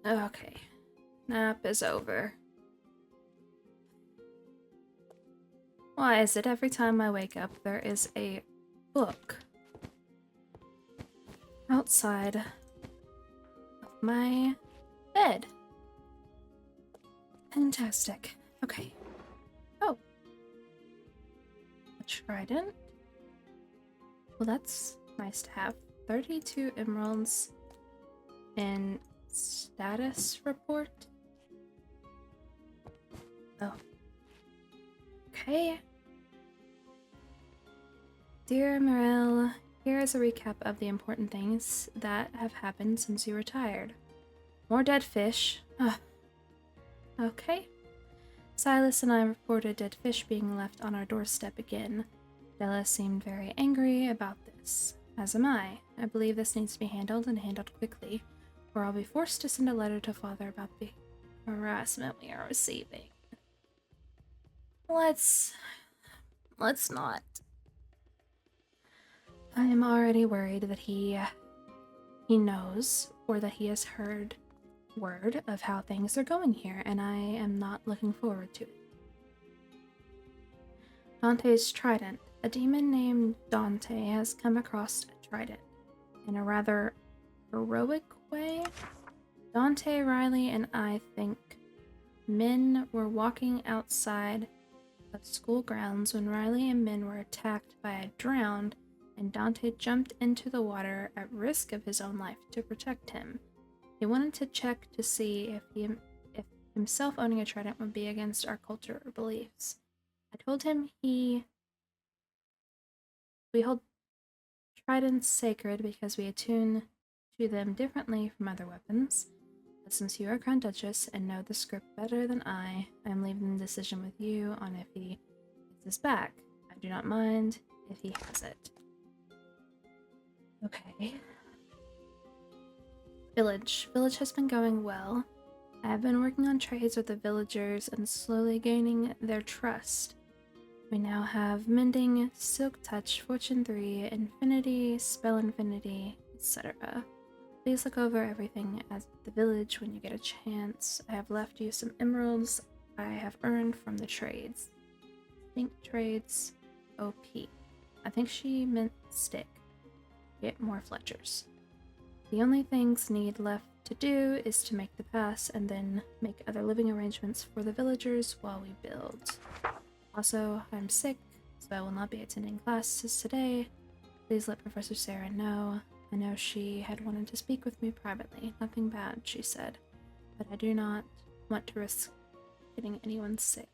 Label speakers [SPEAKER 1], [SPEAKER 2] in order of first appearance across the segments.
[SPEAKER 1] Okay. Nap is over. Why is it every time I wake up there is a book outside of my bed? Fantastic. Okay. Oh. A trident? Well, that's nice to have. 32 emeralds in status report. Oh. Okay. Dear Mirelle, here is a recap of the important things that have happened since you retired. More dead fish. Ugh. Okay. Silas and I reported dead fish being left on our doorstep again. Bella seemed very angry about this. As am I. I believe this needs to be handled and handled quickly, or I'll be forced to send a letter to Father about the harassment we are receiving. Let's not. I am already worried that he knows, or that he has heard word of how things are going here, and I am not looking forward to it. Dante's trident. A demon named Dante has come across a trident in a rather heroic way. Dante, Riley, and I think Min were walking outside of school grounds when Riley and Min were attacked by a drowned, and Dante jumped into the water at risk of his own life to protect him. He wanted to check to see if himself owning a trident would be against our culture or beliefs. I told him we hold tridents sacred because we attune to them differently from other weapons. But since you are Crown Duchess and know the script better than I am leaving the decision with you on if he gets his back. I do not mind if he has it. Okay. Village. Village has been going well. I have been working on trades with the villagers and slowly gaining their trust. We now have Mending, Silk Touch, Fortune 3, Infinity, Spell Infinity, etc. Please look over everything at the village when you get a chance. I have left you some emeralds I have earned from the trades. Think trades OP. I think she meant stick. Get more Fletchers. The only things need left to do is to make the pass and then make other living arrangements for the villagers while we build. Also, I'm sick, so I will not be attending classes today. Please let Professor Sarah know. I know she had wanted to speak with me privately. Nothing bad, she said, but I do not want to risk getting anyone sick.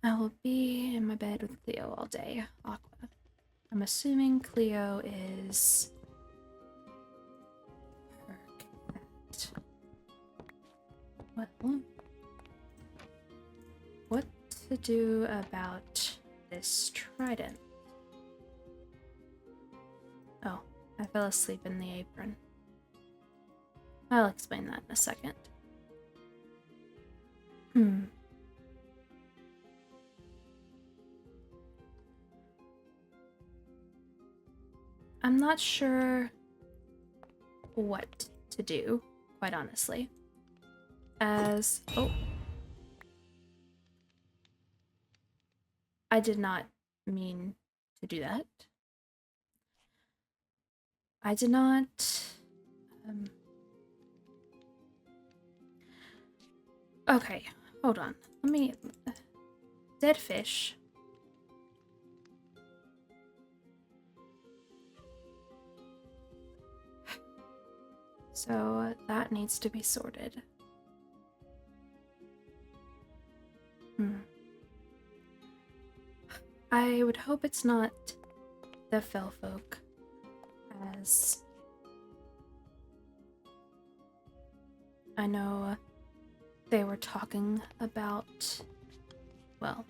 [SPEAKER 1] I will be in my bed with Cleo all day. Aqua. I'm assuming Cleo is her cat. Well, what to do about this trident? Oh, I fell asleep in the apron. I'll explain that in a second. I'm not sure what to do, quite honestly. Oh. I did not mean to do that. I did not... Okay, hold on. Let me... Dead fish. So that needs to be sorted. I would hope it's not the fell folk, as I know they were talking about, well,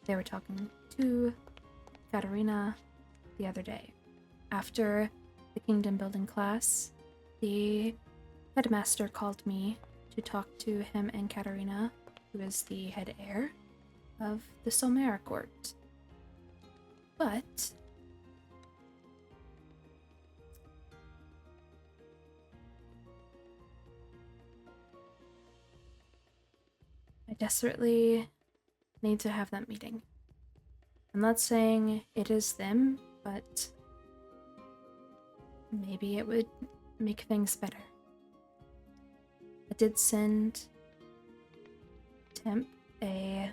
[SPEAKER 1] they were talking to Katarina the other day. After the kingdom building class, the headmaster called me to talk to him and Katarina, who is the head heir of the Soulmare Court. But I desperately need to have that meeting. I'm not saying it is them, but maybe it would make things better. I did send Temp a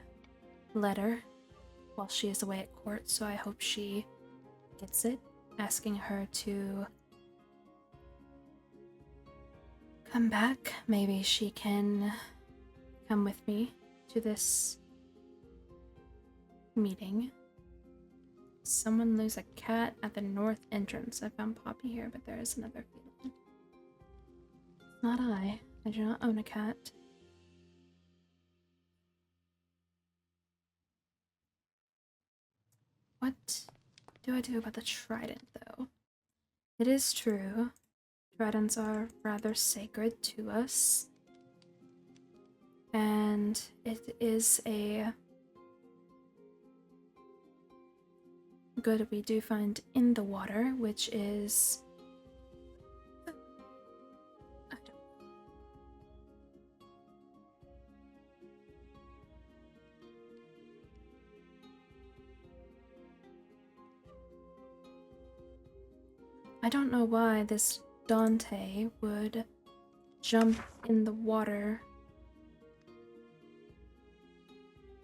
[SPEAKER 1] letter while she is away at court, so I hope she gets it, asking her to come back. Maybe she can come with me to this meeting. Someone lose a cat at the north entrance. I found Poppy here, but there is another feline. It's not I. I do not own a cat. What do I do about the trident, though? It is true. Tridents are rather sacred to us. And it is a good we do find in the water, which is... I don't know why this Dante would jump in the water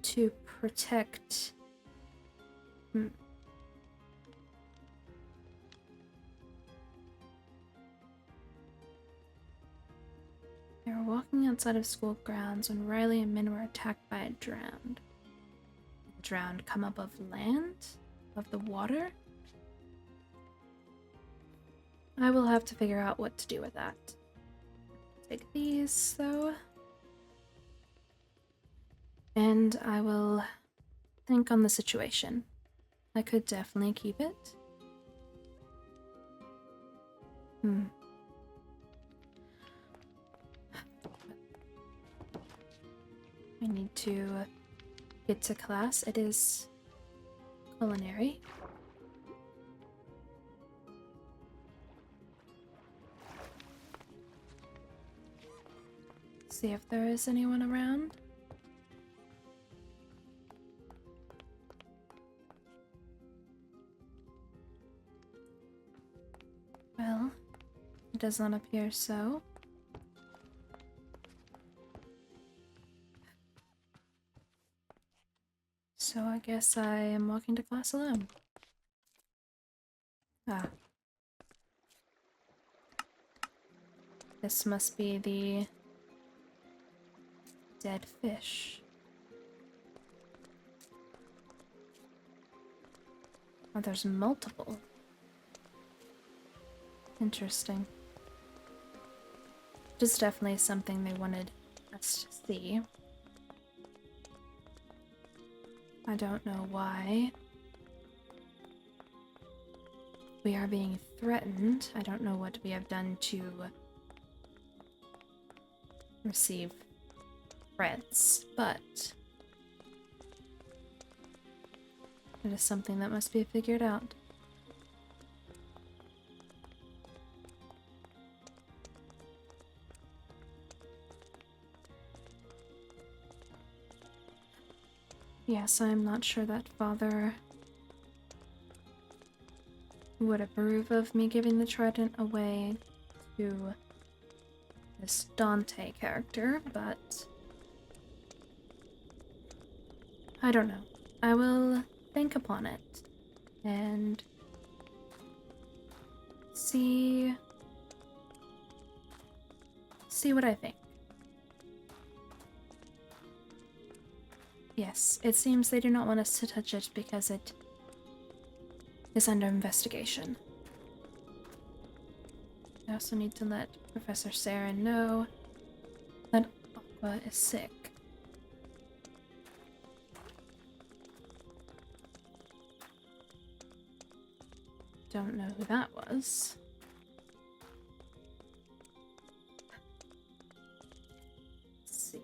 [SPEAKER 1] to protect... They were walking outside of school grounds when Riley and Min were attacked by a drowned. Did the drowned come above land? Above the water? I will have to figure out what to do with that. Take these, though. And I will think on the situation. I could definitely keep it. I need to get to class. It is culinary. See if there is anyone around. Well, it does not appear so. So I guess I am walking to class alone. Ah. This must be the dead fish. Oh, there's multiple. Interesting. It is definitely something they wanted us to see. I don't know why. We are being threatened. I don't know what we have done to receive threats, but it is something that must be figured out. Yes, I'm not sure that Father would approve of me giving the trident away to this Dante character, but I don't know. I will think upon it and see what I think. Yes, it seems they do not want us to touch it because it is under investigation. I also need to let Professor Sarah know that Aqua is sick. Don't know who that was. Let's see.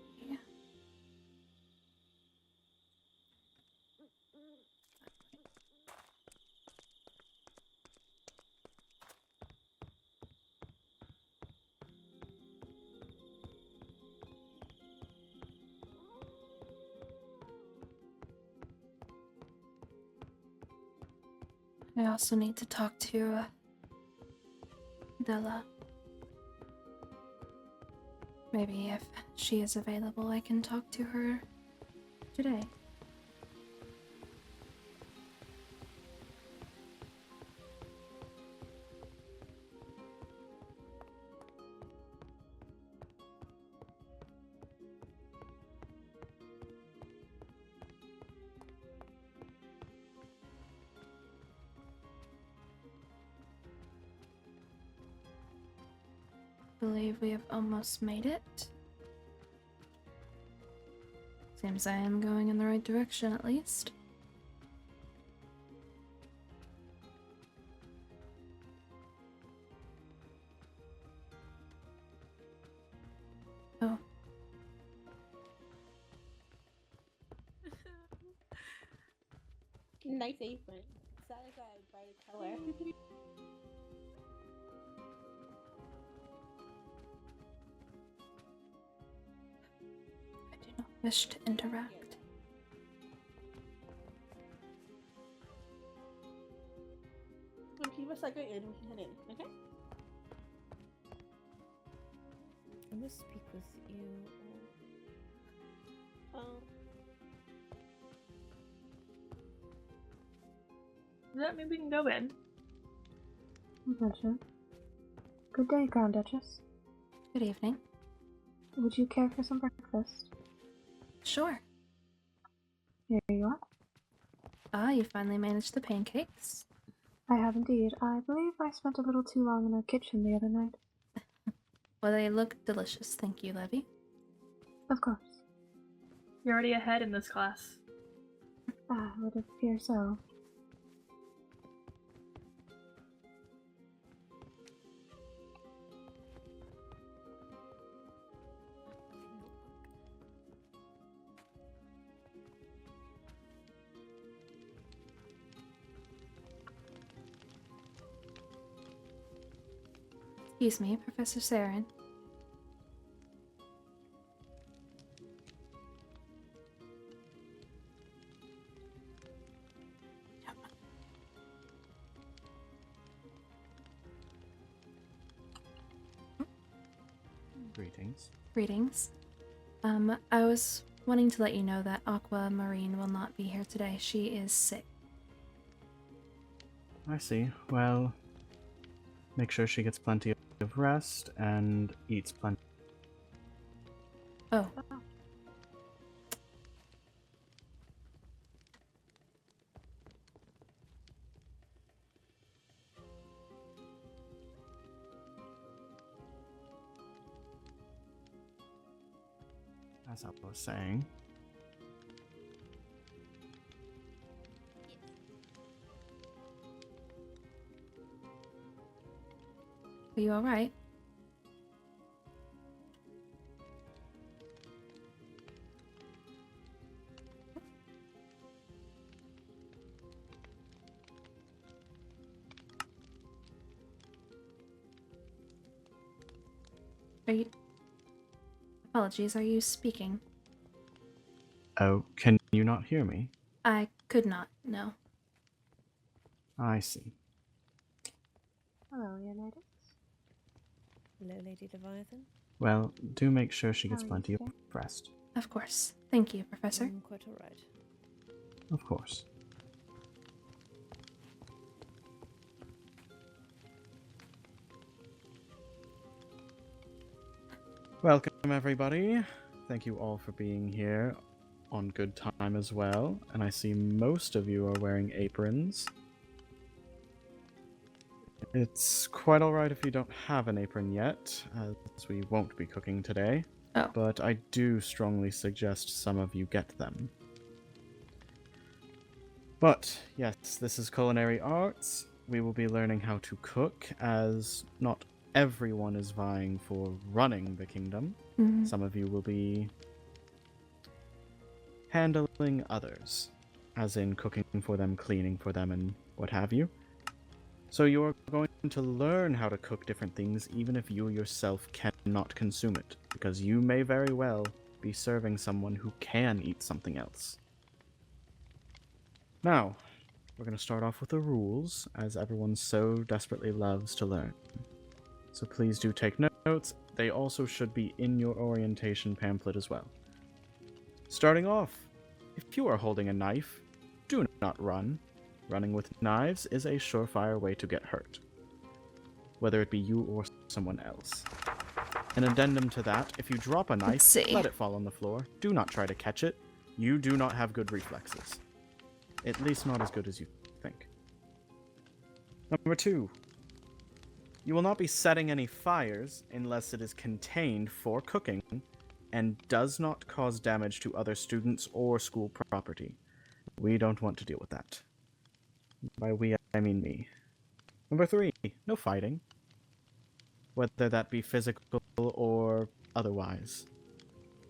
[SPEAKER 1] I also need to talk to Della. Maybe if she is available, I can talk to her today. I believe we have almost made it. Seems I am going in the right direction, at least. Oh.
[SPEAKER 2] Nice apron. Sounds like a bright color.
[SPEAKER 1] I do not wish to interact.
[SPEAKER 2] When people start going in, we can head in, okay?
[SPEAKER 3] I must speak with you.
[SPEAKER 4] That maybe we can go in.
[SPEAKER 5] Pleasure. Good day, Crown Duchess.
[SPEAKER 1] Good evening.
[SPEAKER 5] Would you care for some breakfast?
[SPEAKER 1] Sure.
[SPEAKER 5] Here you are.
[SPEAKER 1] Ah, you finally managed the pancakes.
[SPEAKER 5] I have indeed. I believe I spent a little too long in the kitchen the other night.
[SPEAKER 1] Well, they look delicious, thank you, Levy.
[SPEAKER 5] Of course.
[SPEAKER 4] You're already ahead in this class.
[SPEAKER 5] Ah, would appear so.
[SPEAKER 1] Excuse me, Professor Saren.
[SPEAKER 6] Greetings.
[SPEAKER 1] Greetings. I was wanting to let you know that Aquamarine will not be here today. She is sick.
[SPEAKER 6] I see. Well, make sure she gets plenty of rest and eats plenty.
[SPEAKER 1] Oh.
[SPEAKER 6] As I was saying.
[SPEAKER 1] Are you alright? Are you... Apologies, are you speaking?
[SPEAKER 6] Oh, can you not hear me?
[SPEAKER 1] I could not, no.
[SPEAKER 6] I see.
[SPEAKER 5] Hello, Leonidas.
[SPEAKER 3] Hello, Lady Leviathan.
[SPEAKER 6] Well, do make sure she gets
[SPEAKER 5] How are you
[SPEAKER 6] plenty of
[SPEAKER 5] today?
[SPEAKER 6] rest.
[SPEAKER 1] Of course. Thank you, Professor.
[SPEAKER 3] I'm quite alright.
[SPEAKER 6] Of course. Welcome, everybody. Thank you all for being here on good time as well. And I see most of you are wearing aprons. It's quite alright if you don't have an apron yet, as we won't be cooking today.
[SPEAKER 1] Oh.
[SPEAKER 6] But I do strongly suggest some of you get them. But, yes, this is culinary arts. We will be learning how to cook, as not everyone is vying for running the kingdom.
[SPEAKER 1] Mm-hmm.
[SPEAKER 6] Some of you will be handling others, as in cooking for them, cleaning for them, and what have you. So you are going to learn how to cook different things, even if you yourself cannot consume it, because you may very well be serving someone who can eat something else. Now, we're going to start off with the rules, as everyone so desperately loves to learn. So please do take notes. They also should be in your orientation pamphlet as well. Starting off, if you are holding a knife, do not run. Running with knives is a surefire way to get hurt, whether it be you or someone else. An addendum to that, if you drop a knife,
[SPEAKER 1] see.
[SPEAKER 6] let it fall on the floor. Do not try to catch it. You do not have good reflexes. At least not as good as you think. Number 2. You will not be setting any fires unless it is contained for cooking and does not cause damage to other students or school property. We don't want to deal with that. By we, I mean me. Number 3, no fighting. Whether that be physical or otherwise.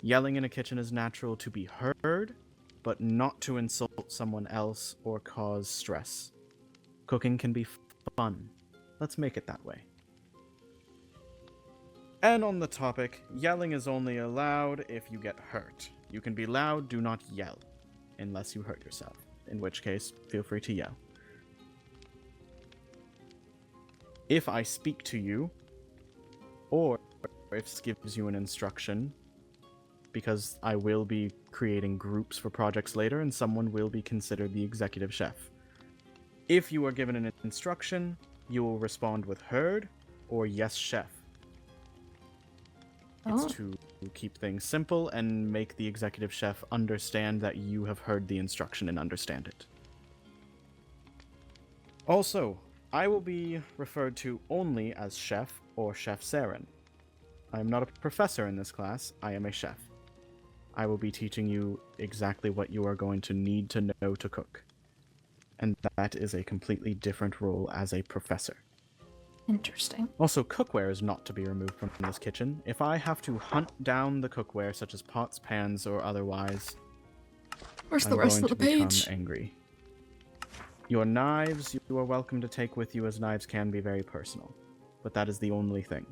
[SPEAKER 6] Yelling in a kitchen is natural to be heard, but not to insult someone else or cause stress. Cooking can be fun. Let's make it that way. And on the topic, yelling is only allowed if you get hurt. You can be loud, do not yell, unless you hurt yourself, in which case, feel free to yell. If I speak to you, or if this gives you an instruction, because I will be creating groups for projects later and someone will be considered the executive chef. If you are given an instruction, you will respond with heard or yes, chef.
[SPEAKER 1] Oh.
[SPEAKER 6] It's to keep things simple and make the executive chef understand that you have heard the instruction and understand it. Also, I will be referred to only as chef or Chef Saren. I am not a professor in this class, I am a chef. I will be teaching you exactly what you are going to need to know to cook. And that is a completely different role as a professor.
[SPEAKER 1] Interesting.
[SPEAKER 6] Also, cookware is not to be removed from this kitchen. If I have to hunt down the cookware, such as pots, pans, or otherwise,
[SPEAKER 1] Where's
[SPEAKER 6] I'm
[SPEAKER 1] the rest
[SPEAKER 6] going
[SPEAKER 1] of the
[SPEAKER 6] to become
[SPEAKER 1] page?
[SPEAKER 6] angry. Your knives, you are welcome to take with you, as knives can be very personal. But that is the only thing.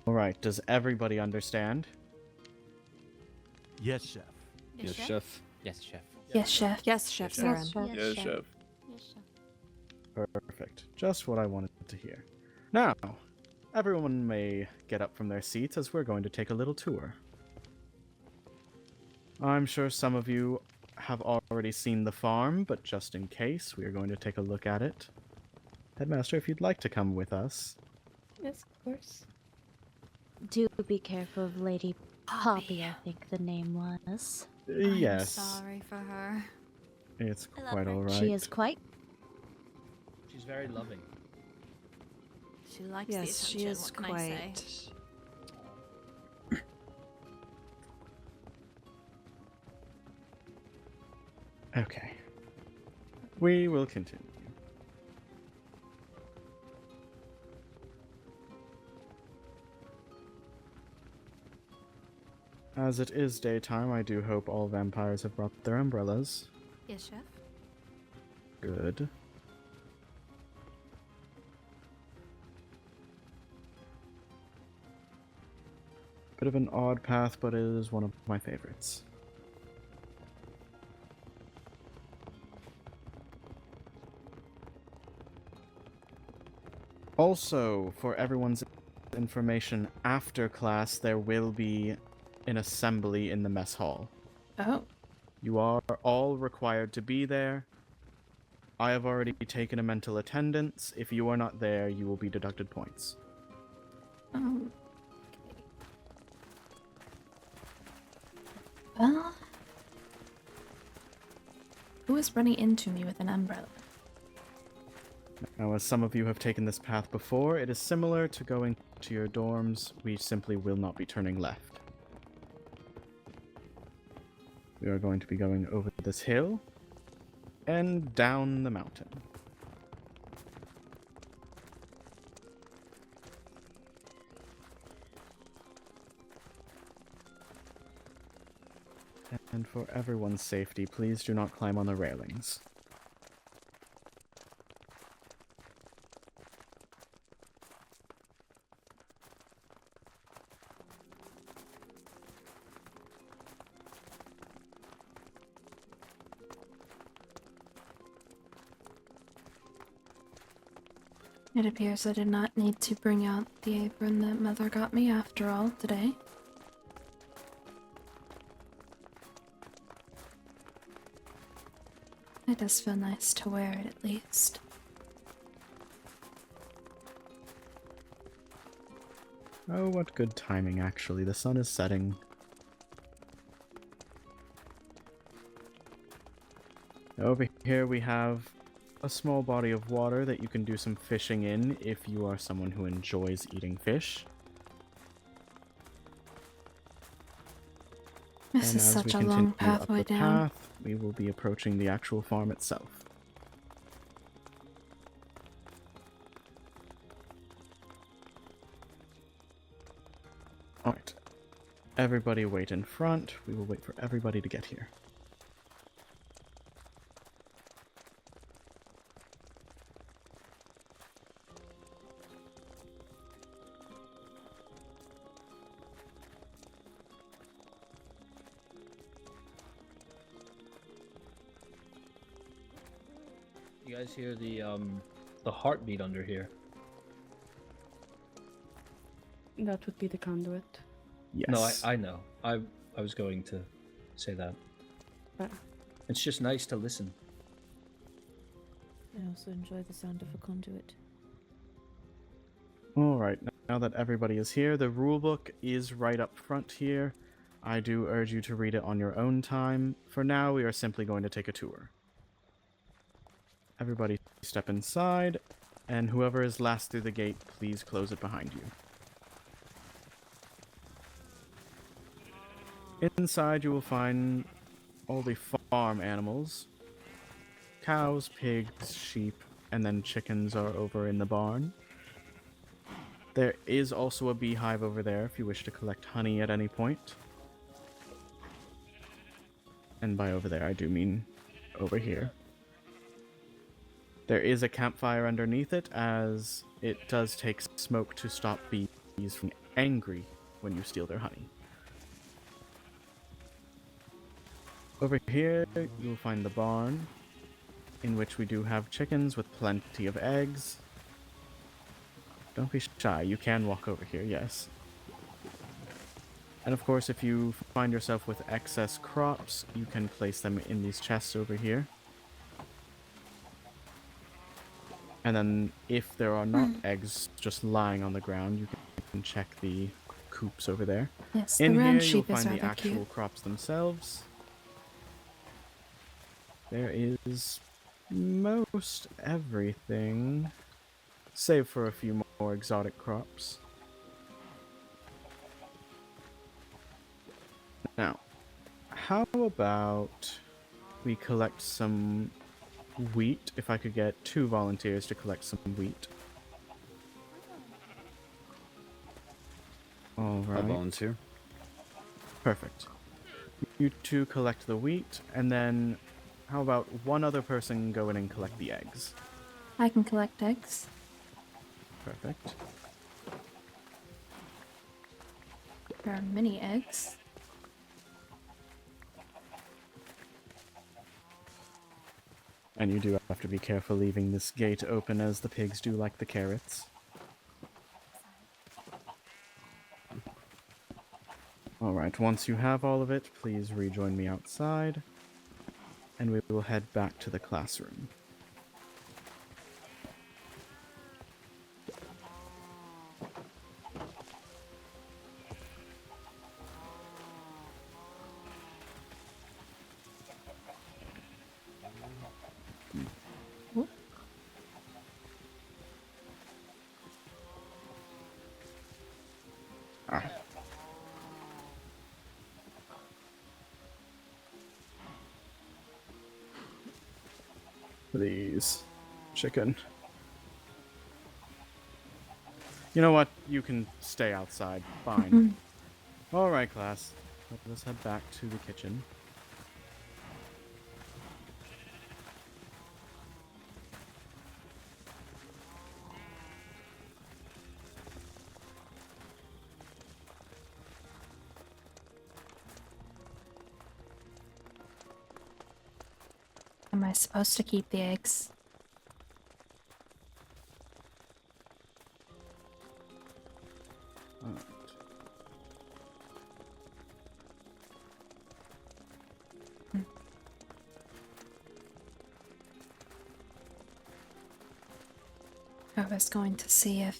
[SPEAKER 6] Alright, does everybody understand?
[SPEAKER 7] Yes, chef.
[SPEAKER 8] Yes, chef. Yes, chef.
[SPEAKER 1] Yes, chef.
[SPEAKER 3] Yes, Chef
[SPEAKER 8] Yes,
[SPEAKER 3] Saren.
[SPEAKER 5] Chef.
[SPEAKER 8] Yes, chef.
[SPEAKER 6] Perfect. Just what I wanted to hear. Now, everyone may get up from their seats as we're going to take a little tour. I'm sure some of you have already seen the farm, but just in case, we are going to take a look at it. Headmaster, if you'd like to come with us.
[SPEAKER 3] Yes, of course.
[SPEAKER 9] Do be careful of Lady Poppy, I think the name was.
[SPEAKER 6] Yes.
[SPEAKER 10] I'm sorry for her.
[SPEAKER 6] It's
[SPEAKER 10] I love
[SPEAKER 6] quite
[SPEAKER 10] her.
[SPEAKER 6] alright.
[SPEAKER 9] She is quite.
[SPEAKER 8] She's very loving.
[SPEAKER 10] She likes
[SPEAKER 3] Yes,
[SPEAKER 10] the
[SPEAKER 3] she
[SPEAKER 10] attention.
[SPEAKER 3] is
[SPEAKER 10] What can I say?
[SPEAKER 3] quite.
[SPEAKER 6] Okay. We will continue. As it is daytime, I do hope all vampires have brought their umbrellas.
[SPEAKER 10] Yes, chef.
[SPEAKER 6] Good. Bit of an odd path, but it is one of my favorites. Also, for everyone's information, after class there will be an assembly in the mess hall.
[SPEAKER 1] Oh.
[SPEAKER 6] You are all required to be there. I have already taken a mental attendance. If you are not there, you will be deducted points.
[SPEAKER 1] Okay. Well, who is running into me with an umbrella?
[SPEAKER 6] Now, as some of you have taken this path before, it is similar to going to your dorms. We simply will not be turning left. We are going to be going over this hill and down the mountain. And for everyone's safety, please do not climb on the railings.
[SPEAKER 1] It appears I did not need to bring out the apron that Mother got me after all today. It does feel nice to wear it at least.
[SPEAKER 6] Oh, what good timing, actually. The sun is setting. Over here we have a small body of water that you can do some fishing in if you are someone who enjoys eating fish.
[SPEAKER 1] This
[SPEAKER 6] And
[SPEAKER 1] is
[SPEAKER 6] as
[SPEAKER 1] such
[SPEAKER 6] we
[SPEAKER 1] a long
[SPEAKER 6] continue up
[SPEAKER 1] pathway
[SPEAKER 6] the
[SPEAKER 1] down.
[SPEAKER 6] path, we will be approaching the actual farm itself. Alright. Everybody wait in front. We will wait for everybody to get here.
[SPEAKER 8] You guys hear the heartbeat under here?
[SPEAKER 3] That would be the conduit.
[SPEAKER 6] Yes.
[SPEAKER 8] No, I know. I was going to say that. It's just nice to listen.
[SPEAKER 10] I also enjoy the sound of a conduit.
[SPEAKER 6] Alright, now that everybody is here, the rulebook is right up front here. I do urge you to read it on your own time. For now, we are simply going to take a tour. Everybody step inside, and whoever is last through the gate, please close it behind you. Inside, you will find all the farm animals. Cows, pigs, sheep, and then chickens are over in the barn. There is also a beehive over there if you wish to collect honey at any point. And by over there, I do mean over here. There is a campfire underneath it, as it does take smoke to stop bees from getting angry when you steal their honey. Over here, you'll find the barn, in which we do have chickens with plenty of eggs. Don't be shy, you can walk over here, yes. And of course, if you find yourself with excess crops, you can place them in these chests over here. And then, if there are not eggs just lying on the ground, you can check the coops over there.
[SPEAKER 1] Yes,
[SPEAKER 6] In
[SPEAKER 1] the
[SPEAKER 6] here,
[SPEAKER 1] round
[SPEAKER 6] you'll
[SPEAKER 1] sheep is
[SPEAKER 6] find the
[SPEAKER 1] rather
[SPEAKER 6] actual
[SPEAKER 1] cute.
[SPEAKER 6] crops themselves. There is most everything, save for a few more exotic crops. Now, how about we collect some wheat? If I could get 2 volunteers to collect some wheat. Alright.
[SPEAKER 7] I'll volunteer.
[SPEAKER 6] Perfect. You 2 collect the wheat, and then how about one other person go in and collect the eggs?
[SPEAKER 1] I can collect eggs.
[SPEAKER 6] Perfect.
[SPEAKER 1] There are many eggs.
[SPEAKER 6] And you do have to be careful leaving this gate open, as the pigs do like the carrots. Alright, once you have all of it, please rejoin me outside, and we will head back to the classroom. Please, chicken. You know what? You can stay outside. Fine. Alright, class. Let us head back to the kitchen.
[SPEAKER 1] Am I supposed to keep the eggs? I was going to see if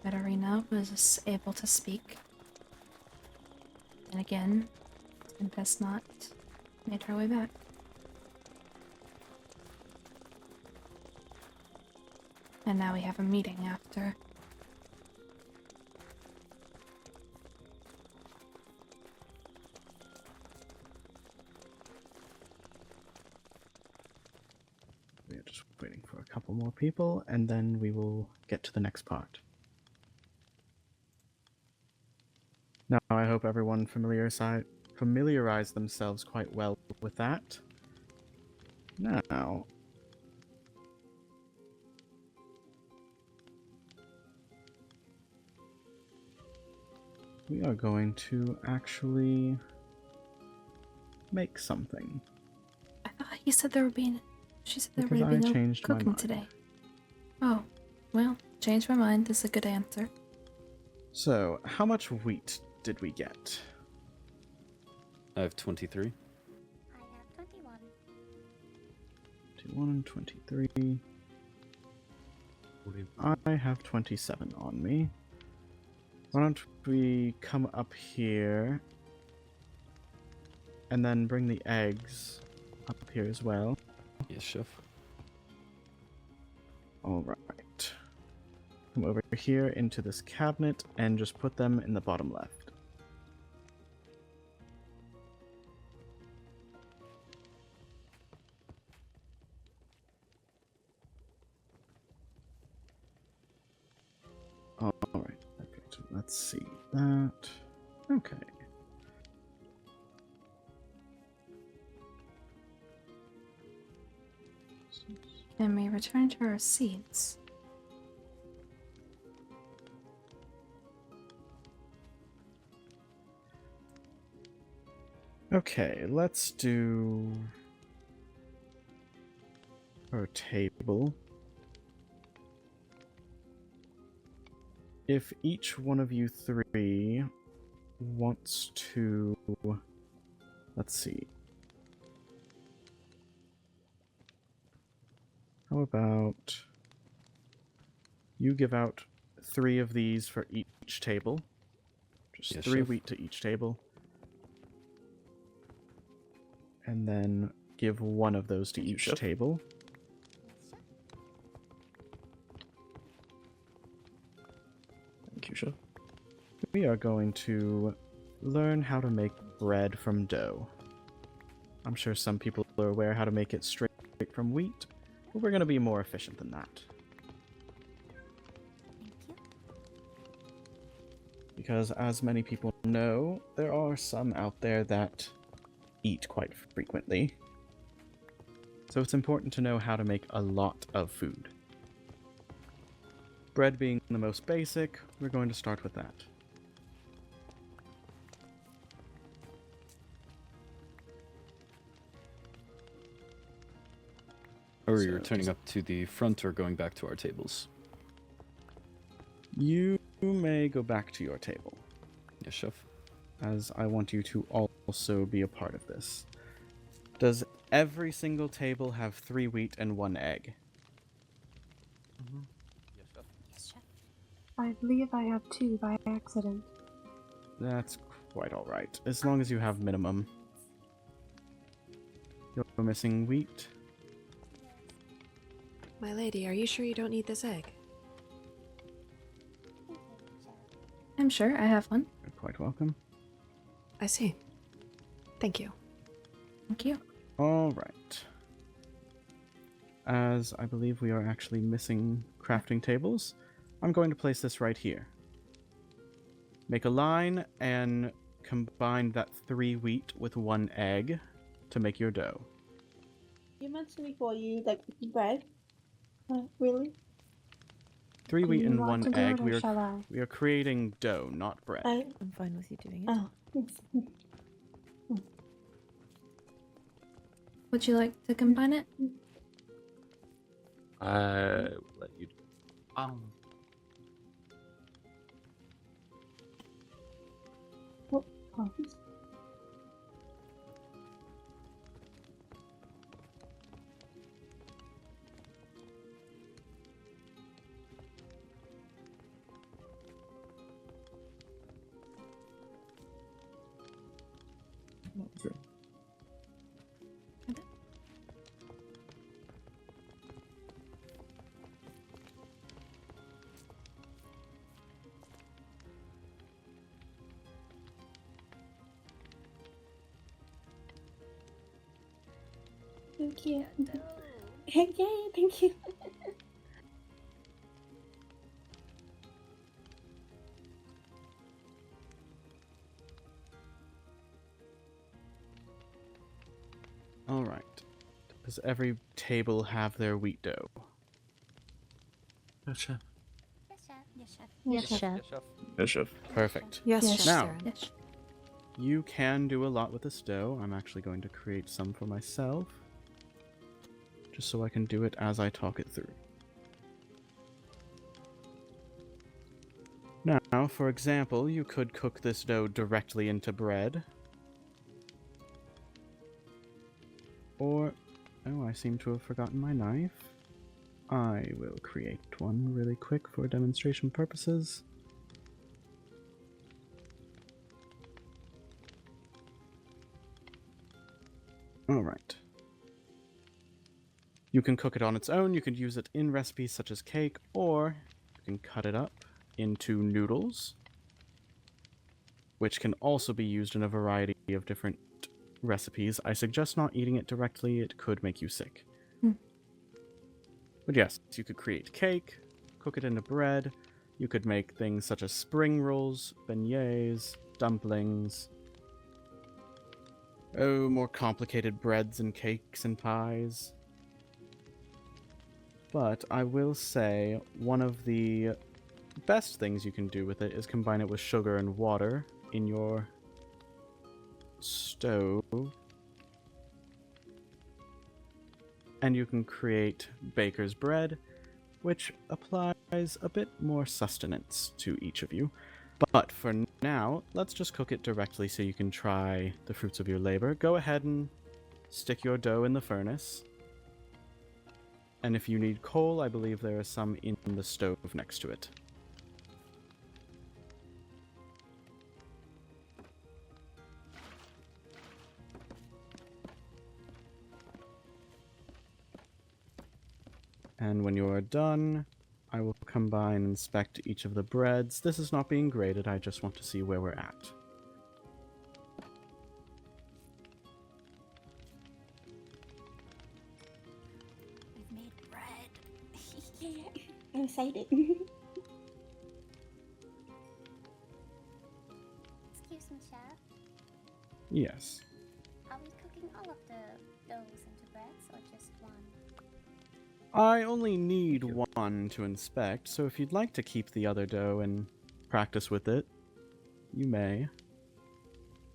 [SPEAKER 1] Katarina was able to speak. And again, Tempest not made her way back. And now we have a meeting after.
[SPEAKER 6] We are just waiting for a couple more people, and then we will get to the next part. Now, I hope everyone familiarized themselves quite well with that. Now, we are going to actually make something.
[SPEAKER 1] I thought he said there would be. She said there
[SPEAKER 6] Because
[SPEAKER 1] would be
[SPEAKER 6] I
[SPEAKER 1] no
[SPEAKER 6] changed my
[SPEAKER 1] cooking
[SPEAKER 6] mind.
[SPEAKER 1] today. Oh, well, changed my mind. This is a good answer.
[SPEAKER 6] So, how much wheat did we get?
[SPEAKER 7] I have 23.
[SPEAKER 11] I have 21.
[SPEAKER 6] 21 and 23. I have 27 on me. Why don't we come up here and then bring the eggs up here as well?
[SPEAKER 7] Yes, chef.
[SPEAKER 6] Alright. Come over here into this cabinet and just put them in the bottom left. Alright, okay, so let's see that. Okay.
[SPEAKER 1] Can we return to our seats?
[SPEAKER 6] Okay, let's do our table. If each one of you three wants to, let's see. How about you give out 3 of these for each table? Just
[SPEAKER 7] Yes,
[SPEAKER 6] 3
[SPEAKER 7] chef.
[SPEAKER 6] wheat to each table. And then give 1 of those to each
[SPEAKER 7] chef.
[SPEAKER 6] table.
[SPEAKER 7] Thank you, chef.
[SPEAKER 6] We are going to learn how to make bread from dough. I'm sure some people are aware how to make it straight from wheat, but we're going to be more efficient than that.
[SPEAKER 11] Thank you.
[SPEAKER 6] Because as many people know, there are some out there that eat quite frequently. So it's important to know how to make a lot of food. Bread being the most basic, we're going to start with that.
[SPEAKER 7] Are we
[SPEAKER 6] So,
[SPEAKER 7] returning up to the front or going back to our tables?
[SPEAKER 6] You may go back to your table,
[SPEAKER 7] Yes, chef.
[SPEAKER 6] as I want you to also be a part of this. Does every single table have 3 wheat and 1 egg?
[SPEAKER 7] Yes, chef.
[SPEAKER 11] Yes, chef.
[SPEAKER 5] I believe I have 2 by accident.
[SPEAKER 6] That's quite alright, as long as you have minimum. You're missing wheat?
[SPEAKER 10] My lady, are you sure you don't need this egg?
[SPEAKER 1] I'm sure I have one.
[SPEAKER 6] You're quite welcome.
[SPEAKER 10] I see. Thank you.
[SPEAKER 1] Thank you.
[SPEAKER 6] Alright. As I believe we are actually missing crafting tables, I'm going to place this right here. Make a line and combine that 3 wheat with 1 egg to make your dough.
[SPEAKER 2] You mentioned before you like cooking bread. Really?
[SPEAKER 6] 3
[SPEAKER 5] Do
[SPEAKER 6] wheat
[SPEAKER 5] you
[SPEAKER 6] and
[SPEAKER 5] want
[SPEAKER 6] 1
[SPEAKER 5] to do
[SPEAKER 6] egg.
[SPEAKER 5] it or shall I?
[SPEAKER 6] We are creating dough, not bread.
[SPEAKER 2] I
[SPEAKER 10] I'm fine with you doing it.
[SPEAKER 2] oh.
[SPEAKER 1] Would you like to combine it?
[SPEAKER 12] I let you.
[SPEAKER 2] So cute. Yay, thank you.
[SPEAKER 6] Alright. Does every table have their wheat dough?
[SPEAKER 8] Yes, chef.
[SPEAKER 11] Yes, chef. Yes, chef.
[SPEAKER 9] Yes, chef.
[SPEAKER 7] Yes, chef.
[SPEAKER 6] Yes, chef. Perfect.
[SPEAKER 10] Yes,
[SPEAKER 1] Yes.
[SPEAKER 10] Chef
[SPEAKER 6] Now.
[SPEAKER 10] Saren.
[SPEAKER 1] Yes.
[SPEAKER 6] You can do a lot with this dough. I'm actually going to create some for myself, just so I can do it as I talk it through. Now, for example, you could cook this dough directly into bread. Or, oh, I seem to have forgotten my knife. I will create one really quick for demonstration purposes. Alright. You can cook it on its own, you could use it in recipes such as cake, or you can cut it up into noodles, which can also be used in a variety of different recipes. I suggest not eating it directly, it could make you sick. But yes, you could create cake, cook it into bread, you could make things such as spring rolls, beignets, dumplings, more complicated breads and cakes and pies. But I will say one of the best things you can do with it is combine it with sugar and water in your stove. And you can create baker's bread, which applies a bit more sustenance to each of you. But for now, let's just cook it directly so you can try the fruits of your labor. Go ahead and stick your dough in the furnace. And if you need coal, I believe there is some in the stove next to it. And when you are done, I will combine and inspect each of the breads. This is not being graded, I just want to see where we're at.
[SPEAKER 11] We've made bread.
[SPEAKER 2] Yeah, I'm excited.
[SPEAKER 11] Excuse me, chef.
[SPEAKER 6] Yes.
[SPEAKER 11] Are we cooking all of the doughs into breads or just one?
[SPEAKER 6] I only need one to inspect, so if you'd like to keep the other dough and practice with it, you may.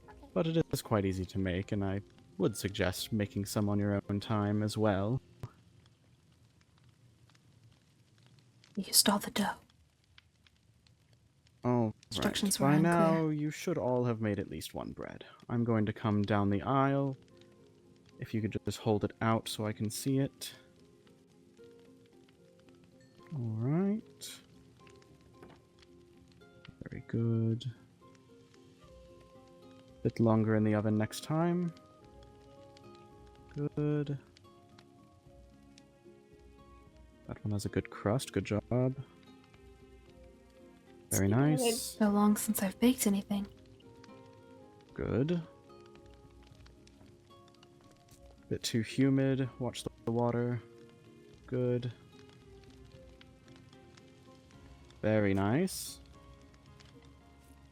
[SPEAKER 11] Okay.
[SPEAKER 6] But it is quite easy to make, and I would suggest making some on your own time as well.
[SPEAKER 1] You used all the dough.
[SPEAKER 6] Oh,
[SPEAKER 1] Instructions
[SPEAKER 6] right.
[SPEAKER 1] were
[SPEAKER 6] By
[SPEAKER 1] unclear.
[SPEAKER 6] now, you should all have made at least one bread. I'm going to come down the aisle. If you could just hold it out so I can see it. Alright. Very good. Bit longer in the oven next time. Good. That one has a good crust, good job. Very nice.
[SPEAKER 1] So long since I've baked anything.
[SPEAKER 6] Good. Bit too humid. Watch the water. Good. Very nice.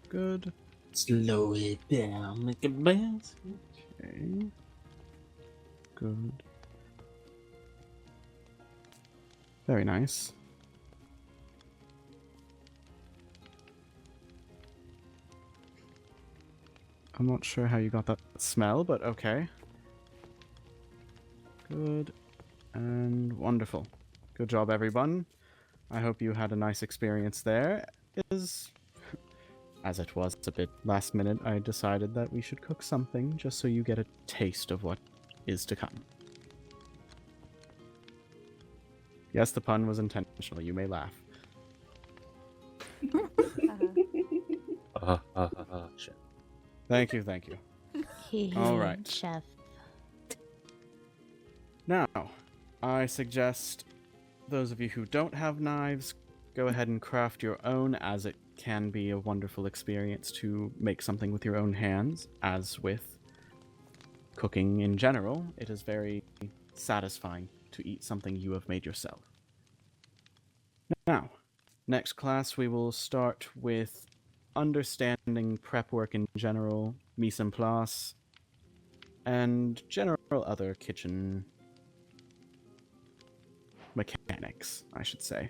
[SPEAKER 6] Good.
[SPEAKER 8] Slow it down, make it bounce.
[SPEAKER 6] Okay. Good. Very nice. I'm not sure how you got that smell, but okay. Good. And wonderful. Good job, everyone. I hope you had a nice experience there. As it was a bit last minute, I decided that we should cook something just so you get a taste of what is to come. Yes, the pun was intentional. You may laugh.
[SPEAKER 8] Chef.
[SPEAKER 6] Thank you, thank you. All right.
[SPEAKER 9] Chef.
[SPEAKER 6] Now, I suggest those of you who don't have knives, go ahead and craft your own, as it can be a wonderful experience to make something with your own hands, as with cooking in general, it is very satisfying to eat something you have made yourself. Now, next class we will start with understanding prep work in general, mise en place, and general other kitchen mechanics, I should say.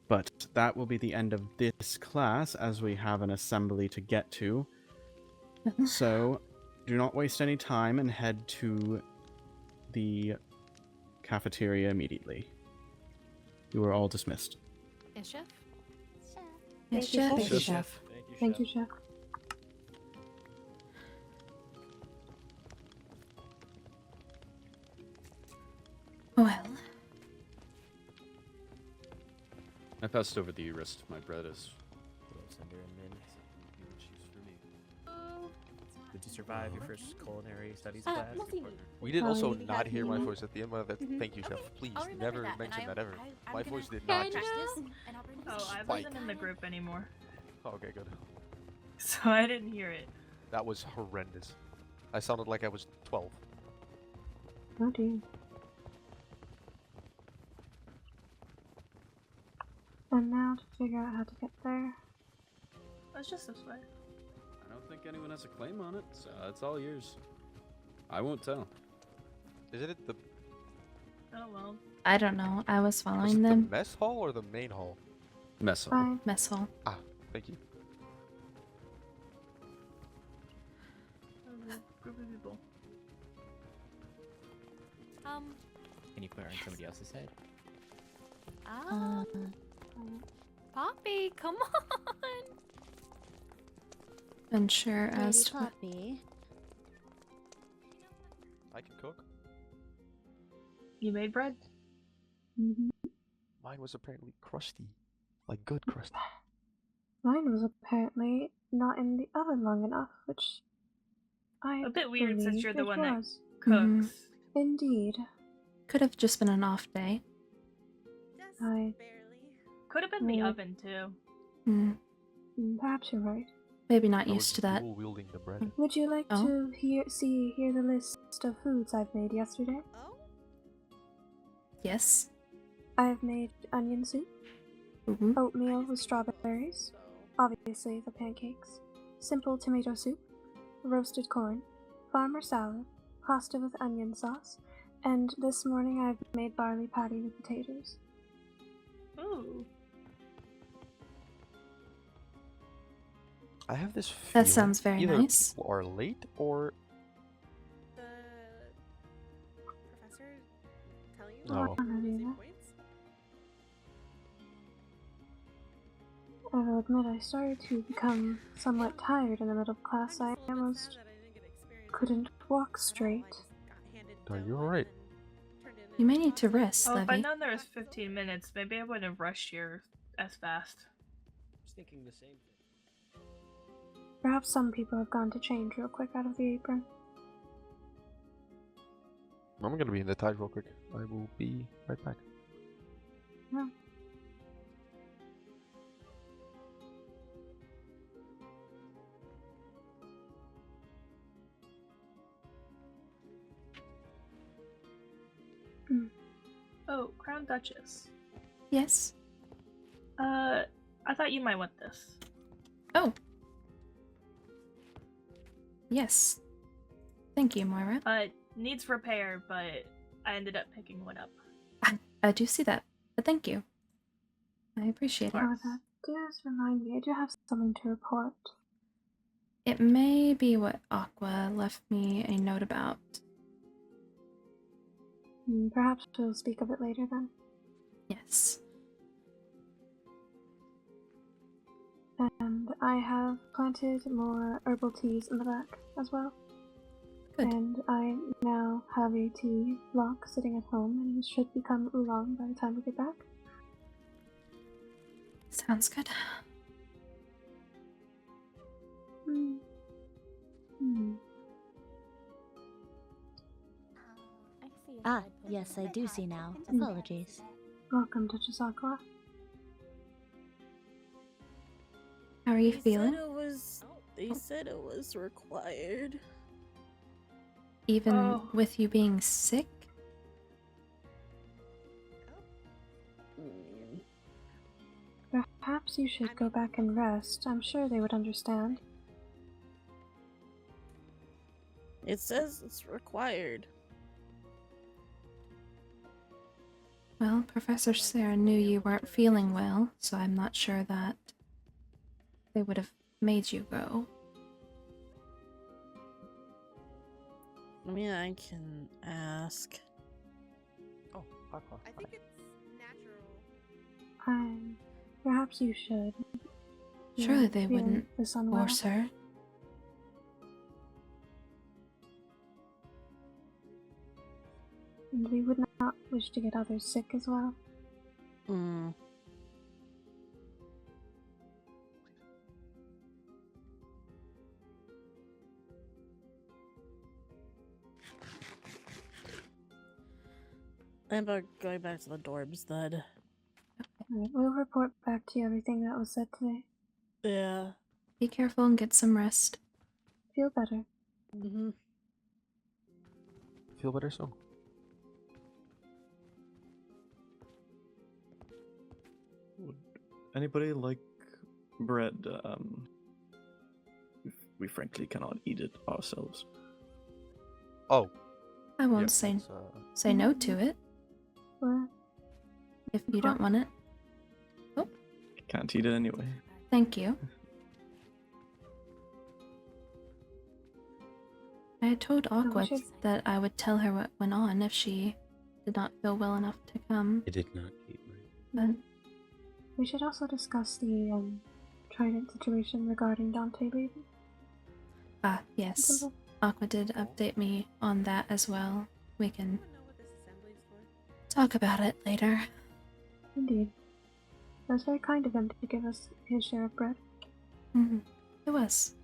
[SPEAKER 6] But that will be the end of this class, as we have an assembly to get to. So, do not waste any time and head to the cafeteria immediately. You are all dismissed.
[SPEAKER 1] Yes, chef?
[SPEAKER 11] Chef.
[SPEAKER 1] Yes,
[SPEAKER 2] Thank you,
[SPEAKER 1] chef.
[SPEAKER 5] Thank you,
[SPEAKER 7] Chef.
[SPEAKER 5] chef.
[SPEAKER 8] Thank you,
[SPEAKER 5] Thank you, chef.
[SPEAKER 1] Well,
[SPEAKER 7] I passed over the rest of my bread as
[SPEAKER 12] Did you survive your first culinary studies class?
[SPEAKER 13] We did also
[SPEAKER 5] we
[SPEAKER 13] not
[SPEAKER 5] have
[SPEAKER 13] hear my
[SPEAKER 5] you.
[SPEAKER 13] voice at the end of that. Thank you, chef. Please
[SPEAKER 11] I'll remember
[SPEAKER 13] never
[SPEAKER 11] that, and
[SPEAKER 13] mention that ever.
[SPEAKER 11] I'm
[SPEAKER 13] My
[SPEAKER 11] gonna
[SPEAKER 13] voice did
[SPEAKER 11] practice
[SPEAKER 13] not.
[SPEAKER 11] this, and I'll bring this
[SPEAKER 4] Oh, I
[SPEAKER 13] Spike.
[SPEAKER 4] wasn't in the group anymore,
[SPEAKER 13] Okay, good.
[SPEAKER 4] so I didn't hear it.
[SPEAKER 13] That was horrendous. I sounded like I was 12.
[SPEAKER 5] Oh dear. And now to figure out how to get there.
[SPEAKER 4] It's just this way.
[SPEAKER 7] I don't think anyone has a claim on it, so it's all yours. I won't tell.
[SPEAKER 13] Isn't it the,
[SPEAKER 4] Oh well.
[SPEAKER 1] I don't know. I was
[SPEAKER 13] was
[SPEAKER 1] following
[SPEAKER 13] it the
[SPEAKER 1] them.
[SPEAKER 13] mess hall or the main hall?
[SPEAKER 7] Mess hall.
[SPEAKER 5] Bye.
[SPEAKER 1] Mess hall.
[SPEAKER 13] Thank you.
[SPEAKER 4] Group of people.
[SPEAKER 12] Can you put her on somebody else's head?
[SPEAKER 11] Poppy, come on.
[SPEAKER 1] Unsure as
[SPEAKER 9] Lady
[SPEAKER 1] to what.
[SPEAKER 9] Poppy.
[SPEAKER 13] I can cook.
[SPEAKER 4] You made bread?
[SPEAKER 5] Mm-hmm.
[SPEAKER 13] Mine was apparently crusty. Like good crusty.
[SPEAKER 5] Mine was apparently not in the oven long enough, which I
[SPEAKER 4] A bit weird since
[SPEAKER 5] believe
[SPEAKER 4] you're the
[SPEAKER 5] it
[SPEAKER 4] one that
[SPEAKER 5] was.
[SPEAKER 1] Mhm.
[SPEAKER 4] cooks.
[SPEAKER 5] Indeed.
[SPEAKER 1] Could have just been an off day.
[SPEAKER 5] I
[SPEAKER 4] Could have been the
[SPEAKER 5] Mm.
[SPEAKER 4] oven too.
[SPEAKER 5] Perhaps you're right.
[SPEAKER 1] Maybe not
[SPEAKER 13] I
[SPEAKER 1] used
[SPEAKER 13] was
[SPEAKER 1] to that.
[SPEAKER 13] dual wielding the bread.
[SPEAKER 5] Would you like
[SPEAKER 1] Oh.
[SPEAKER 5] to hear the list of foods I've made yesterday?
[SPEAKER 1] Yes.
[SPEAKER 5] I've made onion soup,
[SPEAKER 1] Ooh.
[SPEAKER 5] oatmeal with strawberries, obviously the pancakes, simple tomato soup, roasted corn, farmer salad, pasta with onion sauce, and this morning I've made barley patty with potatoes.
[SPEAKER 4] Ooh.
[SPEAKER 13] I have this
[SPEAKER 1] That
[SPEAKER 13] feeling
[SPEAKER 1] sounds very
[SPEAKER 13] either
[SPEAKER 1] nice.
[SPEAKER 13] people are late or
[SPEAKER 11] The professor tell you
[SPEAKER 13] No.
[SPEAKER 5] I will admit I started to become somewhat tired in the middle of class. I almost couldn't walk straight.
[SPEAKER 13] Are you alright?
[SPEAKER 1] You may need to rest,
[SPEAKER 4] Oh, if I'd
[SPEAKER 1] Levy.
[SPEAKER 4] known there was 15 minutes, maybe I wouldn't have rushed here as fast.
[SPEAKER 8] I was thinking the same thing.
[SPEAKER 5] Perhaps some people have gone to change real quick out of the apron.
[SPEAKER 13] I'm gonna be in the tide real quick. I will be right back.
[SPEAKER 5] Yeah.
[SPEAKER 4] Oh, Crown Duchess.
[SPEAKER 1] Yes.
[SPEAKER 4] I thought you might want this.
[SPEAKER 1] Oh. Yes. Thank you, Moira.
[SPEAKER 4] Needs repair, but I ended up picking one up.
[SPEAKER 1] I do see that, but thank you. I appreciate it.
[SPEAKER 5] Oh, that does remind me. I do have something to report.
[SPEAKER 1] It may be what Aqua left me a note about.
[SPEAKER 5] Perhaps we'll speak of it later then.
[SPEAKER 1] Yes.
[SPEAKER 5] And I have planted more herbal teas in the back as well.
[SPEAKER 1] Good.
[SPEAKER 5] And I now have a tea block sitting at home, and it should become oolong by the time we get back.
[SPEAKER 1] Sounds good.
[SPEAKER 9] Ah, yes, I do see now. Apologies.
[SPEAKER 5] Welcome, Duchess Aqua.
[SPEAKER 1] How are you feeling?
[SPEAKER 14] They said it was required.
[SPEAKER 1] even with you being sick?
[SPEAKER 5] Perhaps you should go back and rest. I'm sure they would understand.
[SPEAKER 14] It says it's required.
[SPEAKER 1] Well, Professor Sarah knew you weren't feeling well, so I'm not sure that they would have made you go.
[SPEAKER 14] I mean, I can ask.
[SPEAKER 13] Oh, Papa.
[SPEAKER 15] I think it's natural.
[SPEAKER 5] Perhaps you should.
[SPEAKER 1] Surely
[SPEAKER 5] You're
[SPEAKER 1] they
[SPEAKER 5] feeling
[SPEAKER 1] wouldn't
[SPEAKER 5] this unwell.
[SPEAKER 1] force her.
[SPEAKER 5] And we would not wish to get others sick as well.
[SPEAKER 14] Hmm. I'm going back to the dorms then.
[SPEAKER 5] Alright, we'll report back to you everything that was said today.
[SPEAKER 14] Yeah.
[SPEAKER 1] Be careful and get some rest.
[SPEAKER 5] Feel better.
[SPEAKER 14] Mm-hmm.
[SPEAKER 13] Feel better soon.
[SPEAKER 16] Would anybody like bread? We frankly cannot eat it ourselves.
[SPEAKER 13] Oh.
[SPEAKER 1] I won't say no to it.
[SPEAKER 5] What?
[SPEAKER 1] If you don't want it. Oh,
[SPEAKER 16] Can't eat it anyway.
[SPEAKER 1] thank you. I had told Aqua
[SPEAKER 5] should-
[SPEAKER 1] that I would tell her what went on if she did not feel well enough to come.
[SPEAKER 8] I did not keep my.
[SPEAKER 1] But
[SPEAKER 5] We should also discuss the trident situation regarding Dante baby.
[SPEAKER 1] yes. Aqua did update me on that as well. We can talk about it later.
[SPEAKER 5] Indeed. It was very kind of him to give us his share of bread.
[SPEAKER 1] Mm-hmm. It was.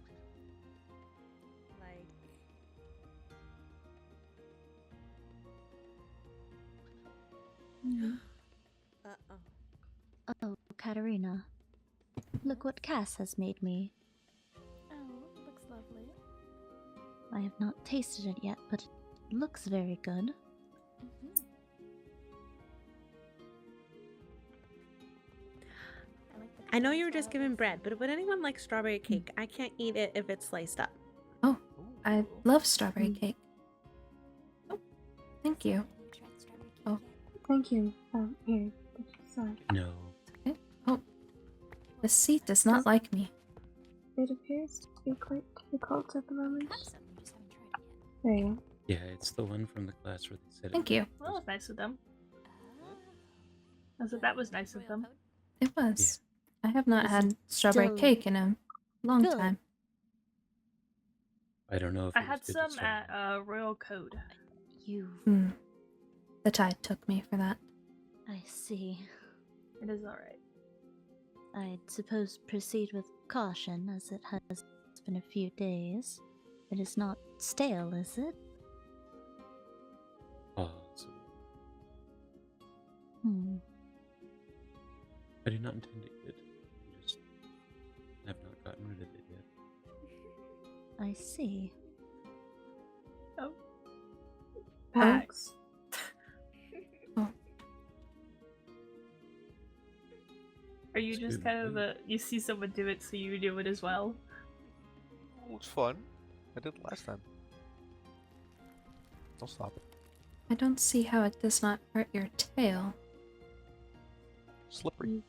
[SPEAKER 9] Oh, Katarina. Look what Cass has made me.
[SPEAKER 11] Oh, looks lovely.
[SPEAKER 9] I have not tasted it yet, but it looks very good.
[SPEAKER 15] I know you were just given bread, but would anyone like strawberry cake? I can't eat it if it's sliced up.
[SPEAKER 1] Oh, I love strawberry cake. Oh, thank you. Oh,
[SPEAKER 5] Thank you. Here.
[SPEAKER 8] No.
[SPEAKER 1] okay. Oh, the seat does not like me.
[SPEAKER 5] It appears to be quite difficult at the moment. There you go.
[SPEAKER 8] Yeah, it's the one from the class where they said
[SPEAKER 1] Thank you.
[SPEAKER 4] Well, that was nice of them. I said that was nice of them.
[SPEAKER 1] It was. I have not had strawberry
[SPEAKER 9] still
[SPEAKER 1] cake in a long
[SPEAKER 9] good.
[SPEAKER 1] time.
[SPEAKER 8] I don't know if
[SPEAKER 4] I
[SPEAKER 8] it was
[SPEAKER 4] had
[SPEAKER 8] good
[SPEAKER 4] some
[SPEAKER 8] start.
[SPEAKER 4] at Royal Code.
[SPEAKER 9] You.
[SPEAKER 1] The tide took me for that.
[SPEAKER 9] I see.
[SPEAKER 4] It is alright.
[SPEAKER 9] I'd suppose proceed with caution, as it has been a few days. It is not stale, is it?
[SPEAKER 8] Possibly. I did not intend it good. I just have not gotten rid of it yet.
[SPEAKER 9] I see.
[SPEAKER 4] Oh.
[SPEAKER 5] Thanks.
[SPEAKER 4] Are you just kind of you see someone do it, so you do it as well?
[SPEAKER 13] Oh, it's fun. I did it last time. Don't stop it.
[SPEAKER 1] I don't see how it does not hurt your tail.
[SPEAKER 13] Slippery.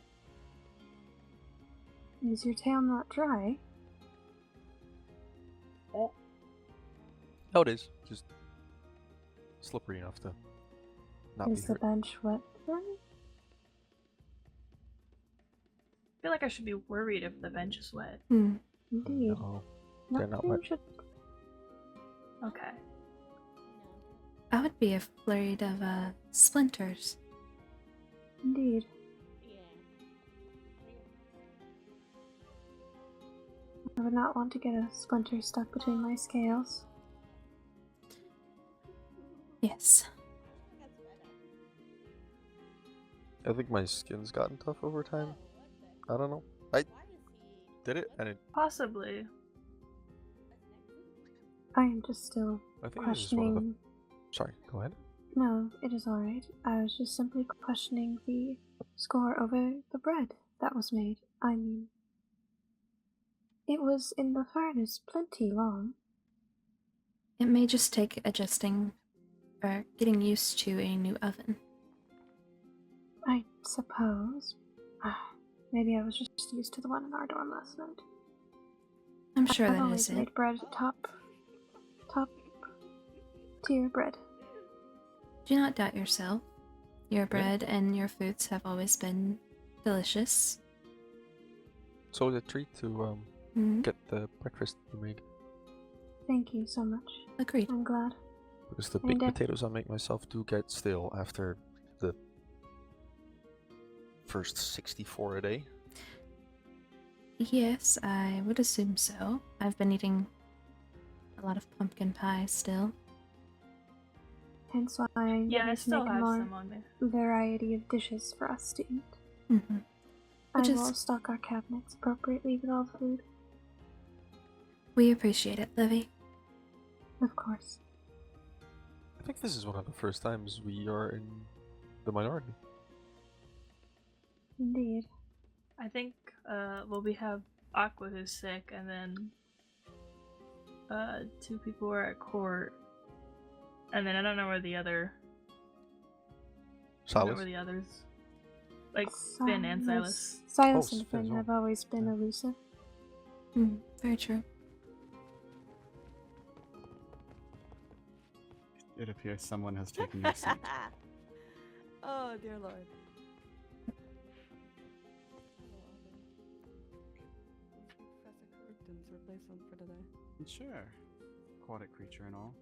[SPEAKER 5] Is your tail not dry?
[SPEAKER 13] No, it is. Just slippery enough to not
[SPEAKER 5] Is
[SPEAKER 13] be
[SPEAKER 5] the
[SPEAKER 13] hurt.
[SPEAKER 5] bench wet?
[SPEAKER 4] I feel like I should be worried if the bench is wet.
[SPEAKER 5] Indeed.
[SPEAKER 13] No, they're not wet.
[SPEAKER 4] Okay.
[SPEAKER 1] I would be afraid of splinters.
[SPEAKER 5] Indeed. I would not want to get a splinter stuck between my scales.
[SPEAKER 1] Yes.
[SPEAKER 13] I think my skin's gotten tough over time. I don't know. I did it and it
[SPEAKER 4] Possibly.
[SPEAKER 5] I am just still
[SPEAKER 13] I think this is one of the.
[SPEAKER 5] questioning.
[SPEAKER 13] Sorry, go ahead.
[SPEAKER 5] No, it is alright. I was just simply questioning the score over the bread that was made. I mean, it was in the furnace plenty long.
[SPEAKER 1] It may just take adjusting or getting used to a new oven.
[SPEAKER 5] I suppose. Maybe I was just used to the one in our dorm last night.
[SPEAKER 1] I'm sure
[SPEAKER 5] I've
[SPEAKER 1] that
[SPEAKER 5] always
[SPEAKER 1] is it.
[SPEAKER 5] made bread top tier bread.
[SPEAKER 1] Do not doubt yourself. Your bread and your foods have always been delicious.
[SPEAKER 13] It's always a treat to get the breakfast you made.
[SPEAKER 5] Thank you so much.
[SPEAKER 1] Agreed.
[SPEAKER 5] I'm glad.
[SPEAKER 13] Because the
[SPEAKER 5] And
[SPEAKER 13] baked potatoes I make myself do get stale after the first 64 a day.
[SPEAKER 1] Yes, I would assume so. I've been eating a lot of pumpkin pie still.
[SPEAKER 5] Hence why I
[SPEAKER 4] Yeah, I
[SPEAKER 5] need to
[SPEAKER 4] still
[SPEAKER 5] make a
[SPEAKER 4] have
[SPEAKER 5] more
[SPEAKER 4] some on there.
[SPEAKER 5] variety of dishes for us to eat.
[SPEAKER 1] Mm-hmm.
[SPEAKER 5] I
[SPEAKER 1] Which
[SPEAKER 5] will
[SPEAKER 1] is-
[SPEAKER 5] stock our cabinets appropriately with all the food.
[SPEAKER 1] We appreciate it, Livy.
[SPEAKER 5] Of course.
[SPEAKER 13] I think this is one of the first times we are in the minority.
[SPEAKER 5] Indeed.
[SPEAKER 4] I think, well, we have Aqua who's sick, and then 2 people were at court, and then I don't know where the other. I don't know
[SPEAKER 13] Silas?
[SPEAKER 4] where the others, like Finn and Silas.
[SPEAKER 5] Silas
[SPEAKER 13] Oh,
[SPEAKER 5] and Finn
[SPEAKER 13] Finn's
[SPEAKER 5] have always been elusive.
[SPEAKER 1] Very true.
[SPEAKER 6] It appears someone has taken your seat.
[SPEAKER 3] Oh, dear lord. Professor Curtin's replacement for today.
[SPEAKER 6] Sure. Aquatic creature and all.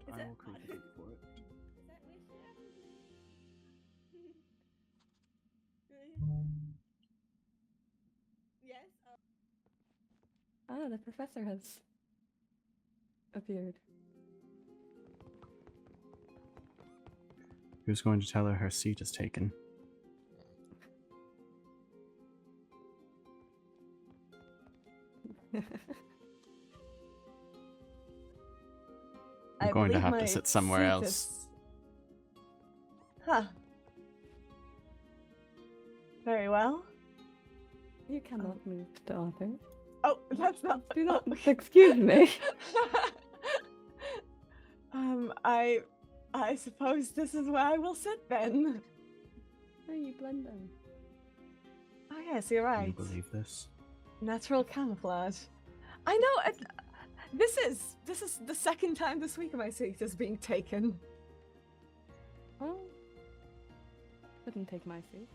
[SPEAKER 6] Right, I will create a date for it.
[SPEAKER 3] Yes. Ah, the professor has appeared.
[SPEAKER 6] Who's going to tell her seat is taken? I'm going to have to sit somewhere else.
[SPEAKER 17] Huh. Very well.
[SPEAKER 3] You cannot move the author.
[SPEAKER 17] Oh, that's not.
[SPEAKER 3] Do not. Excuse me.
[SPEAKER 17] I suppose this is where I will sit then.
[SPEAKER 3] Oh, you blend them.
[SPEAKER 17] Oh yes, you're
[SPEAKER 6] Can
[SPEAKER 17] right.
[SPEAKER 6] you believe this?
[SPEAKER 17] Natural camouflage. I know. This is the second time this week my seat is being taken.
[SPEAKER 3] Well, couldn't take my seat.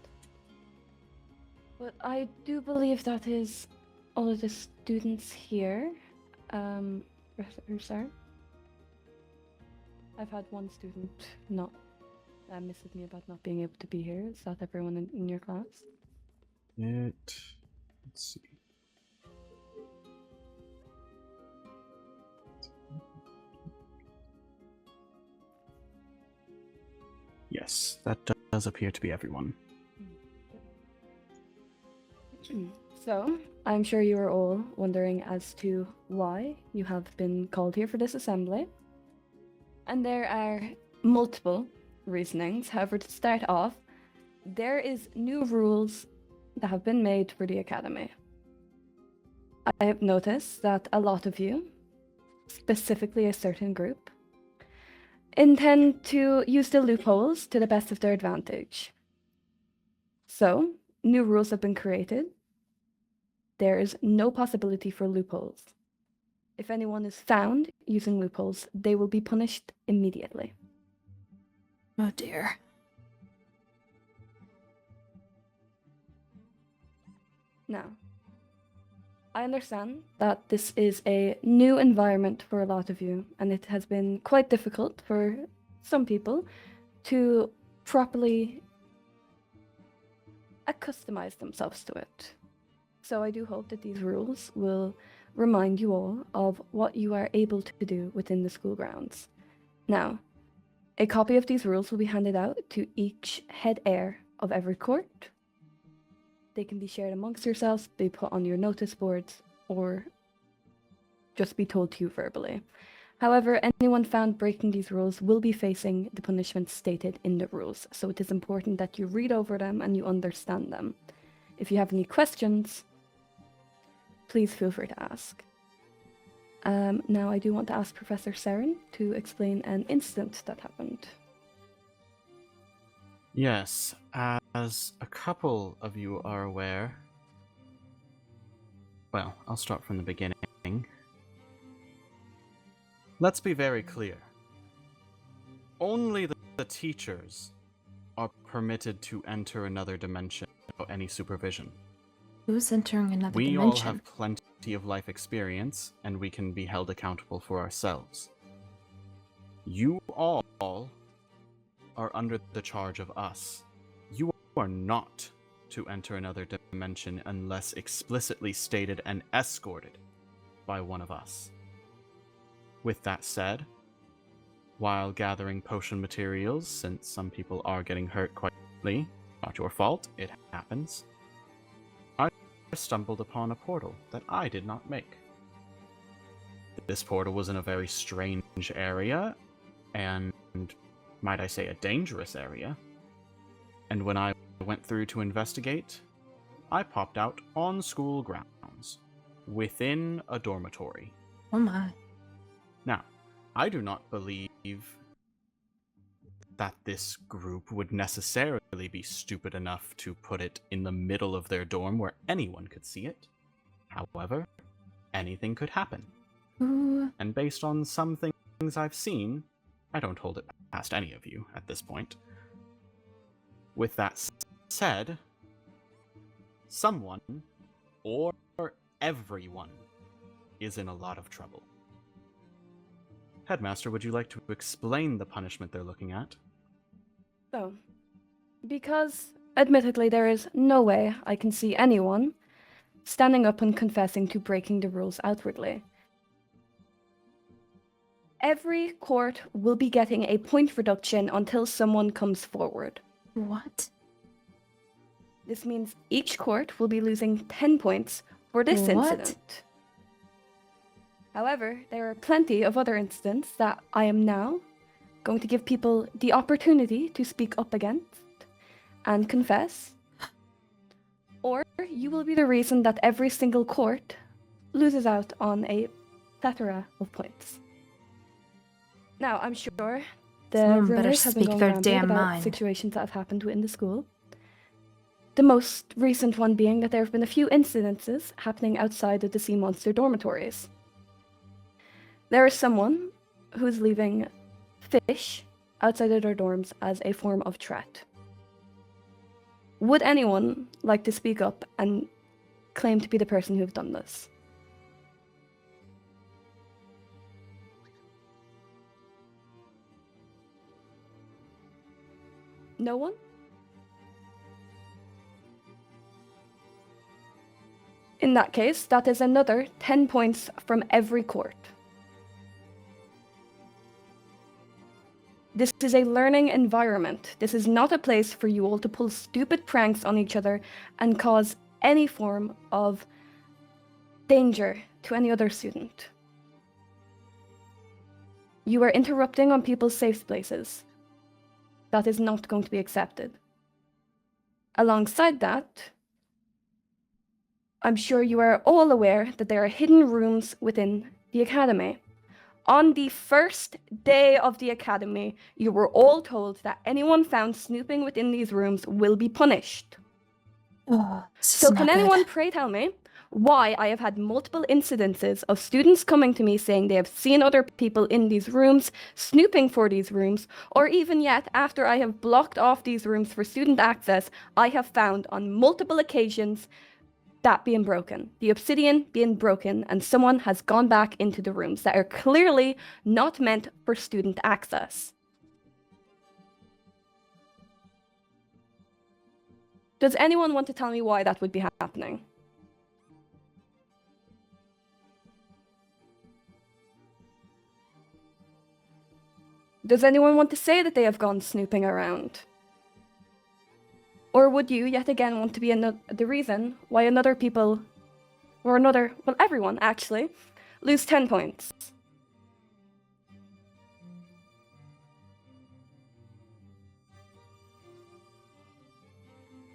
[SPEAKER 3] But I do believe that is all of the students here. Professor. I've had one student not message me about not being able to be here. Is that everyone in your class?
[SPEAKER 6] Let's see. Yes, that does appear to be everyone.
[SPEAKER 3] So, I'm sure you are all wondering as to why you have been called here for this assembly. And there are multiple reasonings. However, to start off, there is new rules that have been made for the Academy. I have noticed that a lot of you, specifically a certain group, intend to use the loopholes to the best of their advantage. So, new rules have been created. There is no possibility for loopholes. If anyone is found using loopholes, they will be punished immediately.
[SPEAKER 1] Oh dear.
[SPEAKER 3] Now, I understand that this is a new environment for a lot of you, and it has been quite difficult for some people to properly accustamize themselves to it. So I do hope that these rules will remind you all of what you are able to do within the school grounds. Now, a copy of these rules will be handed out to each head heir of every court. They can be shared amongst yourselves, be put on your notice boards, or just be told to you verbally. However, anyone found breaking these rules will be facing the punishment stated in the rules, so it is important that you read over them and you understand them. If you have any questions, please feel free to ask. Now I do want to ask Professor Saren to explain an incident that happened.
[SPEAKER 6] Yes, as a couple of you are aware... Well, I'll start from the beginning. Let's be very clear. Only the teachers are permitted to enter another dimension without any supervision.
[SPEAKER 1] Who's entering another
[SPEAKER 6] We
[SPEAKER 1] dimension?
[SPEAKER 6] all have plenty of life experience, and we can be held accountable for ourselves. You all are under the charge of us. You are not to enter another dimension unless explicitly stated and escorted by one of us. With that said, while gathering potion materials, since some people are getting hurt quite quickly, not your fault, it happens, I stumbled upon a portal that I did not make. This portal was in a very strange area, and might I say a dangerous area, and when I went through to investigate, I popped out on school grounds, within a dormitory.
[SPEAKER 1] Oh my.
[SPEAKER 6] Now, I do not believe that this group would necessarily be stupid enough to put it in the middle of their dorm where anyone could see it. However, anything could happen.
[SPEAKER 1] Ooh.
[SPEAKER 6] And based on some things I've seen, I don't hold it past any of you at this point. With that said, someone, or everyone, is in a lot of trouble. Headmaster, would you like to explain the punishment they're looking at?
[SPEAKER 3] So, because, admittedly, there is no way I can see anyone standing up and confessing to breaking the rules outwardly. Every court will be getting a point reduction until someone comes forward.
[SPEAKER 1] What?
[SPEAKER 3] This means each court will be losing 10 points for this incident. However, there are plenty of other incidents that I am now going to give people the opportunity to speak up against and confess. Or you will be the reason that every single court loses out on a plethora of points. Now, I'm sure the
[SPEAKER 1] Someone better
[SPEAKER 3] rumors have been
[SPEAKER 1] speak
[SPEAKER 3] going
[SPEAKER 1] their
[SPEAKER 3] around
[SPEAKER 1] damn
[SPEAKER 3] about
[SPEAKER 1] mind.
[SPEAKER 3] situations that have happened within the school. The most recent one being that there have been a few incidences happening outside of the sea monster dormitories. There is someone who's leaving fish outside of their dorms as a form of threat. Would anyone like to speak up and claim to be the person who've done this? No one? In that case, that is another 10 points from every court. This is a learning environment. This is not a place for you all to pull stupid pranks on each other and cause any form of danger to any other student. You are interrupting on people's safe places. That is not going to be accepted. Alongside that, I'm sure you are all aware that there are hidden rooms within the academy. On the first day of the academy, you were all told that anyone found snooping within these rooms will be punished. So can anyone pray tell me why I have had multiple incidences of students coming to me saying they have seen other people in these rooms, snooping for these rooms, or even yet, after I have blocked off these rooms for student access, I have found on multiple occasions that being broken, the obsidian being broken, and someone has gone back into the rooms that are clearly not meant for student access. Does anyone want to tell me why that would be happening? Does anyone want to say that they have gone snooping around? Or would you, yet again, want to be the reason why everyone actually, lose 10 points.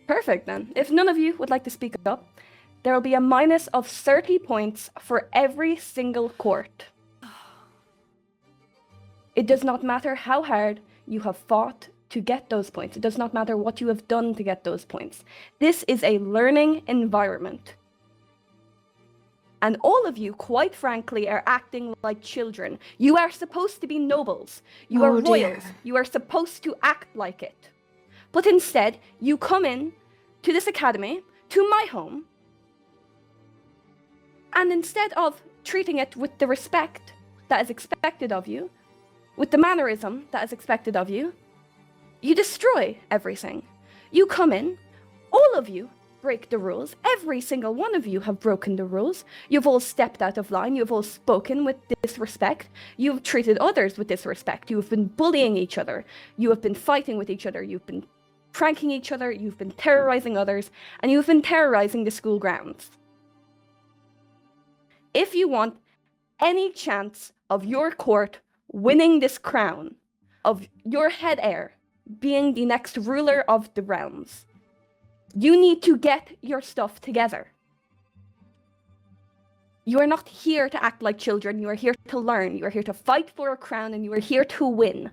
[SPEAKER 3] Perfect then. If none of you would like to speak up, there will be a minus of 30 points for every single court. It does not matter how hard you have fought to get those points. It does not matter what you have done to get those points. This is a learning environment. And all of you, quite frankly, are acting like children. You are supposed to be nobles. You are royals. You are supposed to act like it. But instead, you come in to this academy, to my home, and instead of treating it with the respect that is expected of you, with the mannerism that is expected of you, you destroy everything. You come in, all of you break the rules. Every single one of you have broken the rules. You've all stepped out of line. You've all spoken with disrespect. You've treated others with disrespect. You've been bullying each other. You have been fighting with each other. You've been pranking each other. You've been terrorizing others. And you've been terrorizing the school grounds. If you want any chance of your court winning this crown, of your head heir being the next ruler of the realms, you need to get your stuff together. You are not here to act like children. You are here to learn. You are here to fight for a crown, and you are here to win.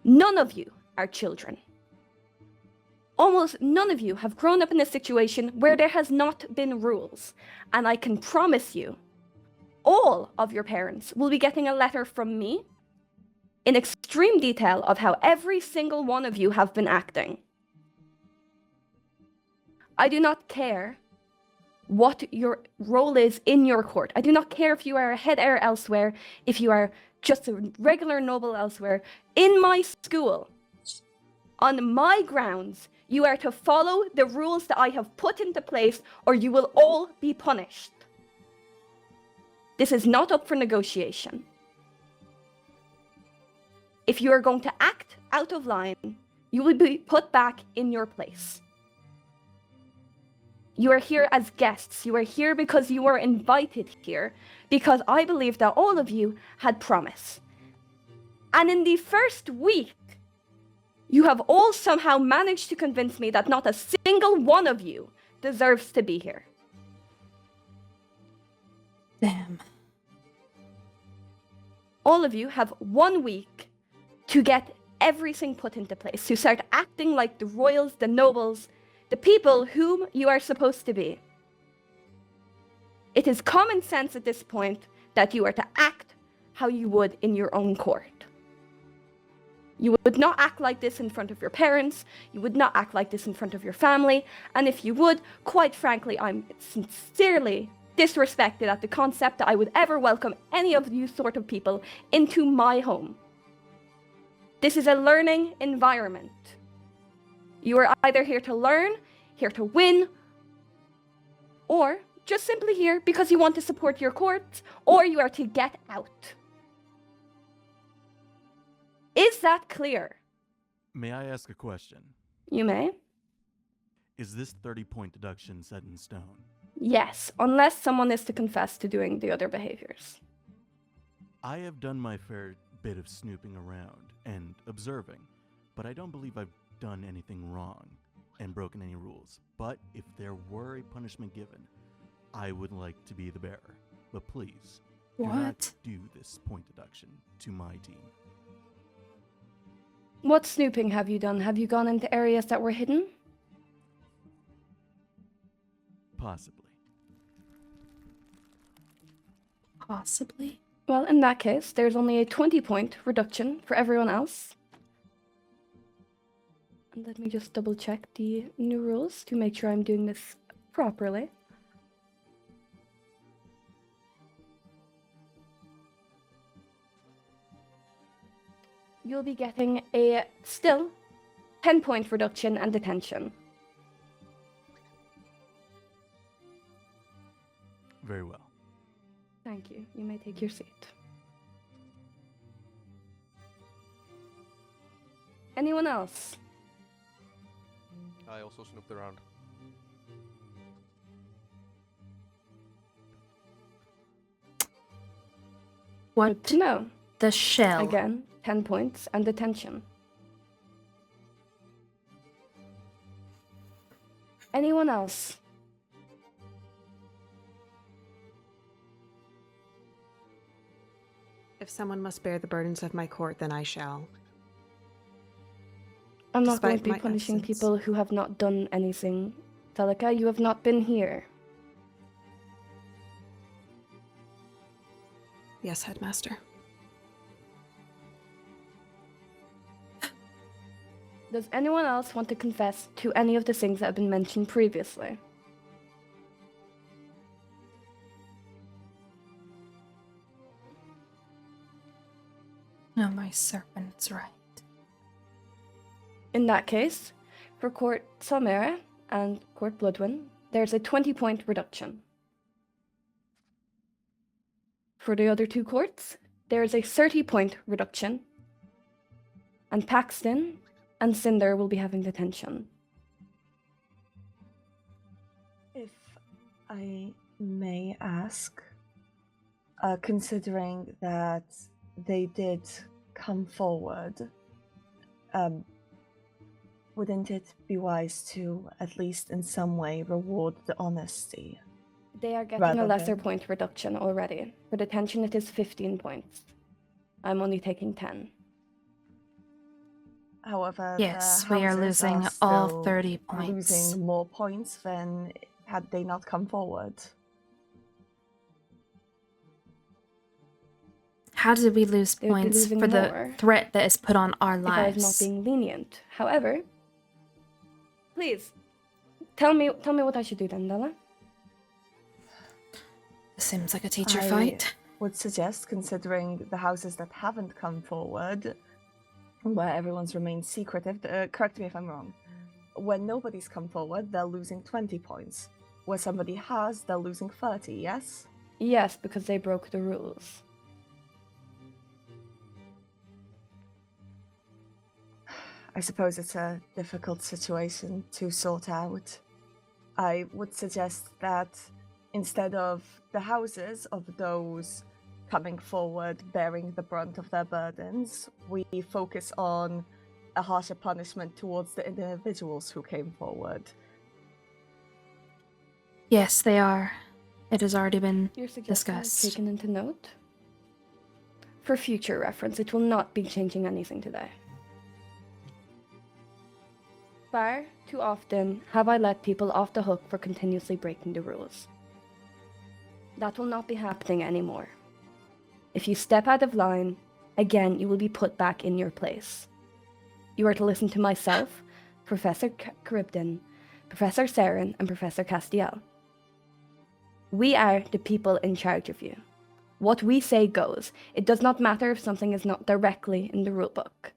[SPEAKER 3] None of you are children. Almost none of you have grown up in a situation where there has not been rules. And I can promise you, all of your parents will be getting a letter from me in extreme detail of how every single one of you have been acting. I do not care what your role is in your court. I do not care if you are a head heir elsewhere, if you are just a regular noble elsewhere. In my school, on my grounds, you are to follow the rules that I have put into place, or you will all be punished. This is not up for negotiation. If you are going to act out of line, you will be put back in your place. You are here as guests. You are here because you were invited here, because I believe that all of you had promise. And in the first week, you have all somehow managed to convince me that not a single one of you deserves to be here.
[SPEAKER 1] Damn.
[SPEAKER 3] All of you have 1 week to get everything put into place, to start acting like the royals, the nobles, the people whom you are supposed to be. It is common sense at this point that you are to act how you would in your own court. You would not act like this in front of your parents. You would not act like this in front of your family. And if you would, quite frankly, I'm sincerely disrespected at the concept that I would ever welcome any of you sort of people into my home. This is a learning environment. You are either here to learn, here to win, or just simply here because you want to support your court, or you are to get out. Is that clear?
[SPEAKER 18] May I ask a question?
[SPEAKER 3] You may.
[SPEAKER 18] Is this 30-point deduction set in stone?
[SPEAKER 3] Yes, unless someone is to confess to doing the other behaviors.
[SPEAKER 18] I have done my fair bit of snooping around and observing, but I don't believe I've done anything wrong and broken any rules. But if there were a punishment given, I would like to be the bearer. But please, do not do this point deduction to my team.
[SPEAKER 3] What snooping have you done? Have you gone into areas that were hidden?
[SPEAKER 18] Possibly.
[SPEAKER 1] Possibly?
[SPEAKER 3] Well, in that case, there's only a 20-point reduction for everyone else. And let me just double check the new rules to make sure I'm doing this properly. You'll be getting a still 10-point reduction and detention.
[SPEAKER 18] Very well.
[SPEAKER 3] Thank you. You may take your seat. Anyone else?
[SPEAKER 13] I also snooped around.
[SPEAKER 1] What?
[SPEAKER 3] To know.
[SPEAKER 1] The shell.
[SPEAKER 3] Again, 10 points and detention. Anyone else?
[SPEAKER 10] If someone must bear the burdens of my court, then I shall.
[SPEAKER 3] I'm not going to
[SPEAKER 10] Despite
[SPEAKER 3] be
[SPEAKER 10] my
[SPEAKER 3] punishing
[SPEAKER 10] absence.
[SPEAKER 3] people who have not done anything. Talika, you have not been here.
[SPEAKER 10] Yes, Headmaster.
[SPEAKER 3] Does anyone else want to confess to any of the things that have been mentioned previously?
[SPEAKER 1] Oh, my serpent's right.
[SPEAKER 3] In that case, for Court Salmera and Court Bloodwin, there's a 20-point reduction. For the other two courts, there is a 30-point reduction. And Paxton and Cinder will be having detention.
[SPEAKER 19] If I may ask, considering that they did come forward, wouldn't it be wise to, at least in some way, reward the honesty?
[SPEAKER 3] They are getting
[SPEAKER 19] rather
[SPEAKER 3] a lesser
[SPEAKER 19] than-
[SPEAKER 3] point reduction already. For detention, it is 15 points. I'm only taking 10.
[SPEAKER 19] However,
[SPEAKER 1] Yes,
[SPEAKER 19] the
[SPEAKER 1] we are
[SPEAKER 19] houses
[SPEAKER 1] losing
[SPEAKER 19] still
[SPEAKER 1] all 30 points.
[SPEAKER 19] losing more points than had they not come forward.
[SPEAKER 1] How did we lose
[SPEAKER 3] They would be
[SPEAKER 1] points
[SPEAKER 3] losing
[SPEAKER 1] for the
[SPEAKER 3] more
[SPEAKER 1] threat that is put on our
[SPEAKER 3] if I was not
[SPEAKER 1] lives?
[SPEAKER 3] being lenient. However, please, tell me what I should do then, Della.
[SPEAKER 1] This seems like a teacher
[SPEAKER 19] I
[SPEAKER 1] fight.
[SPEAKER 19] would suggest, considering the houses that haven't come forward, where everyone's remained secretive, correct me if I'm wrong, when nobody's come forward, they're losing 20 points. Where somebody has, they're losing 30, yes?
[SPEAKER 3] Yes, because they broke the rules.
[SPEAKER 19] I suppose it's a difficult situation to sort out. I would suggest that instead of the houses of those coming forward bearing the brunt of their burdens, we focus on a harsher punishment towards the individuals who came forward.
[SPEAKER 1] Yes, they are. It has already been
[SPEAKER 3] Your suggestion is
[SPEAKER 1] discussed.
[SPEAKER 3] taken into note. For future reference, it will not be changing anything today. Far too often have I let people off the hook for continuously breaking the rules. That will not be happening anymore. If you step out of line, again you will be put back in your place. You are to listen to myself, Professor Charybdin, Professor Saren, and Professor Castiel. We are the people in charge of you. What we say goes. It does not matter if something is not directly in the rulebook.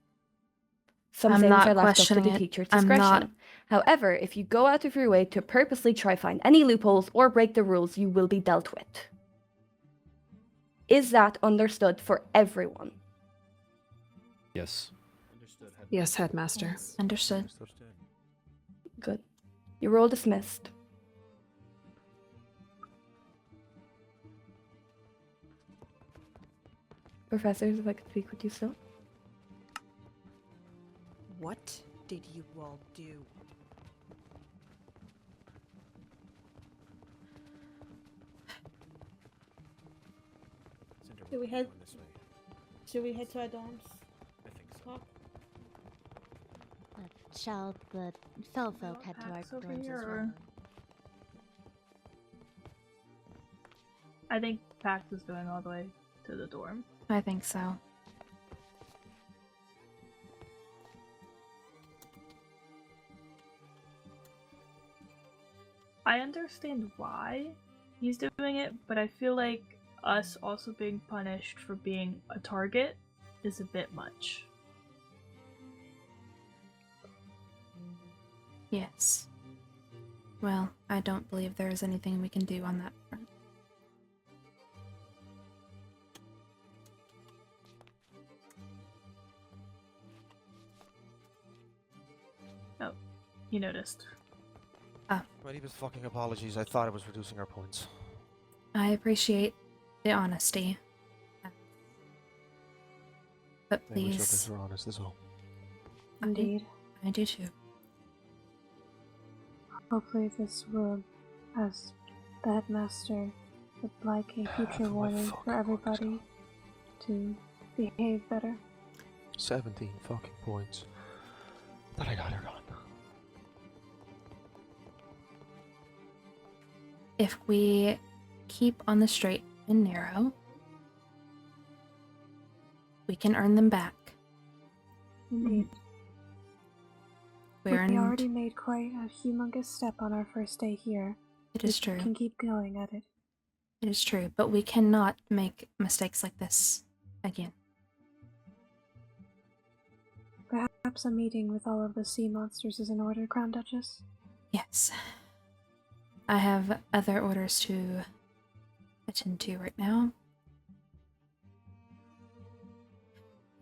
[SPEAKER 3] Some
[SPEAKER 1] I'm
[SPEAKER 3] things
[SPEAKER 1] not
[SPEAKER 3] are left up to
[SPEAKER 1] questioning
[SPEAKER 3] the
[SPEAKER 1] it.
[SPEAKER 3] teacher's
[SPEAKER 1] I'm
[SPEAKER 3] discretion.
[SPEAKER 1] not-
[SPEAKER 3] However, if you go out of your way to purposely try find any loopholes or break the rules, you will be dealt with. Is that understood for everyone?
[SPEAKER 8] Yes.
[SPEAKER 10] Yes, Headmaster.
[SPEAKER 1] Understood.
[SPEAKER 3] Good. You're all dismissed. Professors, if I could speak with you still.
[SPEAKER 10] What did you all do?
[SPEAKER 2] Should we head? Should we head to our dorms?
[SPEAKER 12] I think so.
[SPEAKER 2] Talk?
[SPEAKER 9] Shall the fell folk head to our
[SPEAKER 4] Pax over
[SPEAKER 9] dorms
[SPEAKER 4] here,
[SPEAKER 9] as
[SPEAKER 4] or-
[SPEAKER 9] well?
[SPEAKER 4] I think Pax is going all the way to the dorm.
[SPEAKER 1] I think so.
[SPEAKER 4] I understand why he's doing it, but I feel like us also being punished for being a target is a bit much.
[SPEAKER 1] Yes. Well, I don't believe there is anything we can do on that front.
[SPEAKER 4] Oh, you noticed.
[SPEAKER 13] My deepest fucking apologies. I thought it was reducing our points.
[SPEAKER 1] I appreciate the honesty. But
[SPEAKER 13] I wish others
[SPEAKER 1] please,
[SPEAKER 13] were honest as well.
[SPEAKER 5] Indeed.
[SPEAKER 1] I do too.
[SPEAKER 5] Hopefully this will, as the headmaster, would like a future warning for everybody to behave better.
[SPEAKER 13] 17 fucking points. But I got her on.
[SPEAKER 1] If we keep on the straight and narrow, we can earn them back.
[SPEAKER 5] Indeed.
[SPEAKER 1] We're
[SPEAKER 5] We
[SPEAKER 1] in.
[SPEAKER 5] already made quite a humongous step on our first day here.
[SPEAKER 1] It is
[SPEAKER 5] We
[SPEAKER 1] true.
[SPEAKER 5] can keep going at it.
[SPEAKER 1] It is true, but we cannot make mistakes like this again.
[SPEAKER 5] Perhaps a meeting with all of the sea monsters is in order, Crown Duchess?
[SPEAKER 1] Yes. I have other orders to attend to right now.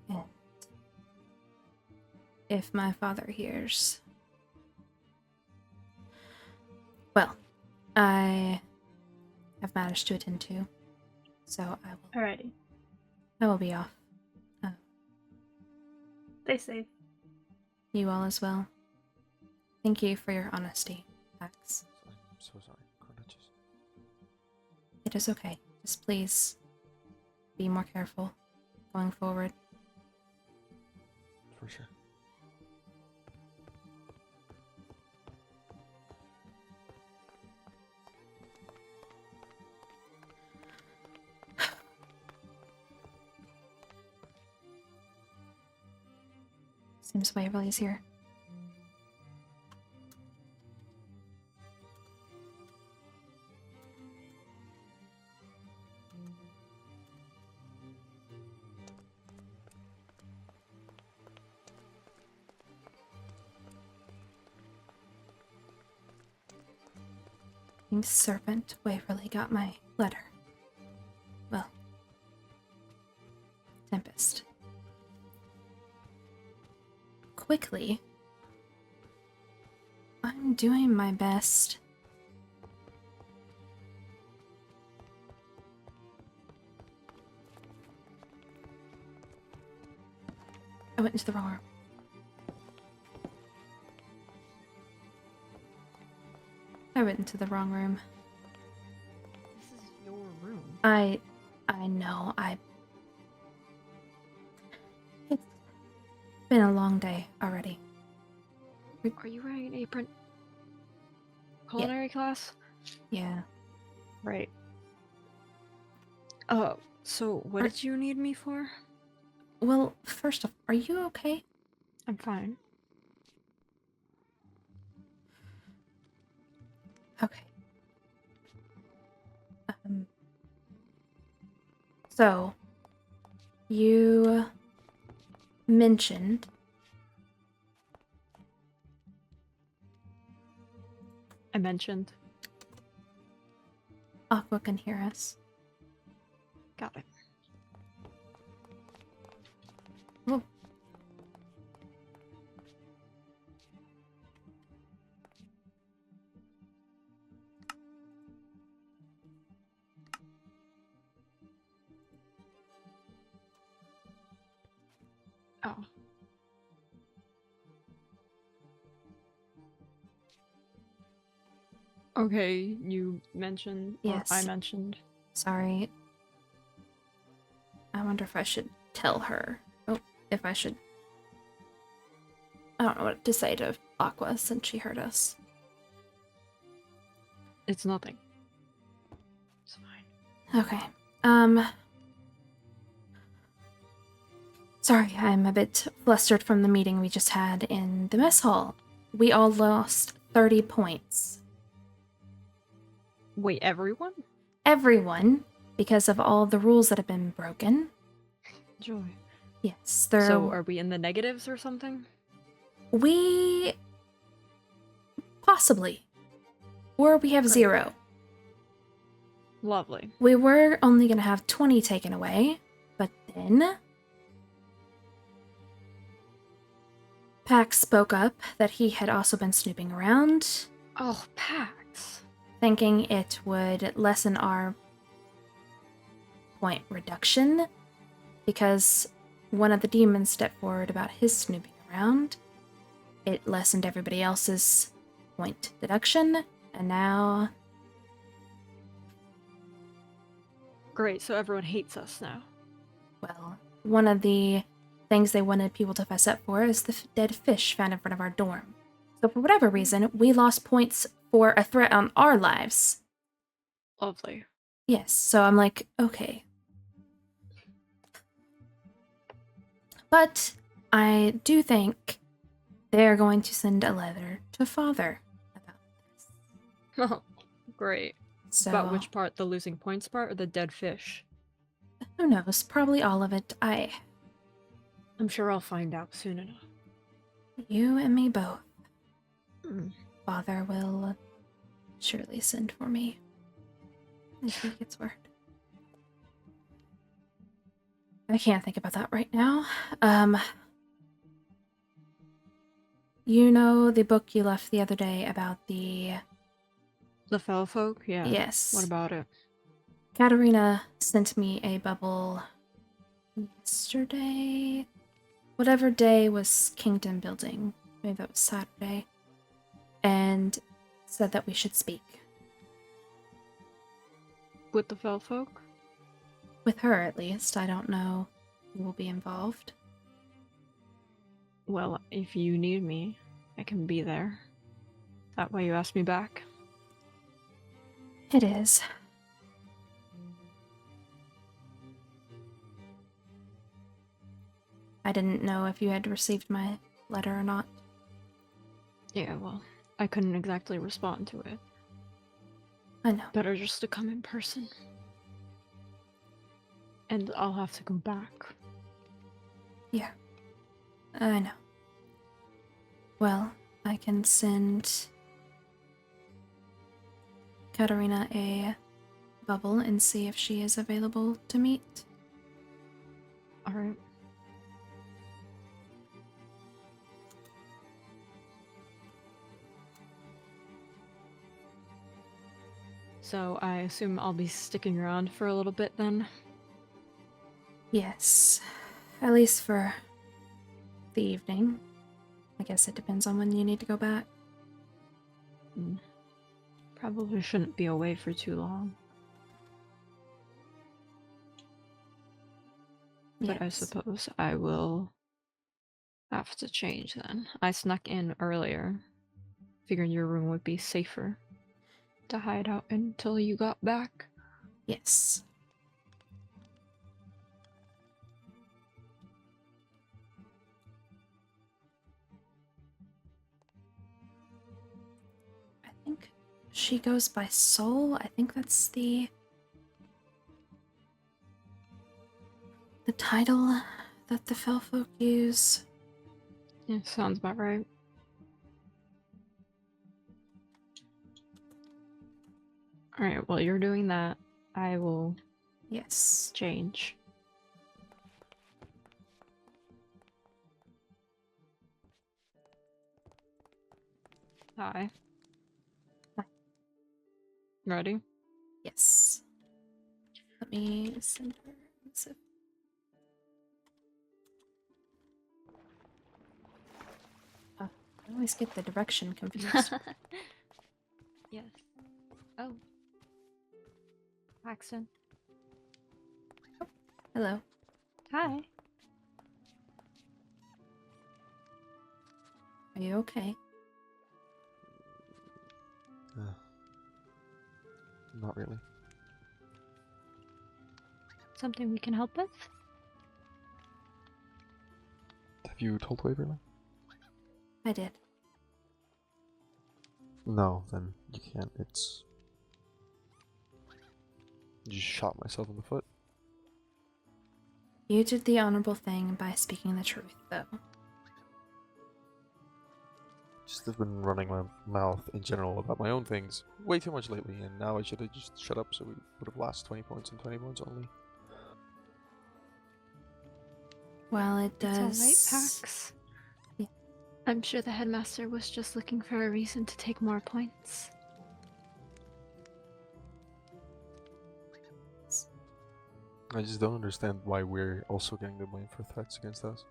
[SPEAKER 1] And if my father hears... Well, I have matters to attend to, so
[SPEAKER 4] Alrighty.
[SPEAKER 1] I will be off.
[SPEAKER 4] Stay safe.
[SPEAKER 1] You all as well. Thank you for your honesty, Max.
[SPEAKER 13] I'm so sorry, Crown Duchess.
[SPEAKER 1] It is okay. Just please be more careful going forward.
[SPEAKER 13] For sure.
[SPEAKER 1] Seems Waverly's here. Think Serpent Waverly got my letter. Well, Tempest. Quickly. I'm doing my best. I went into the wrong room. I went into the wrong room.
[SPEAKER 17] This is your room.
[SPEAKER 1] I know. It's been a long day already.
[SPEAKER 17] Are you wearing an apron? Culinary class?
[SPEAKER 1] Yeah.
[SPEAKER 17] Right. So what did you need me for?
[SPEAKER 1] Well, first off, are you okay?
[SPEAKER 17] I'm fine.
[SPEAKER 1] Okay. So, you mentioned
[SPEAKER 17] I mentioned.
[SPEAKER 1] Aqua can hear us.
[SPEAKER 17] Got it.
[SPEAKER 1] Oh.
[SPEAKER 17] Oh. Okay, you mentioned,
[SPEAKER 1] Yes.
[SPEAKER 17] or I mentioned.
[SPEAKER 1] Sorry. I wonder if I should tell her. Oh, if I should. I don't know what to say to Aqua since she heard us.
[SPEAKER 17] It's nothing. It's fine.
[SPEAKER 1] Okay. Sorry, I'm a bit flustered from the meeting we just had in the mess hall. We all lost 30 points.
[SPEAKER 17] Wait, everyone?
[SPEAKER 1] Everyone, because of all the rules that have been broken.
[SPEAKER 17] Joy.
[SPEAKER 1] Yes,
[SPEAKER 17] So are we in the negatives or something?
[SPEAKER 1] We... possibly. Or we have 0.
[SPEAKER 17] Lovely.
[SPEAKER 1] We were only going to have 20 taken away, but then... Pax spoke up that he had also been snooping around.
[SPEAKER 17] Oh, Pax.
[SPEAKER 1] Thinking it would lessen our point reduction, because one of the demons stepped forward about his snooping around. It lessened everybody else's point deduction, and now...
[SPEAKER 20] Great, so everyone hates us now.
[SPEAKER 1] Well, one of the things they wanted people to fess up for is the dead fish found in front of our dorm. So for whatever reason, we lost points for a threat on our lives.
[SPEAKER 20] Lovely.
[SPEAKER 1] Yes, so I'm like, okay. But I do think they're going to send a letter to Father about this.
[SPEAKER 20] Oh, great.
[SPEAKER 1] So,
[SPEAKER 20] about which part? The losing points part or the dead fish?
[SPEAKER 1] Who knows? Probably all of it.
[SPEAKER 20] I'm sure I'll find out soon enough.
[SPEAKER 1] You and me both. Father will surely send for me if he gets word. I can't think about that right now. You know the book you left the other day about the
[SPEAKER 20] fell folk? Yeah.
[SPEAKER 1] Yes.
[SPEAKER 20] What about it?
[SPEAKER 1] Katarina sent me a bubble yesterday. Whatever day was Kingdom building. Maybe that was Saturday. And said that we should speak.
[SPEAKER 20] With the fell folk?
[SPEAKER 1] With her, at least. I don't know who will be involved.
[SPEAKER 20] Well, if you need me, I can be there. That way you ask me back?
[SPEAKER 1] It is. I didn't know if you had received my letter or not.
[SPEAKER 20] Yeah, well, I couldn't exactly respond to it.
[SPEAKER 1] I know.
[SPEAKER 20] Better just to come in person. And I'll have to go back.
[SPEAKER 1] Yeah. I know. Well, I can send Katarina a bubble and see if she is available to meet.
[SPEAKER 20] Alright. So I assume I'll be sticking around for a little bit then?
[SPEAKER 1] Yes. At least for the evening. I guess it depends on when you need to go back.
[SPEAKER 20] Probably shouldn't be away for too long. But I suppose I will have to change then. I snuck in earlier. Figured your room would be safer to hide out until you got back.
[SPEAKER 1] Yes. I think she goes by Soul. I think that's the title that the fell folk use.
[SPEAKER 20] Yeah, sounds about right. Alright, while you're doing that, I will change. Hi.
[SPEAKER 1] Hi.
[SPEAKER 20] Ready?
[SPEAKER 1] Yes. Let me send her a zip. Oh, I always get the direction confused.
[SPEAKER 20] Yes. Oh. Paxton.
[SPEAKER 1] Hello.
[SPEAKER 20] Hi.
[SPEAKER 1] Are you okay?
[SPEAKER 13] Not really.
[SPEAKER 20] Something we can help with?
[SPEAKER 13] Have you told Waverly?
[SPEAKER 1] I did.
[SPEAKER 13] No, then you can't. It's... Just shot myself in the foot.
[SPEAKER 1] You did the honorable thing by speaking the truth, though.
[SPEAKER 13] Just have been running my mouth in general about my own things way too much lately, and now I should have just shut up so we would have lost 20 points and 20 points only.
[SPEAKER 1] Well, it does.
[SPEAKER 20] It's alright, Pax.
[SPEAKER 1] Yeah.
[SPEAKER 20] I'm sure the headmaster was just looking for a reason to take more points.
[SPEAKER 13] I just don't understand why we're also getting the blame for threats against us.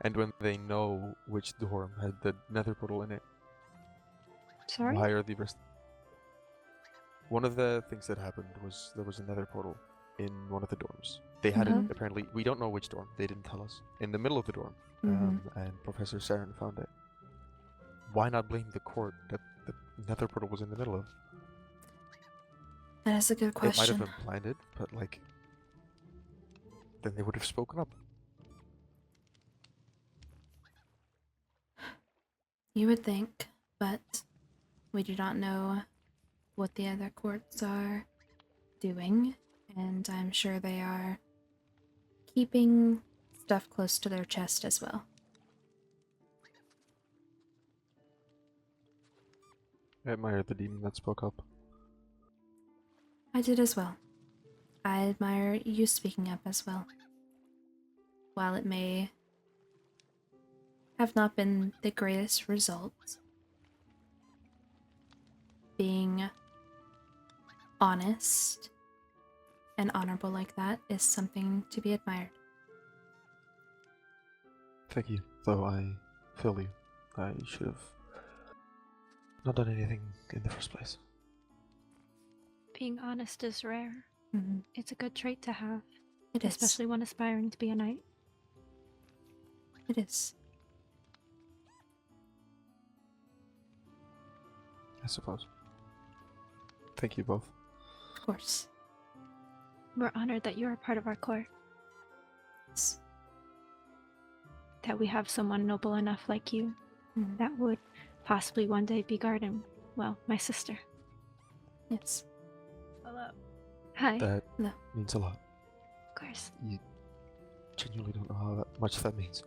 [SPEAKER 13] And when they know which dorm had the nether portal in it,
[SPEAKER 20] Sorry?
[SPEAKER 13] why are the rest... One of the things that happened was there was a nether portal in one of the dorms. They had it, apparently, we don't know which dorm, they didn't tell us, in the middle of the dorm. And Professor Saren found it. Why not blame the court that the nether portal was in the middle of?
[SPEAKER 1] That is a good question.
[SPEAKER 13] It might have been blinded, but like, then they would have spoken up.
[SPEAKER 1] You would think, but we do not know what the other courts are doing, and I'm sure they are keeping stuff close to their chest as well.
[SPEAKER 13] I admire the demon that spoke up.
[SPEAKER 1] I did as well. I admire you speaking up as well. While it may have not been the greatest result, being honest and honorable like that is something to be admired.
[SPEAKER 13] Thank you, though I feel you. I should have not done anything in the first place.
[SPEAKER 20] Being honest is rare.
[SPEAKER 1] Mhm.
[SPEAKER 20] It's a good trait to have.
[SPEAKER 1] It is.
[SPEAKER 20] Especially when aspiring to be a knight.
[SPEAKER 1] It is.
[SPEAKER 13] I suppose. Thank you both.
[SPEAKER 1] Of course.
[SPEAKER 20] We're honored that you are part of our court.
[SPEAKER 1] Yes.
[SPEAKER 20] That we have someone noble enough like you
[SPEAKER 1] Mhm.
[SPEAKER 20] that would possibly one day be guarding, well, my sister.
[SPEAKER 1] Yes.
[SPEAKER 4] Hello.
[SPEAKER 20] Hi.
[SPEAKER 13] That
[SPEAKER 1] No.
[SPEAKER 13] means a lot.
[SPEAKER 20] Of course.
[SPEAKER 13] You genuinely don't know how much that means.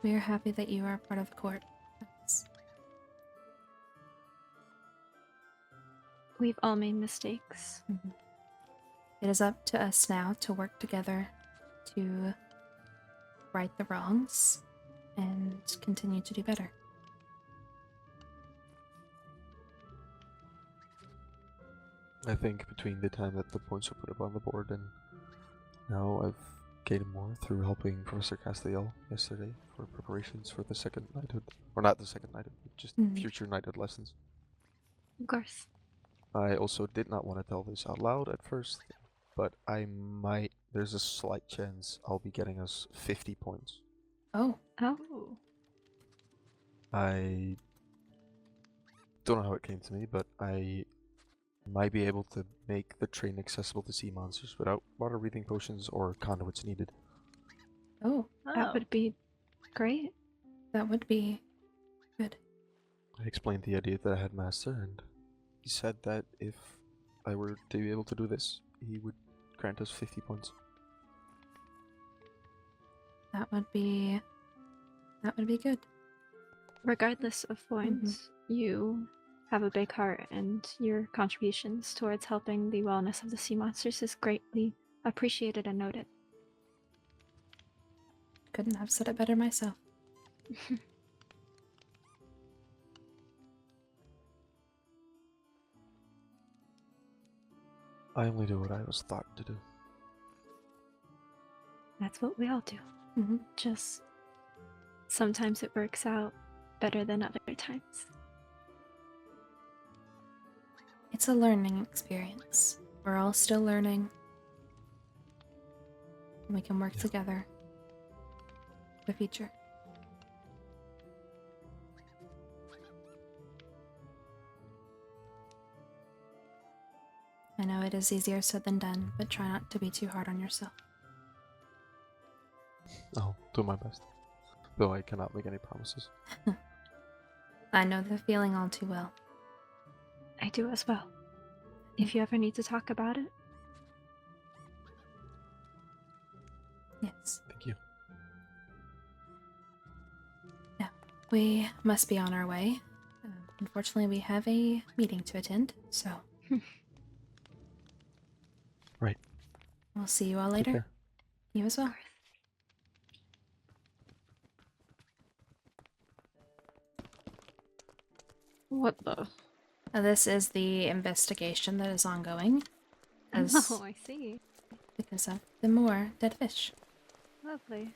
[SPEAKER 1] We are happy that you are part of the court. Yes.
[SPEAKER 20] We've all made mistakes.
[SPEAKER 1] It is up to us now to work together to right the wrongs and continue to do better.
[SPEAKER 13] I think between the time that the points were put up on the board and now I've gained more through helping Professor Castiel yesterday for preparations for the second knighthood. Or not the second knighthood, but just future knighthood lessons.
[SPEAKER 20] Of course.
[SPEAKER 13] I also did not want to tell this out loud at first, but I might, there's a slight chance I'll be getting us 50 points.
[SPEAKER 1] Oh.
[SPEAKER 20] Oh.
[SPEAKER 13] I don't know how it came to me, but I might be able to make the train accessible to sea monsters without water breathing potions or conduits needed.
[SPEAKER 1] Oh.
[SPEAKER 20] That would be great.
[SPEAKER 1] That would be good.
[SPEAKER 13] I explained the idea to the headmaster, and he said that if I were to be able to do this, he would grant us 50 points.
[SPEAKER 1] That would be good.
[SPEAKER 20] Regardless of points, you have a big heart, and your contributions towards helping the wellness of the sea monsters is greatly appreciated and noted.
[SPEAKER 1] Couldn't have said it better myself.
[SPEAKER 13] I only do what I was thought to do.
[SPEAKER 20] That's what we all do. Just sometimes it works out better than other times.
[SPEAKER 1] It's a learning experience. We're all still learning. And we can work together for the future. I know it is easier said than done, but try not to be too hard on yourself.
[SPEAKER 13] I'll do my best, though I cannot make any promises.
[SPEAKER 1] I know the feeling all too well.
[SPEAKER 20] I do as well. If you ever need to talk about it.
[SPEAKER 1] Yes.
[SPEAKER 13] Thank you.
[SPEAKER 1] Now, we must be on our way. Unfortunately, we have a meeting to attend, so...
[SPEAKER 13] Right.
[SPEAKER 1] We'll see you all
[SPEAKER 13] Take
[SPEAKER 1] later.
[SPEAKER 13] care.
[SPEAKER 1] You as well.
[SPEAKER 20] What the?
[SPEAKER 1] This is the investigation that is ongoing. As
[SPEAKER 20] Oh, I see.
[SPEAKER 1] because of the more dead fish.
[SPEAKER 20] Lovely.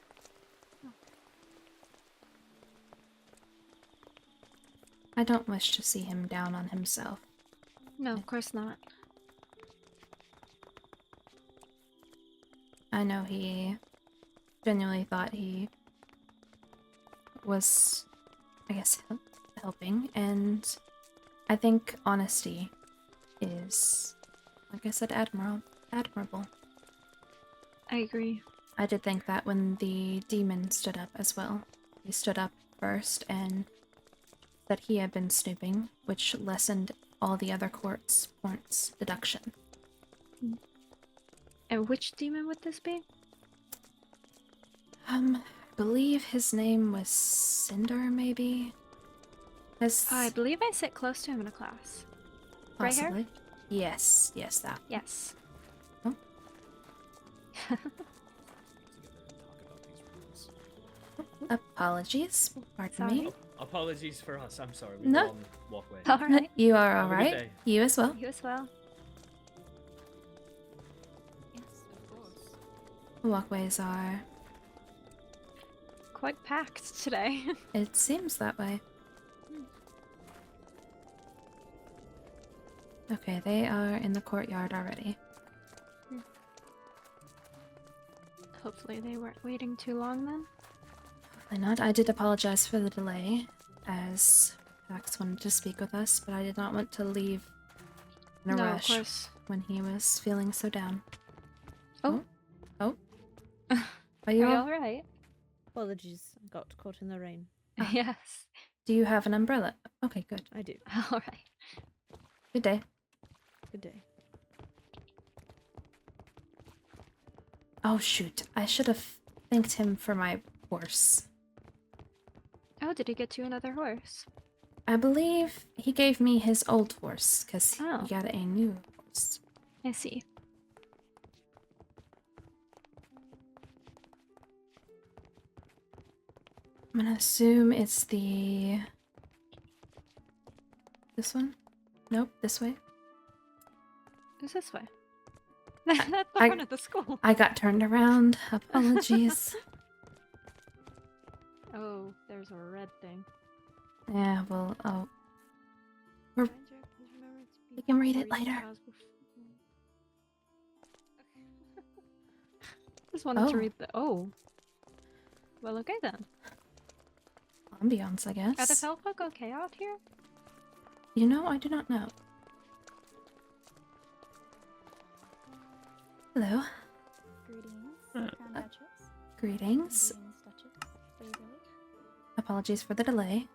[SPEAKER 1] I don't wish to see him down on himself.
[SPEAKER 20] No, of course not.
[SPEAKER 1] I know he genuinely thought he was, I guess, helping, and I think honesty is, like I said, admirable.
[SPEAKER 20] I agree.
[SPEAKER 1] I did think that when the demon stood up as well. He stood up first and that he had been snooping, which lessened all the other court's points deduction.
[SPEAKER 20] And which demon would this be?
[SPEAKER 1] I believe his name was Cinder, maybe?
[SPEAKER 20] I believe I sit close to him in a class. Gray hair?
[SPEAKER 1] Possibly. Yes, that.
[SPEAKER 20] Yes.
[SPEAKER 1] Oh. Apologies. Pardon me.
[SPEAKER 12] Apologies for us. I'm sorry.
[SPEAKER 1] No.
[SPEAKER 12] We're on walkway.
[SPEAKER 20] Alright.
[SPEAKER 1] You are
[SPEAKER 12] Have a good
[SPEAKER 1] alright.
[SPEAKER 12] day.
[SPEAKER 1] You as well.
[SPEAKER 20] You as well.
[SPEAKER 1] The walkways are...
[SPEAKER 20] Quite packed today.
[SPEAKER 1] It seems that way. Okay, they are in the courtyard already.
[SPEAKER 20] Hopefully they weren't waiting too long then.
[SPEAKER 1] Hopefully not. I did apologize for the delay, as Pax wanted to speak with us, but I did not want to leave in a
[SPEAKER 20] No, of
[SPEAKER 1] rush
[SPEAKER 20] course.
[SPEAKER 1] when he was feeling so down.
[SPEAKER 20] Oh.
[SPEAKER 1] Oh. Are you all
[SPEAKER 15] alright? Apologies, I got caught in the rain.
[SPEAKER 20] Yes.
[SPEAKER 1] Do you have an umbrella? Okay, good.
[SPEAKER 15] I do.
[SPEAKER 20] Alright.
[SPEAKER 1] Good day.
[SPEAKER 15] Good day.
[SPEAKER 1] Oh shoot, I should have thanked him for my horse.
[SPEAKER 20] Oh, did he get you another horse?
[SPEAKER 1] I believe he gave me his old horse, because
[SPEAKER 20] Oh.
[SPEAKER 1] he got a new horse.
[SPEAKER 20] I see.
[SPEAKER 1] I'm gonna assume it's the... This one? Nope, this way.
[SPEAKER 20] Who's this way? That's the front of the school.
[SPEAKER 1] I got turned around. Apologies.
[SPEAKER 20] Oh, there's a red thing.
[SPEAKER 1] Yeah, well, oh. We can read it later.
[SPEAKER 20] Just wanted to
[SPEAKER 1] Oh.
[SPEAKER 20] read the. Oh. Well, okay then.
[SPEAKER 1] Ambiance, I guess.
[SPEAKER 20] Are the Felfolk okay out here?
[SPEAKER 1] You know, I do not know. Hello.
[SPEAKER 11] Greetings, Crown Duchess.
[SPEAKER 1] Greetings.
[SPEAKER 11] Duchess. Waverly.
[SPEAKER 1] Apologies for the delay.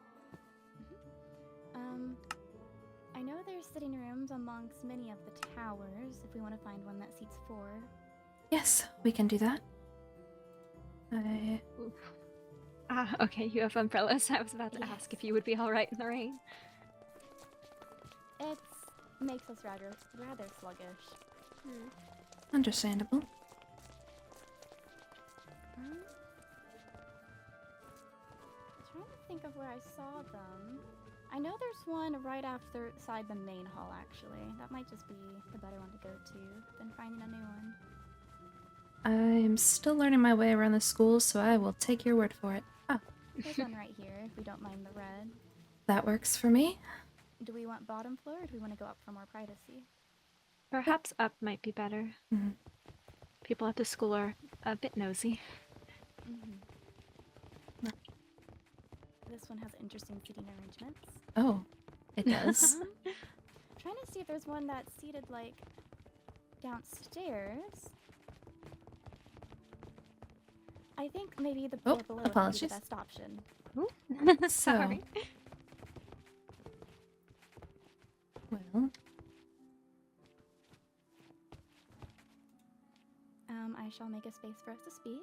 [SPEAKER 11] I know there's sitting rooms amongst many of the towers if we want to find one that seats 4.
[SPEAKER 1] Yes, we can do that.
[SPEAKER 20] Okay, you have umbrellas. I was about to ask if you would be alright in the rain.
[SPEAKER 11] It makes us rather sluggish.
[SPEAKER 1] Understandable.
[SPEAKER 11] Trying to think of where I saw them. I know there's one right outside the main hall, actually. That might just be the better one to go to than finding a new one.
[SPEAKER 1] I'm still learning my way around the school, so I will take your word for it. Oh.
[SPEAKER 11] There's one right here, if we don't mind the red.
[SPEAKER 1] That works for me.
[SPEAKER 11] Do we want bottom floor, or do we want to go up for more privacy?
[SPEAKER 20] Perhaps up might be better.
[SPEAKER 1] Mhm.
[SPEAKER 20] People at the school are a bit nosy.
[SPEAKER 11] This one has interesting seating arrangements.
[SPEAKER 1] Oh, it does.
[SPEAKER 11] Trying to see if there's one that's seated, like, downstairs. I think maybe the floor below would be
[SPEAKER 1] apologies.
[SPEAKER 11] the best option.
[SPEAKER 20] Sorry.
[SPEAKER 1] Well,
[SPEAKER 11] I shall make a space for us to speak.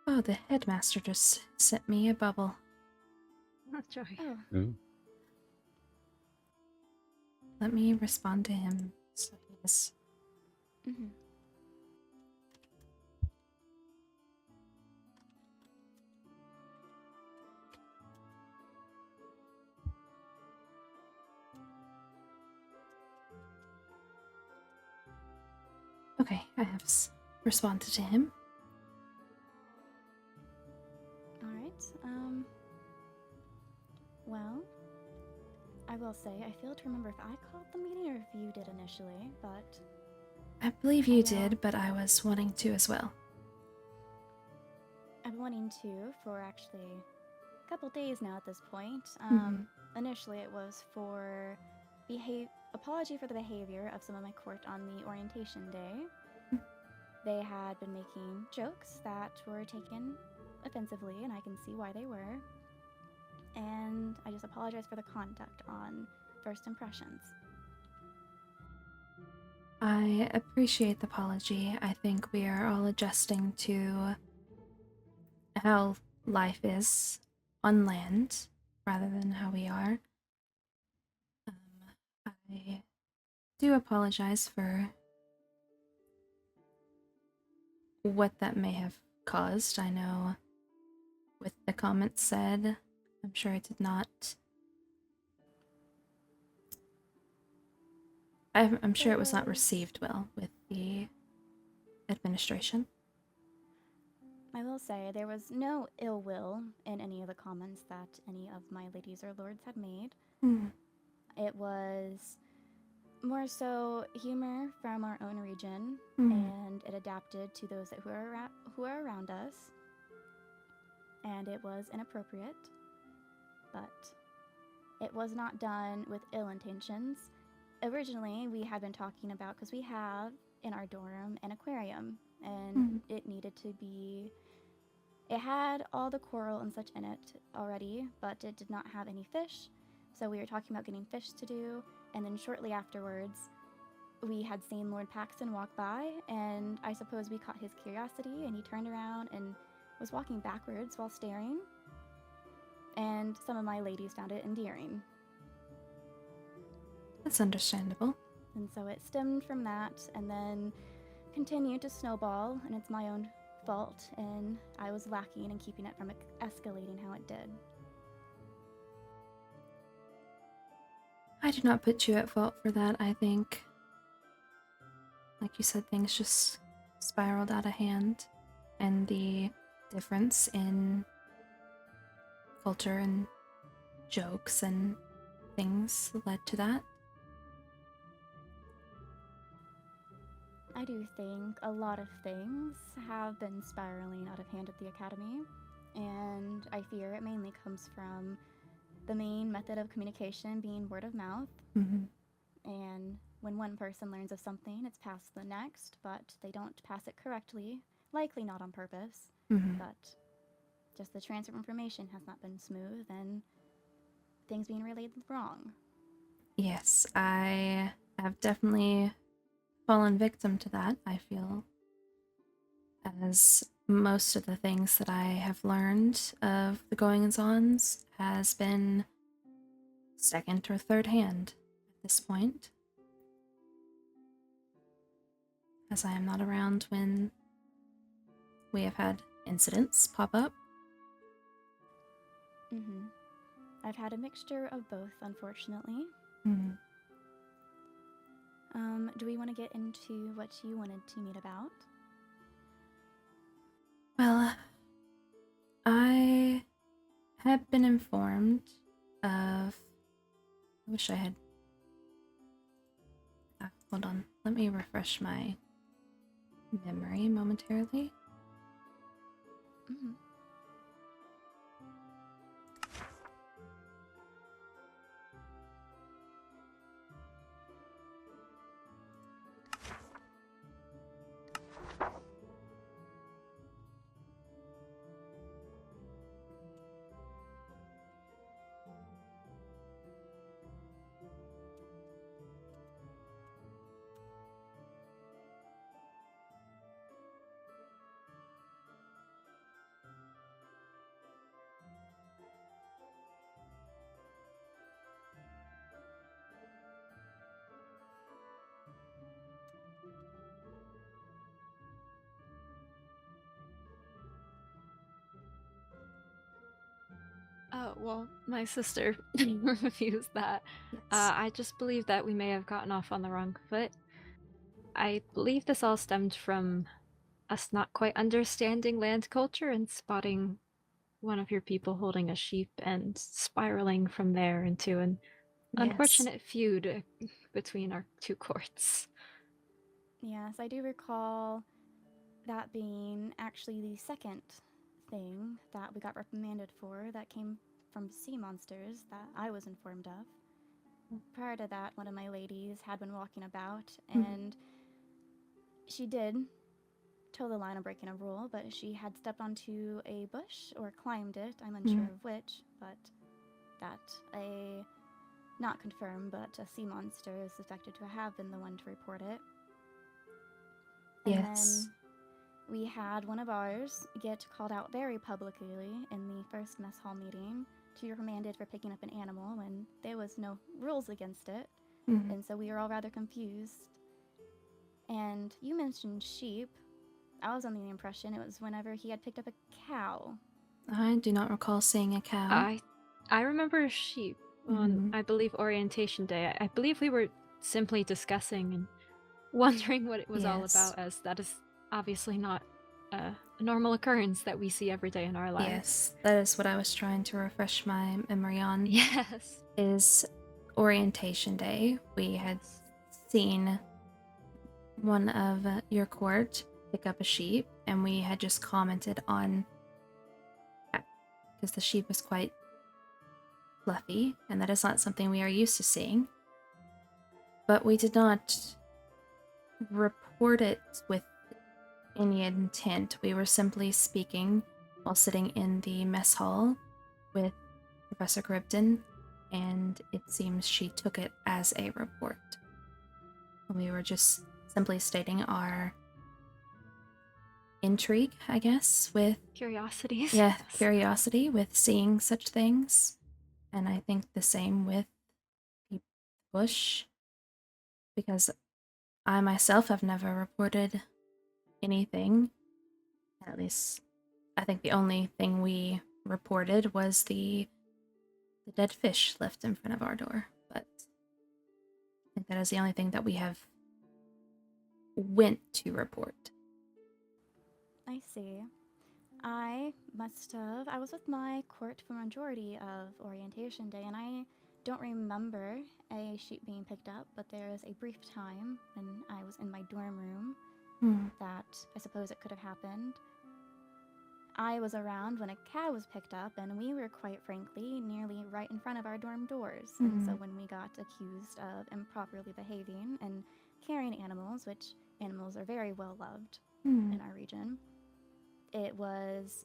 [SPEAKER 1] oh, the headmaster just sent me a bubble.
[SPEAKER 20] Joy.
[SPEAKER 11] Oh.
[SPEAKER 1] Let me respond to him. So he's... Okay, I have responded to him.
[SPEAKER 11] Alright, well, I will say, I failed to remember if I called the meeting or if you did initially, but...
[SPEAKER 1] I believe you did, but I was wanting to as well.
[SPEAKER 11] I've been wanting to for actually a couple days now at this point. Initially it was for apology for the behavior of some of my court on the orientation day. They had been making jokes that were taken offensively, and I can see why they were. And I just apologize for the conduct on first impressions.
[SPEAKER 1] I appreciate the apology. I think we are all adjusting to how life is on land rather than how we are. I do apologize for what that may have caused. I know with the comments said, I'm sure it did not. I'm sure it was not received well with the administration.
[SPEAKER 11] I will say there was no ill will in any of the comments that any of my ladies or lords had made. It was more so humor from our own region, and it adapted to those who are around us. And it was inappropriate, but it was not done with ill intentions. Originally, we had been talking about, because we have in our dorm an aquarium, and it needed to be... It had all the coral and such in it already, but it did not have any fish. So we were talking about getting fish to do, and then shortly afterwards, we had seen Lord Paxton walk by, and I suppose we caught his curiosity, and he turned around and was walking backwards while staring. And some of my ladies found it endearing.
[SPEAKER 1] That's understandable.
[SPEAKER 11] And so it stemmed from that, and then continued to snowball, and it's my own fault, and I was lacking in keeping it from escalating how it did.
[SPEAKER 1] I do not put you at fault for that. I think, like you said, things just spiraled out of hand, and the difference in culture and jokes and things led to that.
[SPEAKER 11] I do think a lot of things have been spiraling out of hand at the Academy, and I fear it mainly comes from the main method of communication being word of mouth. And when one person learns of something, it's passed to the next, but they don't pass it correctly, likely not on purpose, but just the transfer of information has not been smooth, and things being relayed wrong.
[SPEAKER 1] Yes, I have definitely fallen victim to that, I feel, as most of the things that I have learned of the goings-ons has been second or third hand at this point, as I am not around when we have had incidents pop up.
[SPEAKER 11] I've had a mixture of both, unfortunately. Do we want to get into what you wanted to meet about?
[SPEAKER 1] Well, I have been informed of... I wish I had... hold on. Let me refresh my memory momentarily.
[SPEAKER 20] Oh, well, my sister refused that. I just believe that we may have gotten off on the wrong foot. I believe this all stemmed from us not quite understanding land culture and spotting one of your people holding a sheep and spiraling from there into an unfortunate feud between our two courts.
[SPEAKER 11] Yes, I do recall that being actually the second thing that we got reprimanded for that came from sea monsters that I was informed of. Prior to that, one of my ladies had been walking about, and she did toe the line of breaking a rule, but she had stepped onto a bush or climbed it, I'm unsure of which, but that not confirmed, but a sea monster is suspected to have been the one to report it. And then we had one of ours get called out very publicly in the first mess hall meeting to be reprimanded for picking up an animal when there was no rules against it. And so we were all rather confused. And you mentioned sheep. I was under the impression it was whenever he had picked up a cow.
[SPEAKER 1] I do not recall seeing a cow.
[SPEAKER 20] I remember a sheep on, I believe, orientation day. I believe we were simply discussing and wondering what it was all about, as that is obviously not a normal occurrence that we see every day in our lives.
[SPEAKER 1] Yes, that is what I was trying to refresh my memory on.
[SPEAKER 20] Yes.
[SPEAKER 1] Is orientation day. We had seen one of your court pick up a sheep, and we had just commented on that because the sheep was quite fluffy, and that is not something we are used to seeing. But we did not report it with any intent. We were simply speaking while sitting in the mess hall with Professor Cribden, and it seems she took it as a report. We were just simply stating our intrigue, I guess, with
[SPEAKER 20] curiosities.
[SPEAKER 1] Yeah, curiosity with seeing such things. And I think the same with the bush, because I myself have never reported anything. At least, I think the only thing we reported was the dead fish left in front of our door. But I think that is the only thing that we have went to report.
[SPEAKER 11] I see. I was with my court for majority of orientation day, and I don't remember a sheep being picked up, but there was a brief time when I was in my dorm room that I suppose it could have happened. I was around when a cow was picked up, and we were, quite frankly, nearly right in front of our dorm doors. And so when we got accused of improperly behaving and carrying animals, which animals are very well loved in our region, it was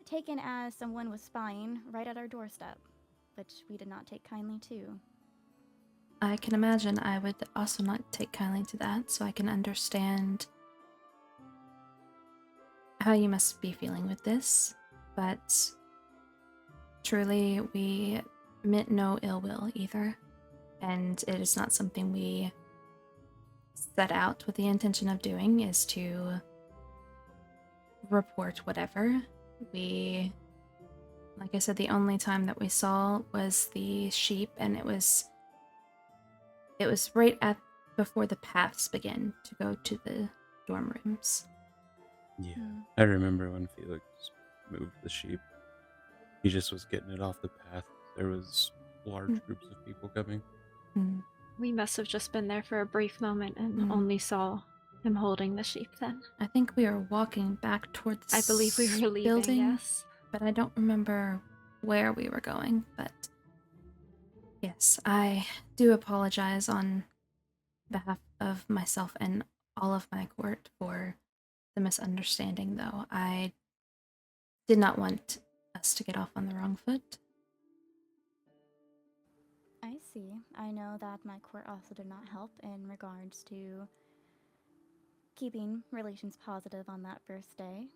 [SPEAKER 11] taken as someone was spying right at our doorstep, which we did not take kindly to.
[SPEAKER 1] I can imagine I would also not take kindly to that, so I can understand how you must be feeling with this, but truly we meant no ill will either, and it is not something we set out with the intention of doing, is to report whatever. We, like I said, the only time that we saw was the sheep, and it was right at before the paths began to go to the dorm rooms.
[SPEAKER 7] Yeah, I remember when Felix moved the sheep. He just was getting it off the path. There was large groups of people coming.
[SPEAKER 20] We must have just been there for a brief moment and only saw him holding the sheep then.
[SPEAKER 1] I think we were walking back towards the
[SPEAKER 20] I believe we were leaving,
[SPEAKER 1] building,
[SPEAKER 20] yes.
[SPEAKER 1] But I don't remember where we were going. But yes, I do apologize on behalf of myself and all of my court for the misunderstanding, though. I did not want us to get off on the wrong foot.
[SPEAKER 11] I see. I know that my court also did not help in regards to keeping relations positive on that first day.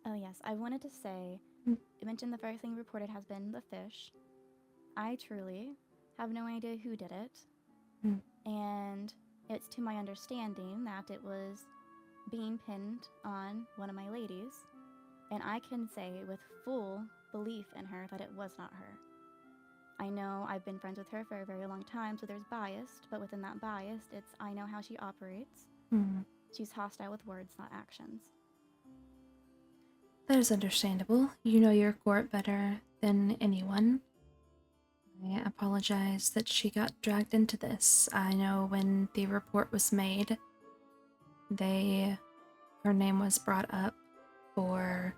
[SPEAKER 11] Oh yes, I wanted to say, you mentioned the first thing reported has been the fish. I truly have no idea who did it. And it's to my understanding that it was being pinned on one of my ladies. And I can say with full belief in her that it was not her. I know I've been friends with her for a very long time, so there's bias, but within that bias, it's I know how she operates. She's hostile with words, not actions.
[SPEAKER 1] That is understandable. You know your court better than anyone. I apologize that she got dragged into this. I know when the report was made, her name was brought up for,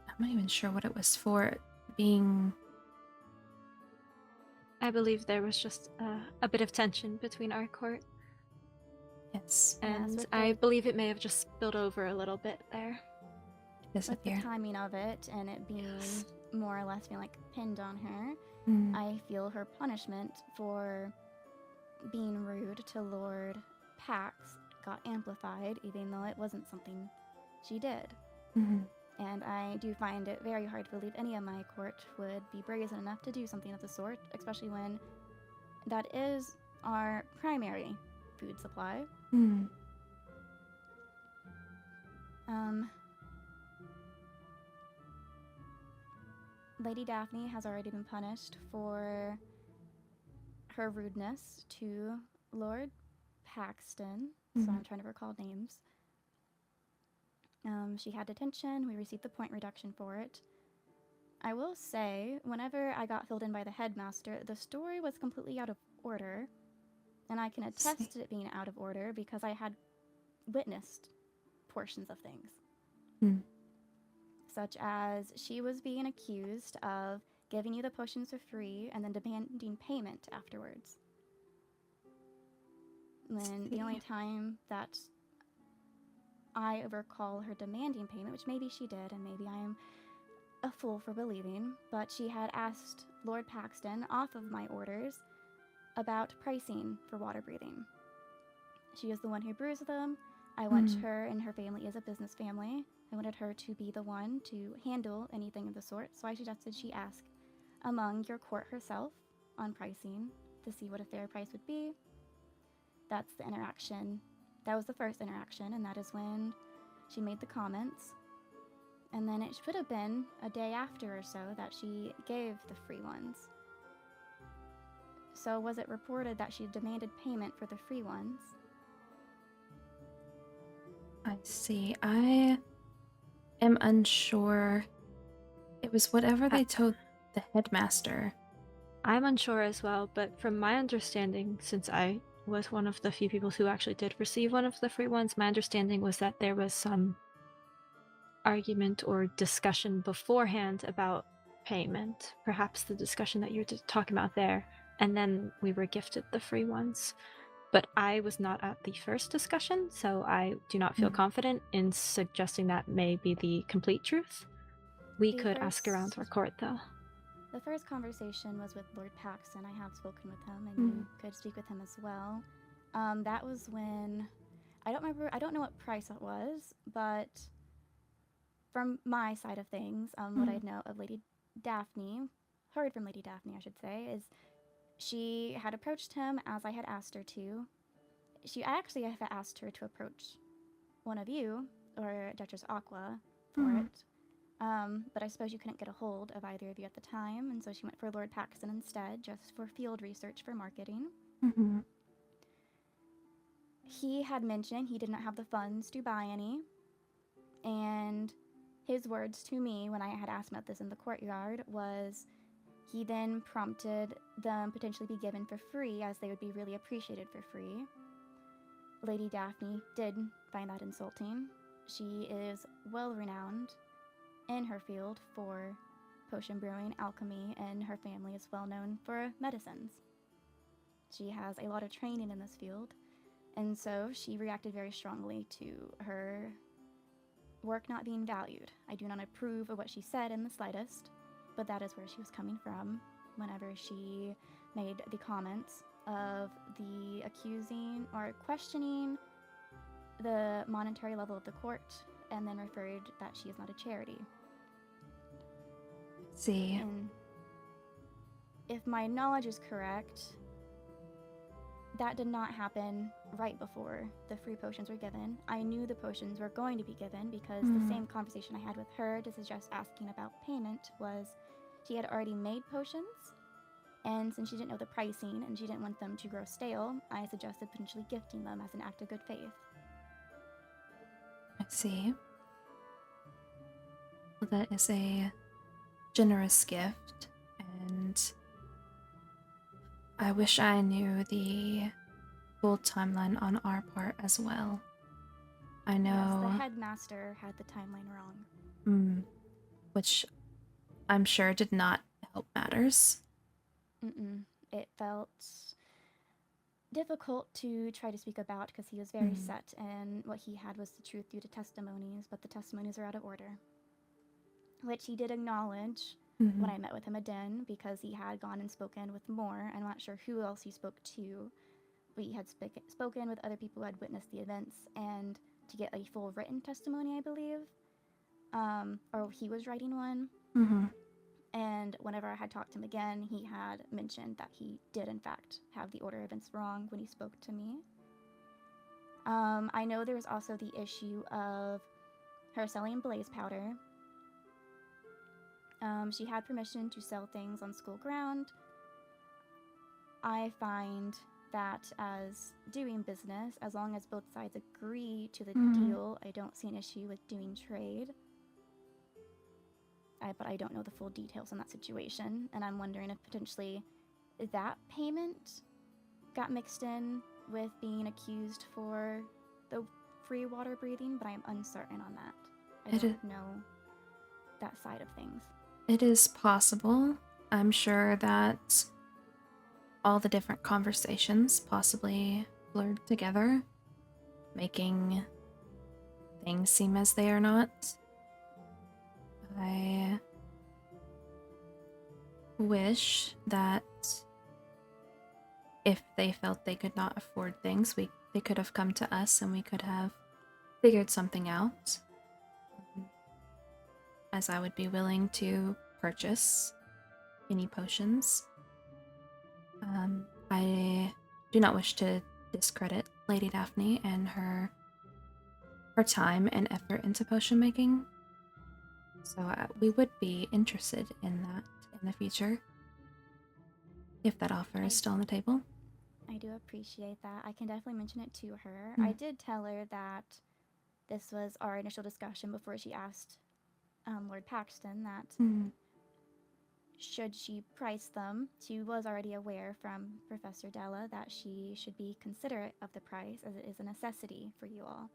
[SPEAKER 1] I'm not even sure what it was for, being...
[SPEAKER 20] I believe there was just a bit of tension between our court.
[SPEAKER 1] Yes.
[SPEAKER 20] And I believe it may have just spilled over a little bit there.
[SPEAKER 11] With the timing of it and it being more or less being like pinned on her, I feel her punishment for being rude to Lord Pax got amplified, even though it wasn't something she did. And I do find it very hard to believe any of my court would be brazen enough to do something of the sort, especially when that is our primary food supply. Lady Daphne has already been punished for her rudeness to Lord Paxton, so I'm trying to recall names. She had detention, we received the point reduction for it. I will say, whenever I got filled in by the headmaster, the story was completely out of order, and I can attest to it being out of order because I had witnessed portions of things. Such as she was being accused of giving you the potions for free and then demanding payment afterwards. When the only time that I recall her demanding payment, which maybe she did and maybe I am a fool for believing, but she had asked Lord Paxton off of my orders about pricing for water breathing. She is the one who brews them. I want her and her family is a business family. I wanted her to be the one to handle anything of the sort, so I suggested she ask among your court herself on pricing to see what a fair price would be. That's the interaction. That was the first interaction, and that is when she made the comments. And then it should have been a day after or so that she gave the free ones. So was it reported that she demanded payment for the free ones?
[SPEAKER 1] I see. I am unsure. It was whatever they told the headmaster.
[SPEAKER 20] I'm unsure as well, but from my understanding, since I was one of the few people who actually did receive one of the free ones, my understanding was that there was some argument or discussion beforehand about payment, perhaps the discussion that you're talking about there, and then we were gifted the free ones. But I was not at the first discussion, so I do not feel confident in suggesting that may be the complete truth. We could ask around our court, though.
[SPEAKER 11] The first conversation was with Lord Paxton. I have spoken with him, and you could speak with him as well. That was when, I don't know what price it was, but from my side of things, what I know of Lady Daphne, heard from Lady Daphne, I should say, is she had approached him as I had asked her to. I actually had asked her to approach one of you, or Duchess Aqua, for it. But I suppose you couldn't get a hold of either of you at the time, and so she went for Lord Paxton instead, just for field research for marketing. He had mentioned he did not have the funds to buy any, and his words to me when I had asked about this in the courtyard was he then prompted them potentially be given for free, as they would be really appreciated for free. Lady Daphne did find that insulting. She is well renowned in her field for potion brewing, alchemy, and her family is well known for medicines. She has a lot of training in this field, and so she reacted very strongly to her work not being valued. I do not approve of what she said in the slightest, but that is where she was coming from whenever she made the comments of the accusing or questioning the monetary level of the court, and then referred that she is not a charity.
[SPEAKER 1] See.
[SPEAKER 11] And if my knowledge is correct, that did not happen right before the free potions were given. I knew the potions were going to be given because the same conversation I had with her to suggest asking about payment was she had already made potions, and since she didn't know the pricing and she didn't want them to grow stale, I suggested potentially gifting them as an act of good faith.
[SPEAKER 1] I see. Well, that is a generous gift, and I wish I knew the full timeline on our part as well. I know.
[SPEAKER 11] Yes, the headmaster had the timeline wrong.
[SPEAKER 1] Which I'm sure did not help matters.
[SPEAKER 11] It felt difficult to try to speak about because he was very set, and what he had was the truth due to testimonies, but the testimonies are out of order. Which he did acknowledge when I met with him again, because he had gone and spoken with more. I'm not sure who else he spoke to, but he had spoken with other people who had witnessed the events, and to get a full written testimony, I believe. Or he was writing one. And whenever I had talked to him again, he had mentioned that he did, in fact, have the order of events wrong when he spoke to me. I know there was also the issue of her selling blaze powder. She had permission to sell things on school ground. I find that as doing business, as long as both sides agree to the deal, I don't see an issue with doing trade. But I don't know the full details on that situation, and I'm wondering if potentially that payment got mixed in with being accused for the free water breathing, but I am uncertain on that. I don't know that side of things.
[SPEAKER 1] It is possible. I'm sure that all the different conversations possibly blurred together, making things seem as they are not. I wish that if they felt they could not afford things, they could have come to us and we could have figured something out. As I would be willing to purchase any potions. I do not wish to discredit Lady Daphne and her time and effort into potion making. So we would be interested in that in the future, if that offer is still on the table.
[SPEAKER 11] I do appreciate that. I can definitely mention it to her. I did tell her that this was our initial discussion before she asked Lord Paxton that should she price them, she was already aware from Professor Della that she should be considerate of the price, as it is a necessity for you all.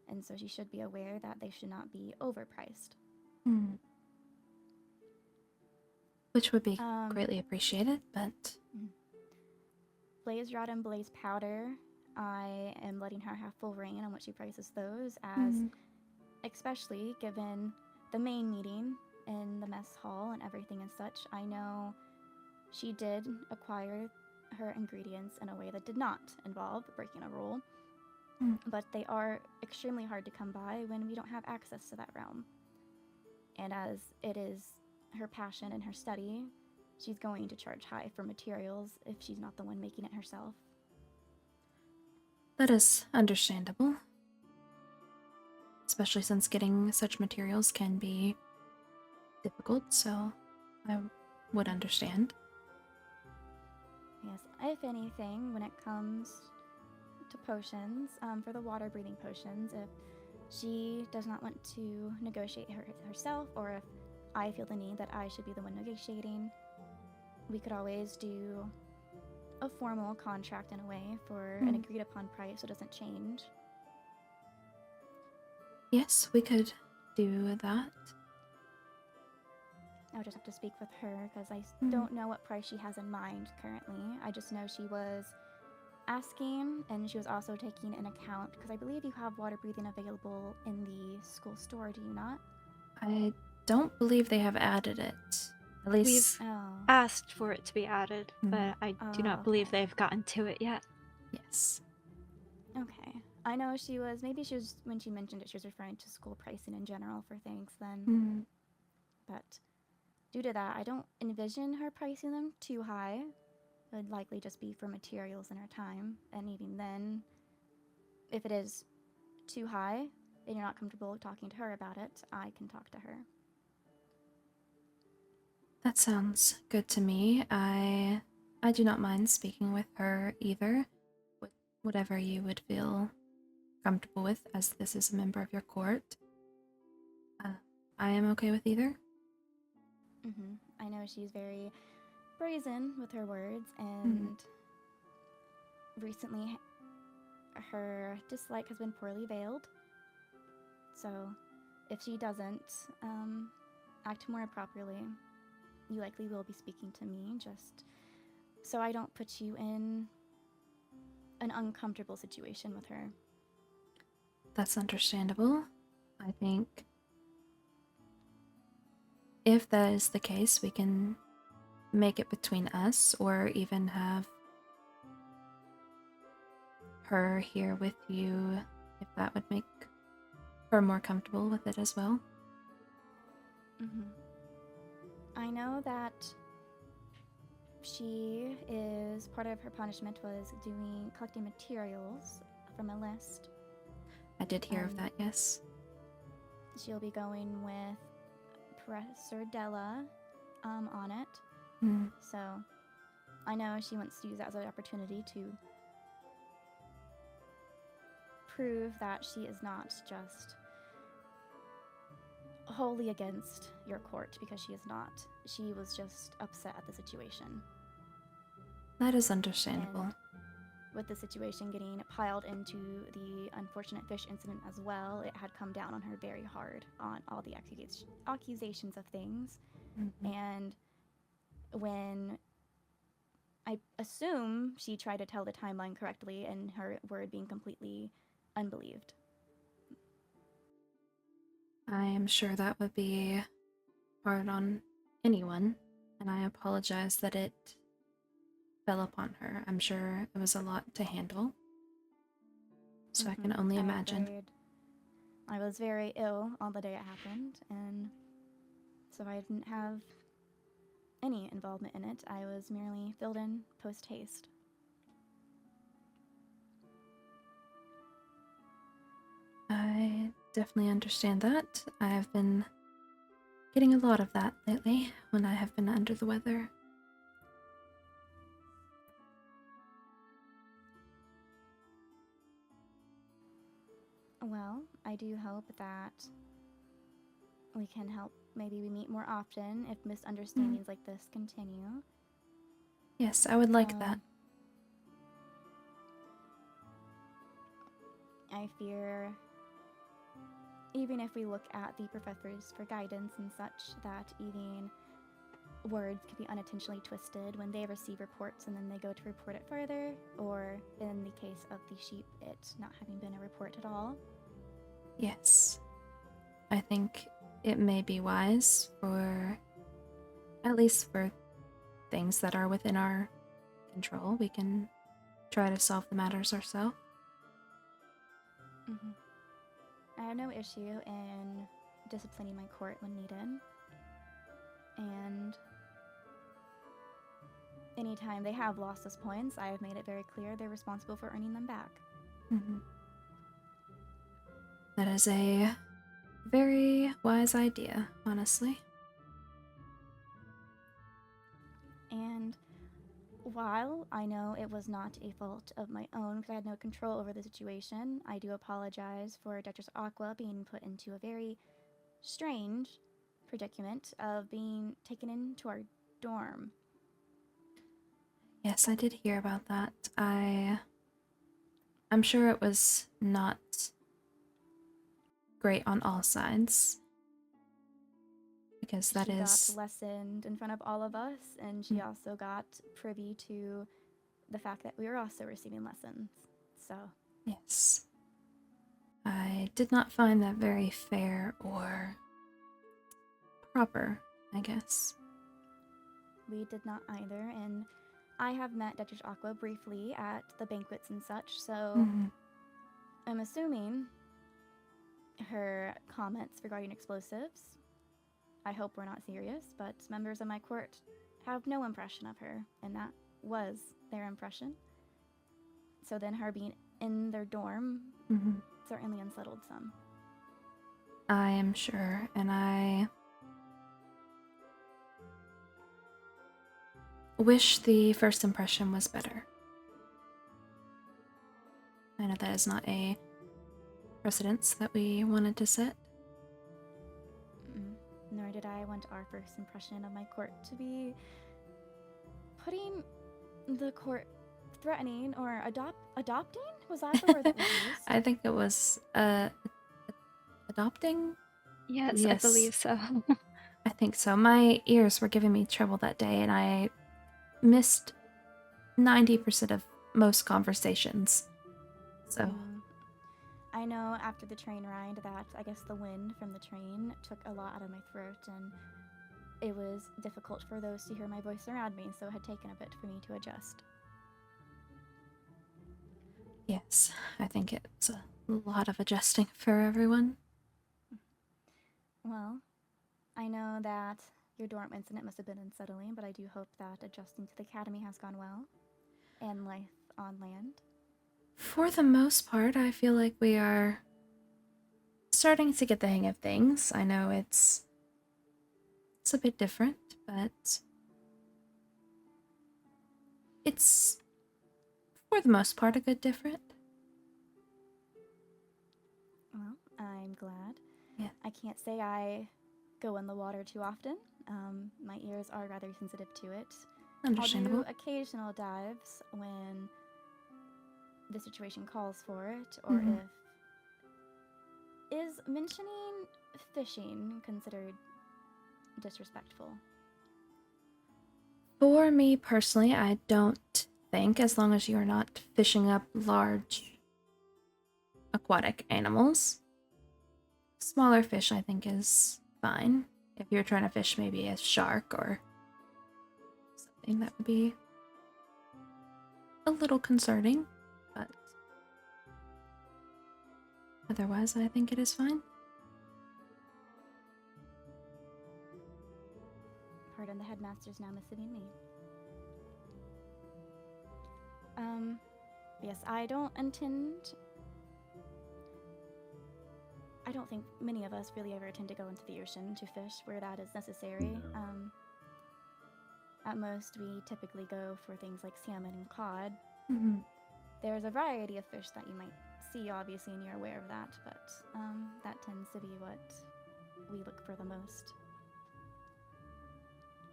[SPEAKER 11] And so she should be aware that they should not be overpriced.
[SPEAKER 1] Which would be greatly appreciated, but...
[SPEAKER 11] Blaze Rod and Blaze Powder, I am letting her have full reign on what she prices those, as especially given the main meeting in the mess hall and everything and such. I know she did acquire her ingredients in a way that did not involve breaking a rule. But they are extremely hard to come by when we don't have access to that realm. And as it is her passion and her study, she's going to charge high for materials if she's not the one making it herself.
[SPEAKER 1] That is understandable. Especially since getting such materials can be difficult, so I would understand.
[SPEAKER 11] Yes, if anything, when it comes to potions, for the water breathing potions, if she does not want to negotiate herself, or if I feel the need that I should be the one negotiating, we could always do a formal contract in a way for an agreed upon price so it doesn't change.
[SPEAKER 1] Yes, we could do that.
[SPEAKER 11] I would just have to speak with her because I don't know what price she has in mind currently. I just know she was asking, and she was also taking an account, because I believe you have water breathing available in the school store, do you not?
[SPEAKER 1] I don't believe they have added it. At least
[SPEAKER 20] We've asked for it to be added, but I do not believe they've gotten to it yet.
[SPEAKER 1] Yes.
[SPEAKER 11] Okay. I know she was, when she mentioned it, she was referring to school pricing in general for things then. But due to that, I don't envision her pricing them too high. It would likely just be for materials and her time. And even then, if it is too high and you're not comfortable talking to her about it, I can talk to her.
[SPEAKER 1] That sounds good to me. I do not mind speaking with her either. Whatever you would feel comfortable with, as this is a member of your court. I am okay with either.
[SPEAKER 11] I know she's very brazen with her words, and recently her dislike has been poorly veiled. So if she doesn't act more properly, you likely will be speaking to me, just so I don't put you in an uncomfortable situation with her.
[SPEAKER 1] That's understandable. I think if that is the case, we can make it between us, or even have her here with you, if that would make her more comfortable with it as well.
[SPEAKER 11] I know that she is, part of her punishment was collecting materials from a list.
[SPEAKER 1] I did hear of that, yes.
[SPEAKER 11] She'll be going with Professor Della on it. So I know she wants to use that as an opportunity to prove that she is not just wholly against your court, because she is not. She was just upset at the situation.
[SPEAKER 1] That is understandable.
[SPEAKER 11] And with the situation getting piled into the unfortunate fish incident as well, it had come down on her very hard on all the accusations of things. And when I assume she tried to tell the timeline correctly and her word being completely unbelieved.
[SPEAKER 1] I am sure that would be hard on anyone, and I apologize that it fell upon her. I'm sure it was a lot to handle, so I can only imagine.
[SPEAKER 11] I was very ill on the day it happened, and so I didn't have any involvement in it. I was merely filled in post-haste.
[SPEAKER 1] I definitely understand that. I have been getting a lot of that lately when I have been under the weather.
[SPEAKER 11] Well, I do hope that we can help. Maybe we meet more often if misunderstandings like this continue.
[SPEAKER 1] Yes, I would like that.
[SPEAKER 11] I fear, even if we look at the professors for guidance and such, that even words could be unintentionally twisted when they receive reports and then they go to report it further, or in the case of the sheep, it not having been a report at all.
[SPEAKER 1] Yes. I think it may be wise for, at least for things that are within our control, we can try to solve the matters ourselves.
[SPEAKER 11] I have no issue in disciplining my court when needed. And anytime they have lost us points, I have made it very clear they're responsible for earning them back.
[SPEAKER 1] That is a very wise idea, honestly.
[SPEAKER 11] And while I know it was not a fault of my own because I had no control over the situation, I do apologize for Duchess Aqua being put into a very strange predicament of being taken into our dorm.
[SPEAKER 1] Yes, I did hear about that. I'm sure it was not great on all sides, because that
[SPEAKER 11] she
[SPEAKER 1] is...
[SPEAKER 11] got lessoned in front of all of us, and she also got privy to the fact that we were also receiving lessons. So
[SPEAKER 1] Yes. I did not find that very fair or proper, I guess.
[SPEAKER 11] we did not either, and I have met Duchess Aqua briefly at the banquets and such, so I'm assuming her comments regarding explosives, I hope were not serious, but members of my court have no impression of her, and that was their impression. So then her being in their dorm certainly unsettled some.
[SPEAKER 1] I am sure, and wish the first impression was better. I know that is not a precedence that we wanted to set.
[SPEAKER 11] Nor did I want our first impression of my court to be putting the court threatening or adopting? Was that the word that was used?
[SPEAKER 1] I think it was adopting?
[SPEAKER 20] Yes, I believe so.
[SPEAKER 1] I think so. My ears were giving me trouble that day, and I missed 90% of most conversations. So.
[SPEAKER 11] I know after the train ride that I guess the wind from the train took a lot out of my throat, and it was difficult for those to hear my voice around me, so it had taken a bit for me to adjust.
[SPEAKER 1] Yes, I think it's a lot of adjusting for everyone.
[SPEAKER 11] Well, I know that your dorm incident must have been unsettling, but I do hope that adjusting to the academy has gone well, and life on land.
[SPEAKER 1] For the most part, I feel like we are starting to get the hang of things. I know it's a bit different, but it's, for the most part, a good different.
[SPEAKER 11] Well, I'm glad.
[SPEAKER 1] Yeah.
[SPEAKER 11] I can't say I go in the water too often. My ears are rather sensitive to it.
[SPEAKER 1] Understandable.
[SPEAKER 11] I'll do occasional dives when the situation calls for it, or if... Is mentioning fishing considered disrespectful?
[SPEAKER 1] For me personally, I don't think, as long as you are not fishing up large aquatic animals. Smaller fish, I think, is fine. If you're trying to fish maybe a shark or something, that would be a little concerning, but otherwise, I think it is fine.
[SPEAKER 11] Pardon, the headmaster's now missing me. Yes, I don't think many of us really ever intend to go into the ocean to fish where that is necessary.
[SPEAKER 7] No.
[SPEAKER 11] At most, we typically go for things like salmon and cod. There's a variety of fish that you might see, obviously, and you're aware of that, but that tends to be what we look for the most.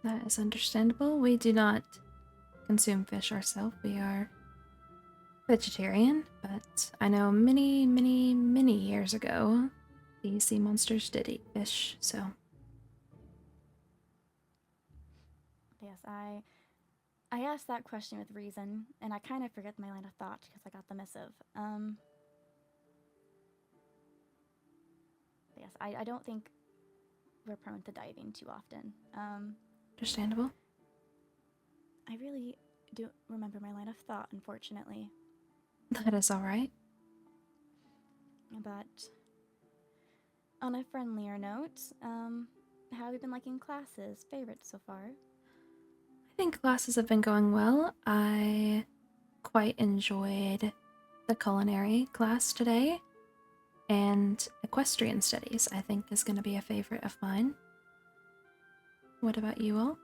[SPEAKER 1] That is understandable. We do not consume fish ourselves. We are vegetarian, but I know many, many, many years ago, the sea monsters did eat fish, so.
[SPEAKER 11] Yes, I asked that question with reason, and I kind of forget my line of thought because I got the missive. Yes, I don't think we're prone to diving too often.
[SPEAKER 1] Understandable.
[SPEAKER 11] I really don't remember my line of thought, unfortunately.
[SPEAKER 1] That is alright.
[SPEAKER 11] But on a friendlier note, how have you been liking classes? Favorites so far?
[SPEAKER 1] I think classes have been going well. I quite enjoyed the culinary class today, and equestrian studies, I think, is going to be a favorite of mine. What about you all?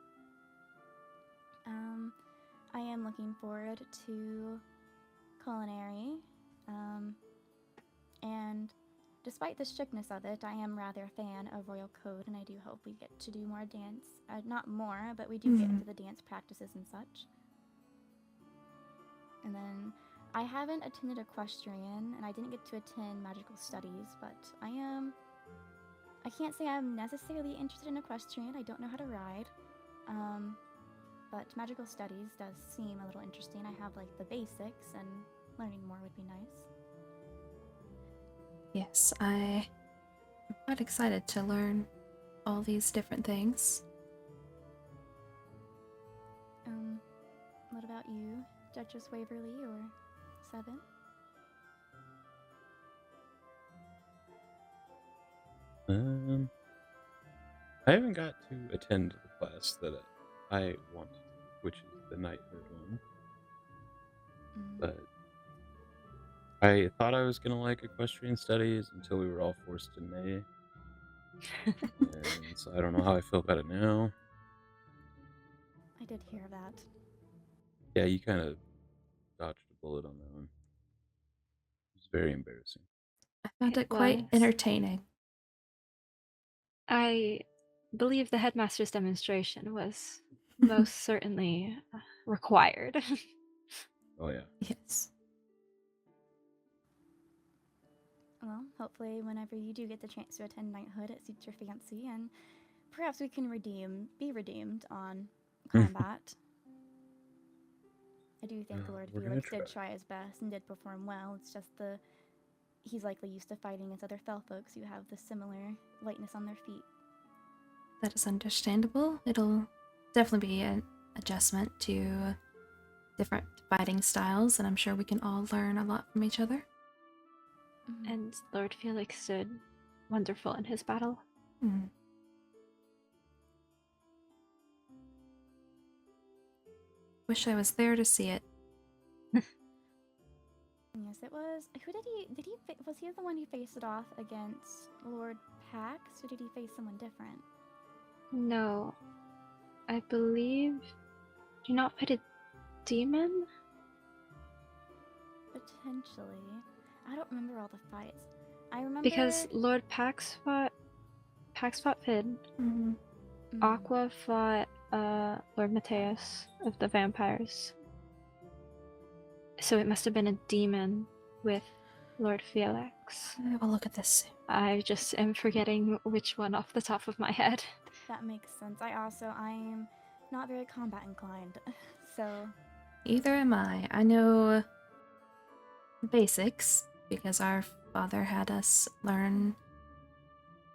[SPEAKER 11] I am looking forward to culinary, and despite the strictness of it, I am rather a fan of Royal Code, and I do hope we get to do more dance. Not more, but we do get into the dance practices and such. And then, I haven't attended equestrian, and I didn't get to attend magical studies, but I can't say I'm necessarily interested in equestrian. I don't know how to ride. But magical studies does seem a little interesting. I have, like, the basics, and learning more would be nice.
[SPEAKER 1] Yes, I'm quite excited to learn all these different things.
[SPEAKER 11] What about you, Duchess Waverly or Seven?
[SPEAKER 7] I haven't got to attend the class that I wanted to, which is the knighthood one. But I thought I was gonna like equestrian studies until we were all forced to May. And so I don't know how I feel about it now.
[SPEAKER 11] I did hear that.
[SPEAKER 7] Yeah, you kind of dodged a bullet on that one. It was very embarrassing.
[SPEAKER 1] I found it
[SPEAKER 20] was.
[SPEAKER 1] quite entertaining.
[SPEAKER 20] I believe the headmaster's demonstration was most certainly required.
[SPEAKER 7] Oh yeah.
[SPEAKER 1] Yes.
[SPEAKER 11] Well, hopefully, whenever you do get the chance to attend knighthood, it suits your fancy, and perhaps we can be redeemed on combat. I do think Lord
[SPEAKER 7] we're gonna
[SPEAKER 11] Felix did try his best and did perform well. It's just he's likely used to fighting against other fell folks who have the similar lightness on their feet.
[SPEAKER 1] That is understandable. It'll definitely be an adjustment to different fighting styles, and I'm sure we can all learn a lot from each other.
[SPEAKER 20] And Lord Felix did wonderful in his battle.
[SPEAKER 1] Mm. Wish I was there to see it.
[SPEAKER 11] Yes, it was. Who was he the one who faced it off against Lord Pax, or did he face someone different?
[SPEAKER 20] No, I believe. Do you not fight a demon?
[SPEAKER 11] Potentially. I don't remember all the fights. I remember
[SPEAKER 20] Because Lord Pax fought Fid.
[SPEAKER 1] Mm-hmm.
[SPEAKER 20] Aqua fought Lord Mateus of the vampires. So it must have been a demon with Lord Felix.
[SPEAKER 1] I will look at this soon.
[SPEAKER 20] I just am forgetting which one off the top of my head.
[SPEAKER 11] That makes sense. I'm not very combat inclined, so.
[SPEAKER 1] Either am I. I know basics because our father had us learn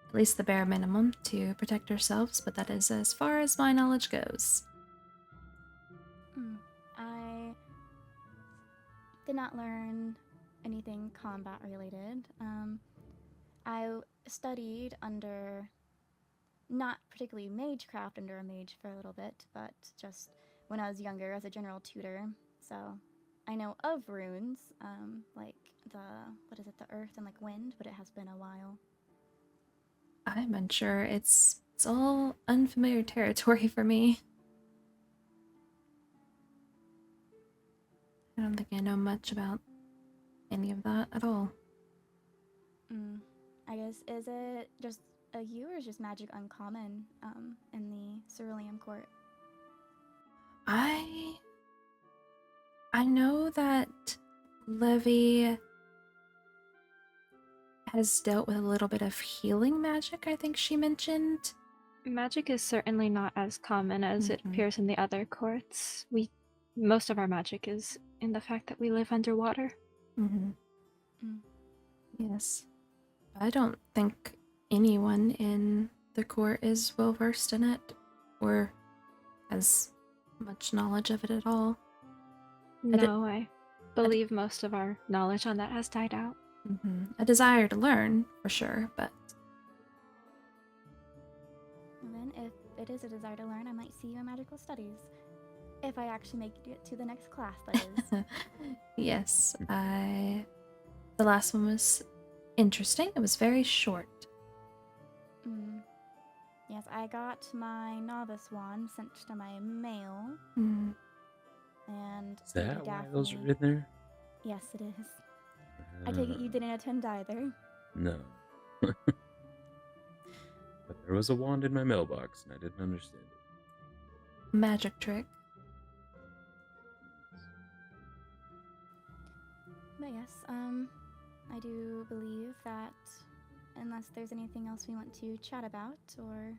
[SPEAKER 1] at least the bare minimum to protect ourselves, but that is as far as my knowledge goes.
[SPEAKER 11] I did not learn anything combat related. I studied under, not particularly magecraft under a mage for a little bit, but just when I was younger as a general tutor. So I know of runes, like the earth and like wind, but it has been a while.
[SPEAKER 1] I'm unsure. It's all unfamiliar territory for me. I don't think I know much about any of that at all.
[SPEAKER 11] I guess, is it just you, or is just magic uncommon in the Cerulean Court?
[SPEAKER 1] I know that Levy has dealt with a little bit of healing magic, I think she mentioned.
[SPEAKER 20] Magic is certainly not as common as it appears in the other courts. Most of our magic is in the fact that we live underwater.
[SPEAKER 1] Yes. I don't think anyone in the court is well versed in it, or has much knowledge of it at all.
[SPEAKER 20] No, I believe most of our knowledge on that has died out.
[SPEAKER 1] A desire to learn, for sure, but...
[SPEAKER 11] And then, if it is a desire to learn, I might see you in magical studies. If I actually make it to the next class, that is.
[SPEAKER 1] Yes, the last one was interesting. It was very short.
[SPEAKER 11] Yes, I got my novice wand sent to my mail. And
[SPEAKER 7] Is that why those are in there?
[SPEAKER 11] Yes, it is. I take it you didn't attend either.
[SPEAKER 7] No. But there was a wand in my mailbox, and I didn't understand it.
[SPEAKER 1] Magic trick.
[SPEAKER 11] But yes, I do believe that unless there's anything else we want to chat about, or...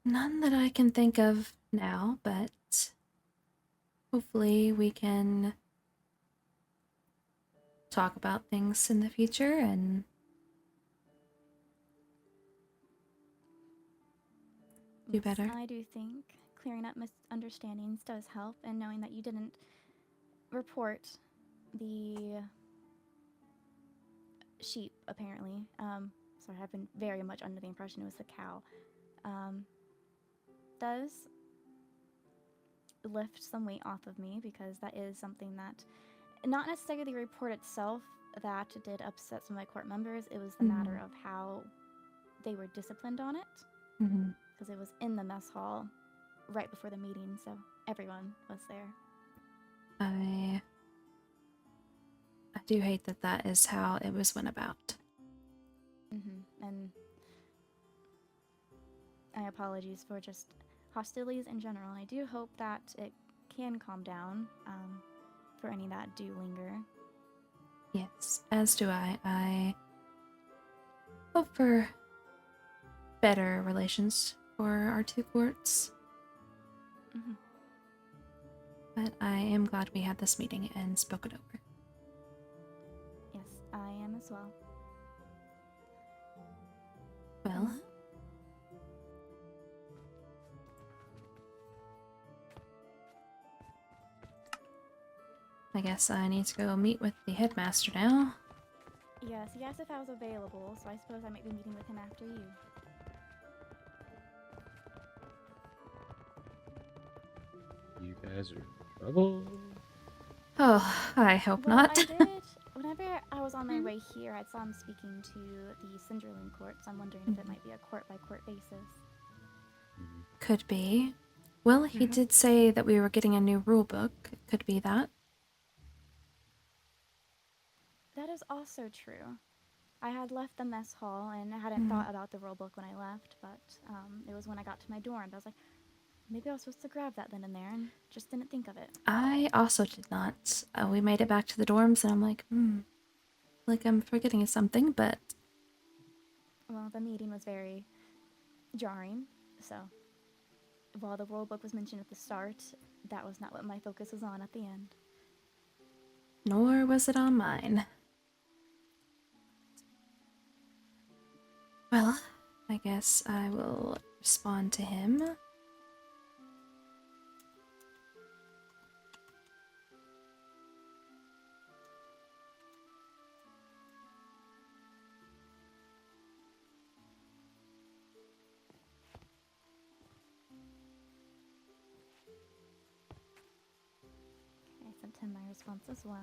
[SPEAKER 1] None that I can think of now, but hopefully we can talk about things in the future and do better.
[SPEAKER 11] I do think clearing up misunderstandings does help, and knowing that you didn't report the sheep, apparently. Sorry, I've been very much under the impression it was the cow. Does lift some weight off of me, because that is something that, not necessarily the report itself that did upset some of my court members, it was the matter of how they were disciplined on it. Because it was in the mess hall, right before the meeting, so everyone was there.
[SPEAKER 1] I do hate that that is how it was went about.
[SPEAKER 11] And I apologize for just hostilities in general. I do hope that it can calm down for any that do linger.
[SPEAKER 1] Yes, as do I. I hope for better relations for our two courts. But I am glad we had this meeting and spoke it over.
[SPEAKER 11] Yes, I am as well.
[SPEAKER 1] Well, I guess I need to go meet with the headmaster now.
[SPEAKER 11] Yes, he asked if I was available, so I suppose I might be meeting with him after you.
[SPEAKER 7] You guys are in trouble?
[SPEAKER 1] Oh, I hope
[SPEAKER 11] Well,
[SPEAKER 1] not.
[SPEAKER 11] I did. Whenever I was on my way here, I saw him speaking to the Cerulean Court, so I'm wondering if it might be a court-by-court basis.
[SPEAKER 1] Could be. Well, he did say that we were getting a new rule book. It could be that.
[SPEAKER 11] That is also true. I had left the mess hall and I hadn't thought about the rulebook when I left, but it was when I got to my dorm. I was like, maybe I was supposed to grab that then and there, and just didn't think of it.
[SPEAKER 1] I also did not. We made it back to the dorms, and I'm like I'm forgetting something, but...
[SPEAKER 11] Well, the meeting was very jarring, so while the rulebook was mentioned at the start, that was not what my focus was on at the end.
[SPEAKER 1] Nor was it on mine. Well, I guess I will respond to him.
[SPEAKER 11] I sent him my response as well.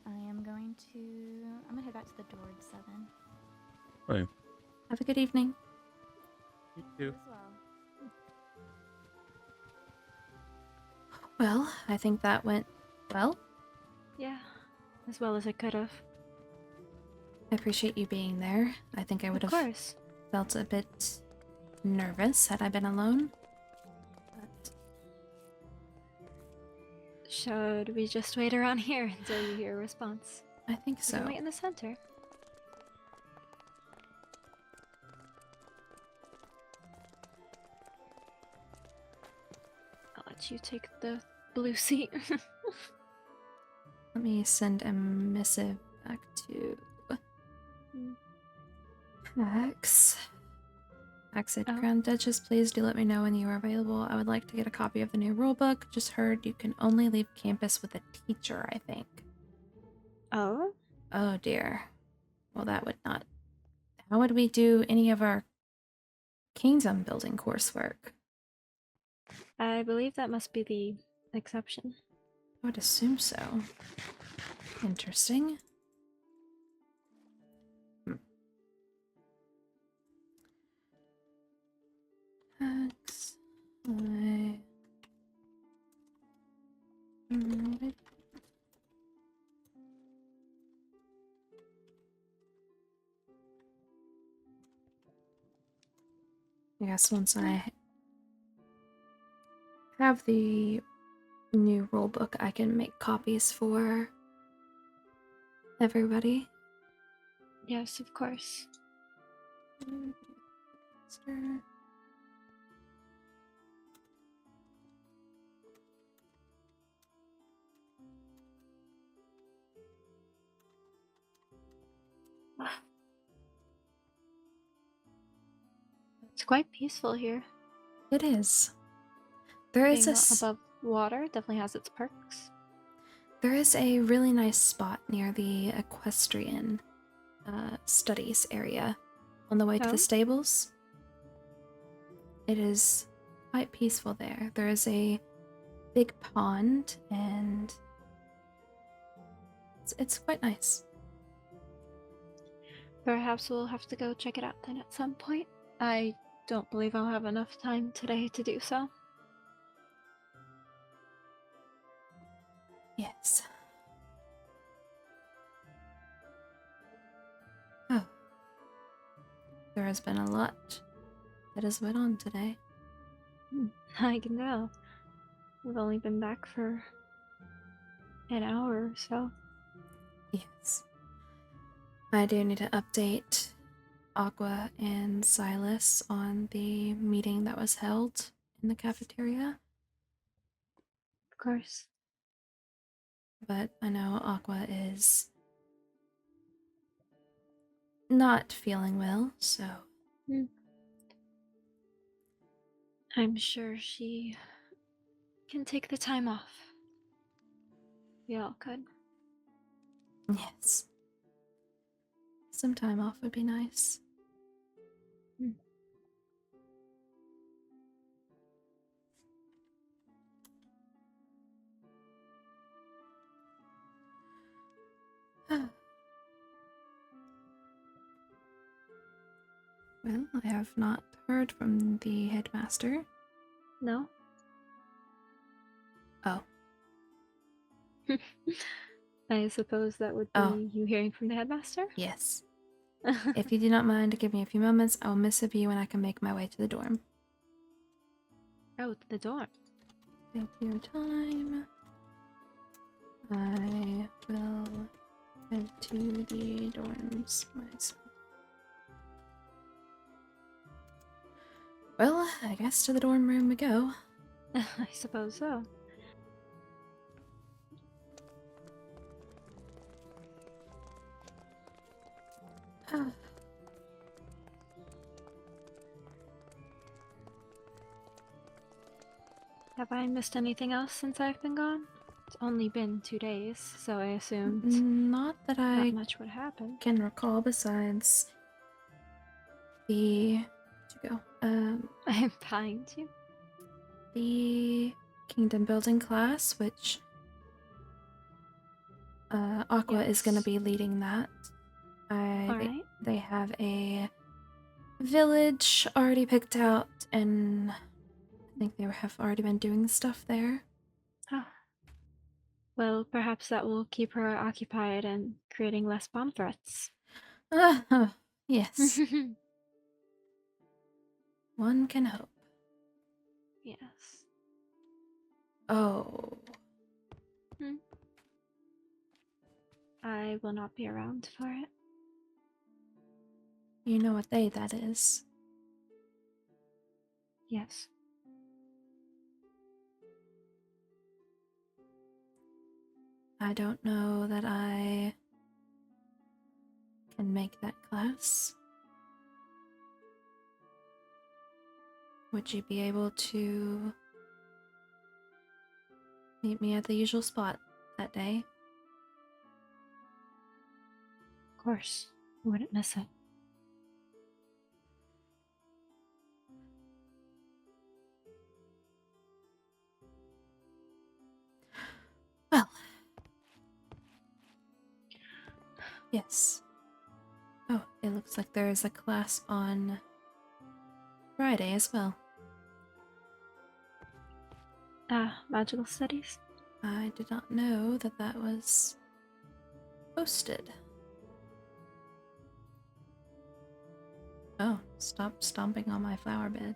[SPEAKER 11] I'm gonna head back to the door at 7.
[SPEAKER 7] Fine.
[SPEAKER 1] Have a good evening.
[SPEAKER 7] You too.
[SPEAKER 11] As well.
[SPEAKER 1] Well, I think that went well.
[SPEAKER 20] Yeah, as well as it could have.
[SPEAKER 1] I appreciate you being there. I think I would have felt a bit nervous had I been alone. But
[SPEAKER 20] should we just wait around here until you hear a response?
[SPEAKER 1] I think
[SPEAKER 20] We can
[SPEAKER 1] so.
[SPEAKER 20] wait in the center. I'll let you take the blue seat.
[SPEAKER 1] Let me send a missive back to Max. Max said, Crown Duchess, please do let me know when you are available. I would like to get a copy of the new rulebook. Just heard you can only leave campus with a teacher, I think.
[SPEAKER 20] Oh?
[SPEAKER 1] Oh dear. Well, that would not... How would we do any of our kingdom building coursework?
[SPEAKER 20] I believe that must be the exception.
[SPEAKER 1] I would assume so. Interesting. X, Y. I guess once I have the new rulebook, I can make copies for everybody.
[SPEAKER 20] Yes, of course. It's quite peaceful here.
[SPEAKER 1] It is. There is
[SPEAKER 20] Being
[SPEAKER 1] a
[SPEAKER 20] above water definitely has its perks.
[SPEAKER 1] There is a really nice spot near the equestrian studies area on the way to the stables. It is quite peaceful there. There is a big pond and it's quite nice.
[SPEAKER 20] Perhaps we'll have to go check it out then at some point. I don't believe I'll have enough time today to do so.
[SPEAKER 1] Yes. Oh. There has been a lot that has went on today.
[SPEAKER 20] I can tell. We've only been back for an hour or so.
[SPEAKER 1] Yes. I do need to update Aqua and Silas on the meeting that was held in the cafeteria.
[SPEAKER 20] Of course.
[SPEAKER 1] But I know Aqua is not feeling well, so...
[SPEAKER 20] I'm sure she can take the time off. We all could.
[SPEAKER 1] Yes. Some time off would be nice. Well, I have not heard from the headmaster.
[SPEAKER 20] No?
[SPEAKER 1] Oh.
[SPEAKER 20] I suppose that would be you hearing from the headmaster?
[SPEAKER 1] Yes. If you do not mind to give me a few moments, I will message you when I can make my way to the dorm.
[SPEAKER 20] Oh, to the dorm.
[SPEAKER 1] Take your time. I will head to the dorms myself. Well, I guess to the dorm room we go.
[SPEAKER 20] I suppose so. Have I missed anything else since I've been gone? It's only been 2 days, so I assumed
[SPEAKER 1] Not that I
[SPEAKER 20] not much would happen.
[SPEAKER 1] can recall besides the... Where'd you go?
[SPEAKER 20] I'm behind you.
[SPEAKER 1] The kingdom building class, which Aqua is going to be leading that. They have a village already picked out, and I think they have already been doing stuff there.
[SPEAKER 20] Oh. Well, perhaps that will keep her occupied and creating less bomb threats.
[SPEAKER 1] Yes. One can hope.
[SPEAKER 20] Yes.
[SPEAKER 1] Oh.
[SPEAKER 20] I will not be around for it.
[SPEAKER 1] You know what day that is?
[SPEAKER 20] Yes.
[SPEAKER 1] I don't know that I can make that class. Would you be able to meet me at the usual spot that day?
[SPEAKER 20] Of course. I wouldn't miss it.
[SPEAKER 1] Well. Yes. Oh, it looks like there is a class on Friday as well.
[SPEAKER 20] Magical studies?
[SPEAKER 1] I did not know that that was posted. Oh, stop stomping on my flower bed.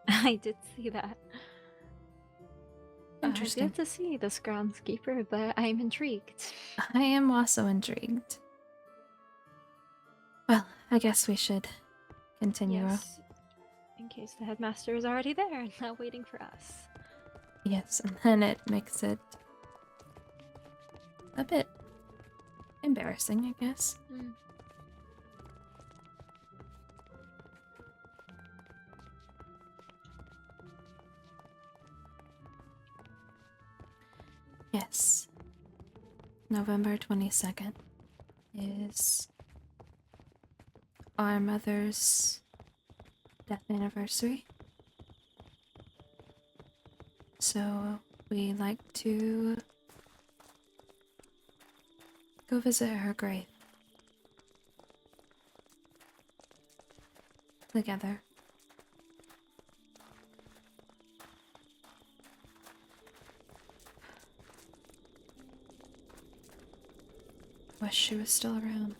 [SPEAKER 20] I did see that.
[SPEAKER 1] Interesting.
[SPEAKER 20] I've yet to see this groundskeeper, but I'm intrigued.
[SPEAKER 1] I am also intrigued. Well, I guess we should continue.
[SPEAKER 20] Yes. In case the headmaster is already there and now waiting for us.
[SPEAKER 1] Yes, and then it makes it a bit embarrassing, I guess. Yes. November 22nd is our mother's death anniversary. So we like to go visit her grave together. wish she was still around.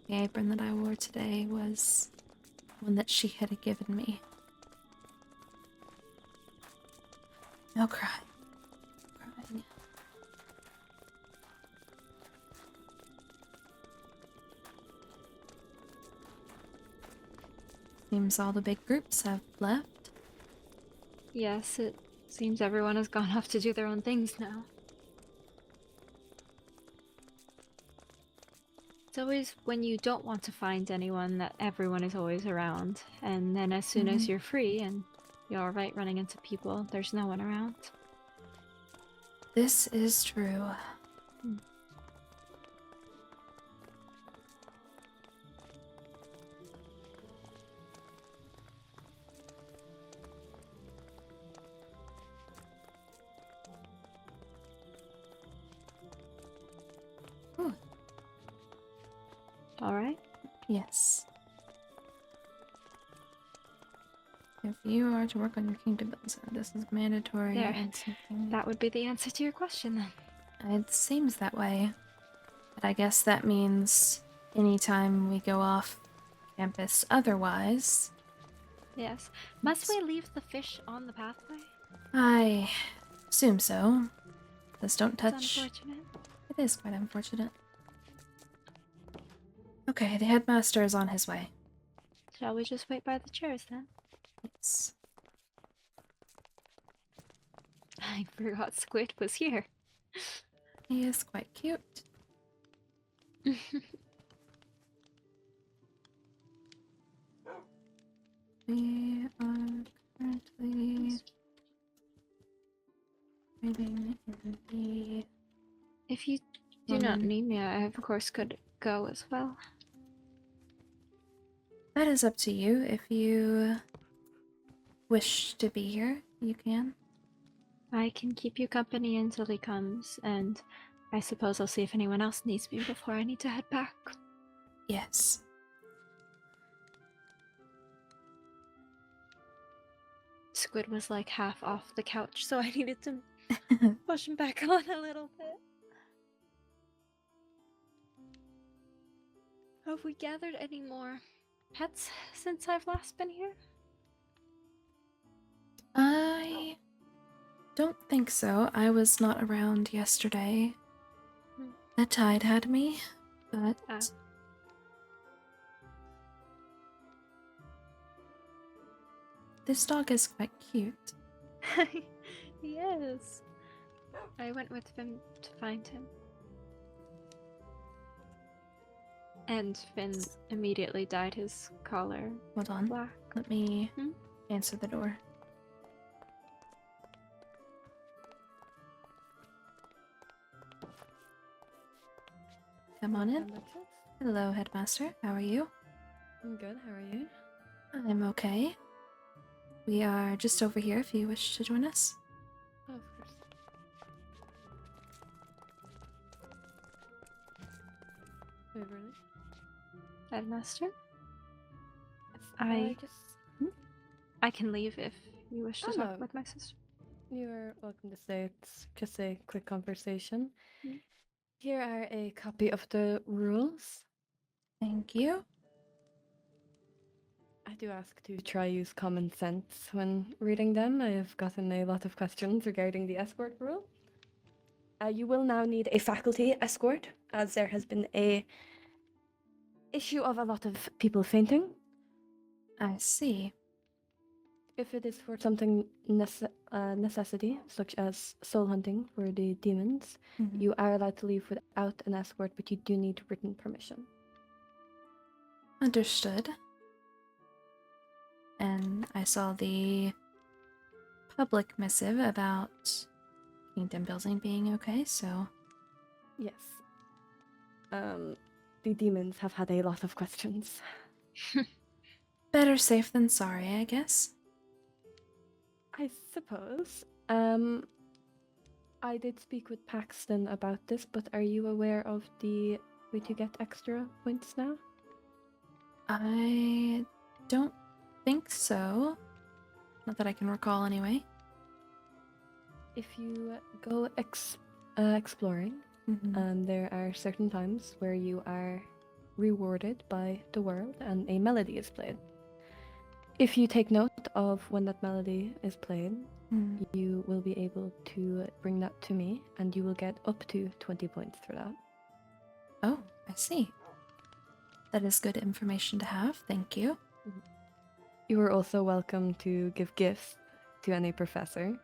[SPEAKER 1] The apron that I wore today was one that she had given me. No crying. Crying. Seems all the big groups have left.
[SPEAKER 20] Yes, it seems everyone has gone off to do their own things now. It's always when you don't want to find anyone that everyone is always around, and then as soon as you're free and you're alright running into people, there's no one around.
[SPEAKER 1] This is true.
[SPEAKER 20] Alright?
[SPEAKER 1] Yes. If you are to work on your kingdom building, this is mandatory.
[SPEAKER 20] There.
[SPEAKER 1] And something.
[SPEAKER 20] That would be the answer to your question then.
[SPEAKER 1] It seems that way. But I guess that means anytime we go off campus otherwise.
[SPEAKER 20] Yes. Must we leave the fish on the pathway?
[SPEAKER 1] I assume so. Just don't touch.
[SPEAKER 20] It's unfortunate.
[SPEAKER 1] It is quite unfortunate. Okay, the headmaster is on his way.
[SPEAKER 20] Shall we just wait by the chairs then?
[SPEAKER 1] Yes.
[SPEAKER 20] I forgot Squid was here.
[SPEAKER 1] He is quite cute. We are currently waiting in the...
[SPEAKER 20] If you do not need me, I of course could go as well.
[SPEAKER 1] That is up to you. If you wish to be here, you can.
[SPEAKER 20] I can keep you company until he comes, and I suppose I'll see if anyone else needs me before I need to head back.
[SPEAKER 1] Yes.
[SPEAKER 20] Squid was like half off the couch, so I needed to push him back on a little bit. Have we gathered any more pets since I've last been here?
[SPEAKER 1] I don't think so. I was not around yesterday. The tide had me, but... This dog is quite cute.
[SPEAKER 20] He is. I went with him to find him. And Finn immediately dyed his collar
[SPEAKER 1] Hold on.
[SPEAKER 20] black.
[SPEAKER 1] Let me answer the door. Come on in. Hello, Headmaster. How are you?
[SPEAKER 3] I'm good. How are you?
[SPEAKER 1] I'm okay. We are just over here if you wish to join us.
[SPEAKER 3] Oh, of course. Rivalries.
[SPEAKER 20] Headmaster?
[SPEAKER 3] I just...
[SPEAKER 20] I can leave if you wish to talk
[SPEAKER 3] no.
[SPEAKER 20] with my sister.
[SPEAKER 3] You are welcome to stay. It's just a quick conversation. Here are a copy of the rules.
[SPEAKER 1] Thank you.
[SPEAKER 3] I do ask to try use common sense when reading them. I have gotten a lot of questions regarding the escort rule. You will now need a faculty escort, as there has been a issue of a lot of people fainting.
[SPEAKER 1] I see.
[SPEAKER 3] If it is for something necessity, such as soul hunting for the demons, you are allowed to leave without an escort, but you do need written permission.
[SPEAKER 1] Understood. And I saw the public missive about kingdom building being okay, so...
[SPEAKER 3] Yes. The demons have had a lot of questions.
[SPEAKER 1] Better safe than sorry, I guess.
[SPEAKER 3] I suppose. I did speak with Paxton about this, but are you aware of the way to get extra points now?
[SPEAKER 1] I don't think so. Not that I can recall anyway.
[SPEAKER 3] If you go exploring And there are certain times where you are rewarded by the world and a melody is played. If you take note of when that melody is played, you will be able to bring that to me, and you will get up to 20 points for that.
[SPEAKER 1] Oh, I see. That is good information to have. Thank you.
[SPEAKER 3] You are also welcome to give gifts to any professor.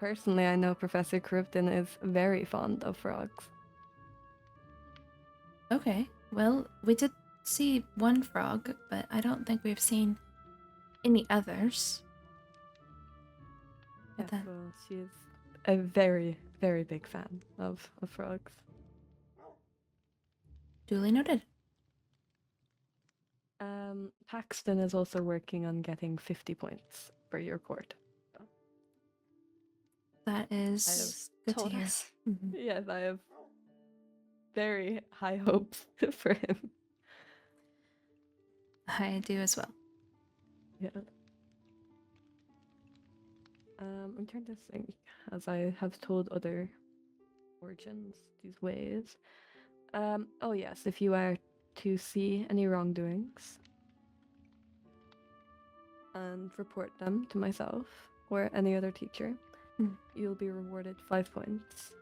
[SPEAKER 3] Personally, I know Professor Krypton is very fond of frogs.
[SPEAKER 1] Okay, well, we did see one frog, but I don't think we've seen any others.
[SPEAKER 3] Yes, well, she is a very, very big fan of frogs.
[SPEAKER 1] Duly noted.
[SPEAKER 3] Paxton is also working on getting 50 points for your court.
[SPEAKER 1] That is good to hear.
[SPEAKER 3] Yes, I have very high hopes for him.
[SPEAKER 1] I do as well.
[SPEAKER 3] Yeah. I'm trying to think, as I have told other origins these ways. Oh yes, if you are to see any wrongdoings and report them to myself or any other teacher, you'll be rewarded 5 points.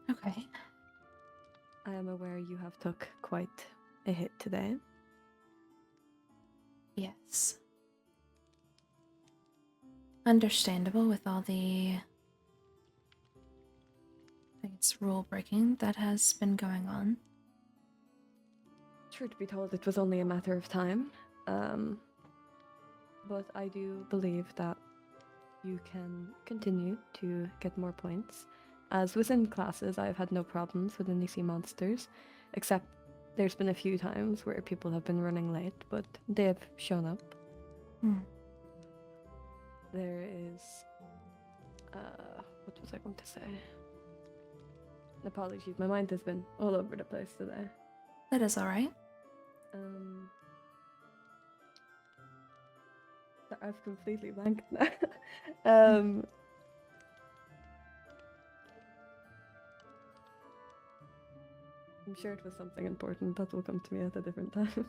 [SPEAKER 1] Okay.
[SPEAKER 3] I am aware you have took quite a hit today.
[SPEAKER 1] Yes. Understandable with all the, I guess, rule breaking that has been going on.
[SPEAKER 3] Truth be told, it was only a matter of time. But I do believe that you can continue to get more points. As within classes, I've had no problems with any sea monsters, except there's been a few times where people have been running late, but they have shown up. There is... what was I going to say? Apologies, my mind has been all over the place today.
[SPEAKER 1] That is alright.
[SPEAKER 3] I've completely blanked now. I'm sure it was something important that will come to me at a different time.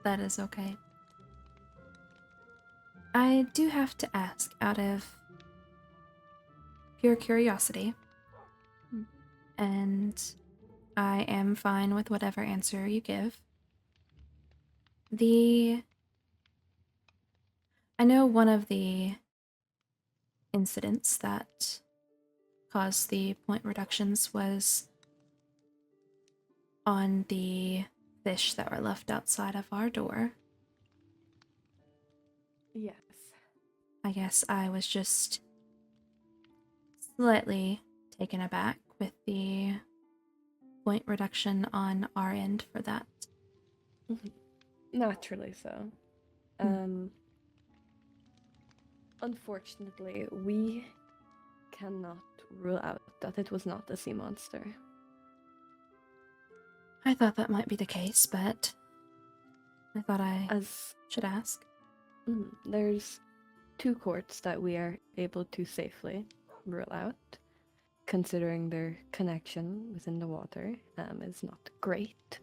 [SPEAKER 1] That is okay. I do have to ask, out of pure curiosity, and I am fine with whatever answer you give. I know one of the incidents that caused the point reductions was on the fish that were left outside of our door.
[SPEAKER 3] Yes.
[SPEAKER 1] I guess I was just slightly taken aback with the point reduction on our end for that.
[SPEAKER 3] Naturally so. Unfortunately, we cannot rule out that it was not a sea monster.
[SPEAKER 1] I thought that might be the case, but I thought I should ask.
[SPEAKER 3] There's 2 courts that we are able to safely rule out, considering their connection within the water is not great,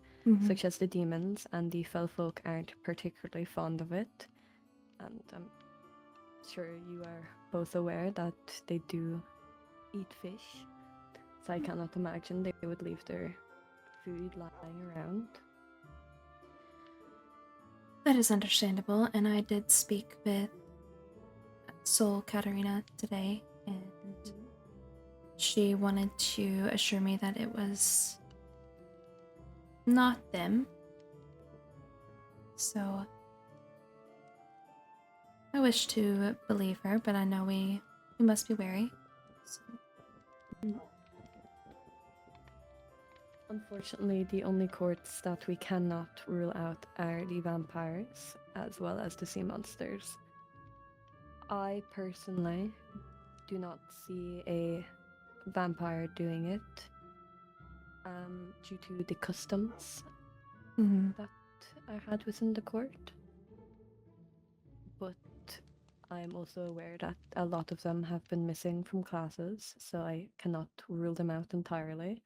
[SPEAKER 3] such as the demons and the fell folk aren't particularly fond of it, and I'm sure you are both aware that they do eat fish, so I cannot imagine they would leave their food lying around.
[SPEAKER 1] That is understandable, and I did speak with Soul Katarina today, and she wanted to assure me that it was not them. So I wish to believe her, but I know we must be wary. So.
[SPEAKER 3] Unfortunately, the only courts that we cannot rule out are the vampires, as well as the sea monsters. I personally do not see a vampire doing it, due to the customs that I had within the court. But I'm also aware that a lot of them have been missing from classes, so I cannot rule them out entirely.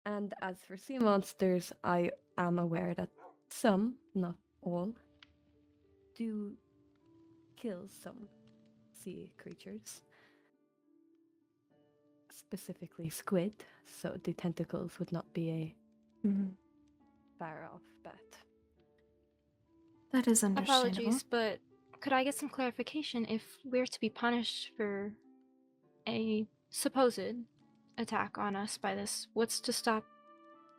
[SPEAKER 3] And as for sea monsters, I am aware that some, not all, do kill some sea creatures. Specifically squid, so the tentacles would not be a far off bet.
[SPEAKER 1] That is understandable.
[SPEAKER 20] Apologies, but could I get some clarification if we're to be punished for a supposed attack on us by this? What's to stop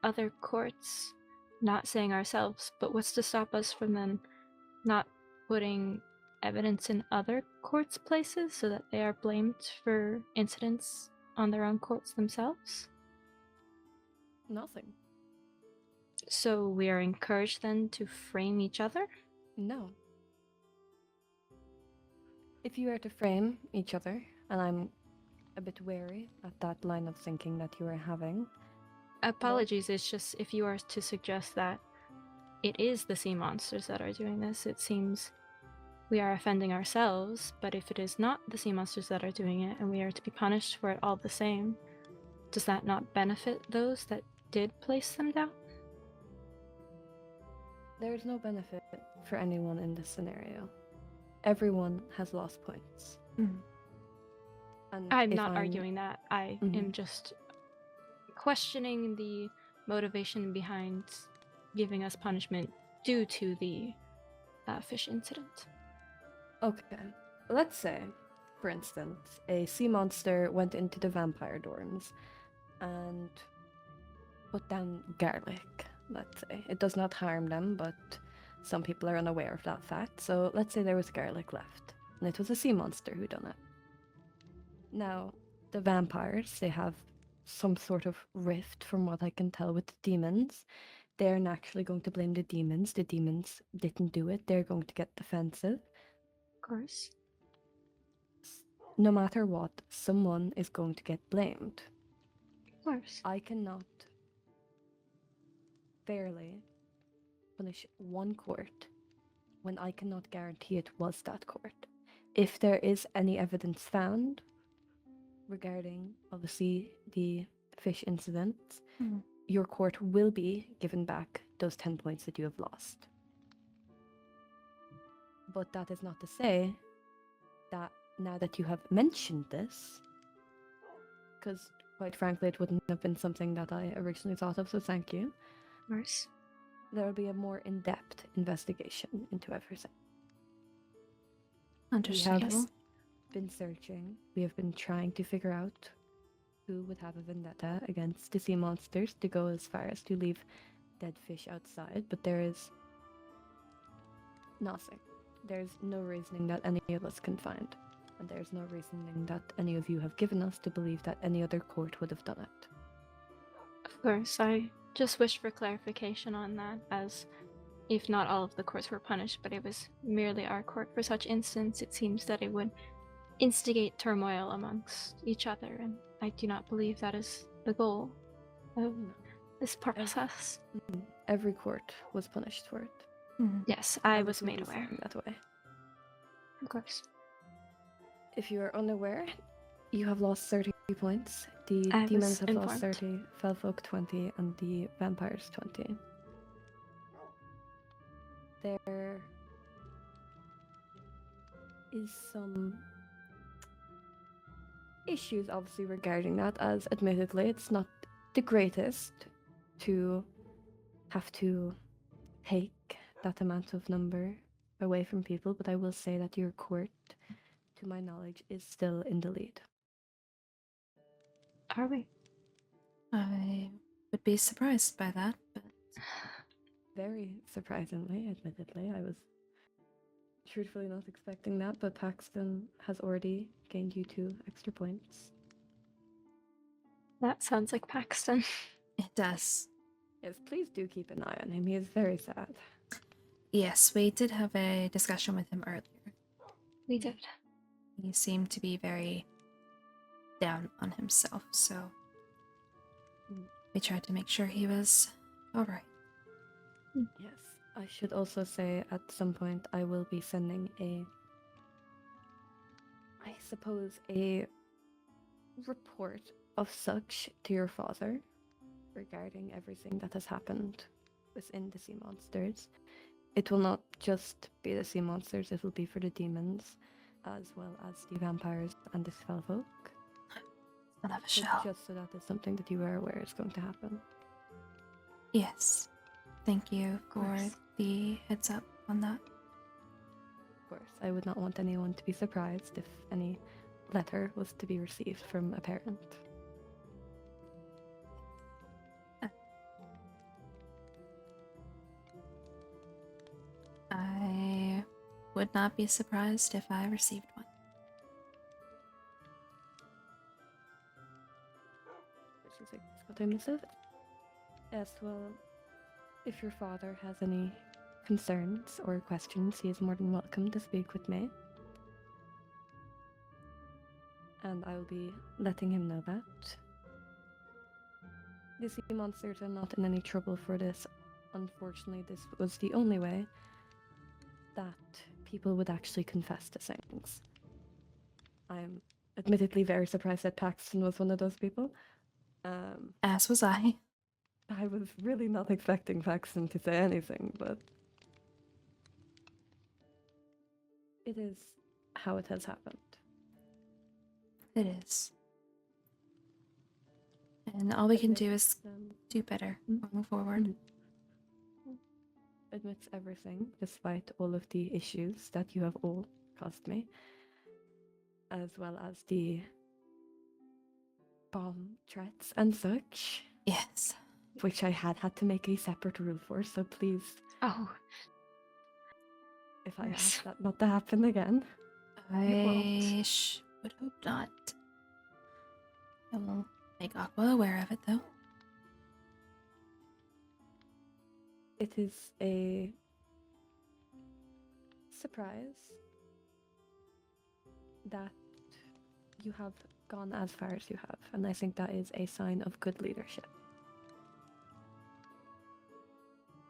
[SPEAKER 20] other courts, not saying ourselves, but what's to stop us from then not putting evidence in other courts' places so that they are blamed for incidents on their own courts themselves?
[SPEAKER 3] Nothing.
[SPEAKER 20] So we are encouraged then to frame each other?
[SPEAKER 3] No. If you are to frame each other, and I'm a bit wary at that line of thinking that you are having.
[SPEAKER 20] Apologies, it's just if you are to suggest that it is the sea monsters that are doing this, it seems we are offending ourselves, but if it is not the sea monsters that are doing it and we are to be punished for it all the same, does that not benefit those that did place them down?
[SPEAKER 3] There is no benefit for anyone in this scenario. Everyone has lost points. And
[SPEAKER 20] I'm
[SPEAKER 3] if
[SPEAKER 20] not arguing that. I am just questioning the motivation behind giving us punishment due to the fish incident.
[SPEAKER 3] Okay, let's say, for instance, a sea monster went into the vampire dorms and put down garlic, let's say. It does not harm them, but some people are unaware of that fact. So let's say there was garlic left, and it was a sea monster who done it. Now, the vampires, they have some sort of rift from what I can tell with the demons. They're naturally going to blame the demons. The demons didn't do it. They're going to get defensive.
[SPEAKER 20] Of course.
[SPEAKER 3] No matter what, someone is going to get blamed.
[SPEAKER 20] Of course.
[SPEAKER 3] I cannot fairly punish one court when I cannot guarantee it was that court. If there is any evidence found regarding, obviously, the fish incident, your court will be given back those 10 points that you have lost. But that is not to say that now that you have mentioned this, because quite frankly it wouldn't have been something that I originally thought of, so thank you.
[SPEAKER 20] Of course.
[SPEAKER 3] There will be a more in-depth investigation into everything.
[SPEAKER 1] Understandable.
[SPEAKER 3] We have been searching. We have been trying to figure out who would have a vendetta against the sea monsters to go as far as to leave dead fish outside, but there is nothing. There's no reasoning that any of us can find, and there's no reasoning that any of you have given us to believe that any other court would have done it.
[SPEAKER 20] Of course, I just wish for clarification on that, as if not all of the courts were punished, but it was merely our court for such instance, it seems that it would instigate turmoil amongst each other, and I do not believe that is the goal of this process.
[SPEAKER 3] Every court was punished for it.
[SPEAKER 20] Yes, I was made aware.
[SPEAKER 3] That way.
[SPEAKER 20] Of course.
[SPEAKER 3] If you are unaware, you have lost 30 points. The
[SPEAKER 20] I
[SPEAKER 3] demons
[SPEAKER 20] was
[SPEAKER 3] have lost
[SPEAKER 20] informed.
[SPEAKER 3] 30, Felfolk 20, and the vampires 20. There is some issues, obviously, regarding that, as admittedly, it's not the greatest to have to take that amount of number away from people, but I will say that your court, to my knowledge, is still in the lead.
[SPEAKER 20] Are we?
[SPEAKER 1] I would be surprised by that, but
[SPEAKER 3] Very surprisingly, admittedly. I was truthfully not expecting that, but Paxton has already gained you 2 extra points.
[SPEAKER 20] That sounds like Paxton.
[SPEAKER 1] It does.
[SPEAKER 3] Yes, please do keep an eye on him. He is very sad.
[SPEAKER 1] Yes, we did have a discussion with him earlier.
[SPEAKER 20] We did.
[SPEAKER 1] He seemed to be very down on himself, so we tried to make sure he was alright.
[SPEAKER 3] Yes, I should also say at some point I will be sending a I suppose, a report of such to your father regarding everything that has happened within the sea monsters. It will not just be the sea monsters, it will be for the demons, as well as the vampires and the spellfolk.
[SPEAKER 1] Son of a shell.
[SPEAKER 3] Just so that is something that you are aware is going to happen.
[SPEAKER 1] Yes. Thank you for the heads up on that.
[SPEAKER 3] Of course, I would not want anyone to be surprised if any letter was to be received from a parent.
[SPEAKER 1] I would not be surprised if I received one.
[SPEAKER 3] Yes, well, if your father has any concerns or questions, he is more than welcome to speak with me. And I will be letting him know that. The sea monsters are not in any trouble for this. Unfortunately, this was the only way that people would actually confess to things. I'm admittedly very surprised that Paxton was one of those people.
[SPEAKER 1] As was I.
[SPEAKER 3] I was really not expecting Paxton to say anything, but it is how it has happened.
[SPEAKER 1] It is. And all we can do is do better moving forward.
[SPEAKER 3] Admits everything, despite all of the issues that you have all caused me, as well as the bomb threats and such.
[SPEAKER 1] Yes.
[SPEAKER 3] Which I had to make a separate rule for, so please.
[SPEAKER 20] Oh.
[SPEAKER 3] If I ask that not to happen again.
[SPEAKER 1] I would hope not. I will make Aqua aware of it, though.
[SPEAKER 3] It is a surprise that you have gone as far as you have, and I think that is a sign of good leadership.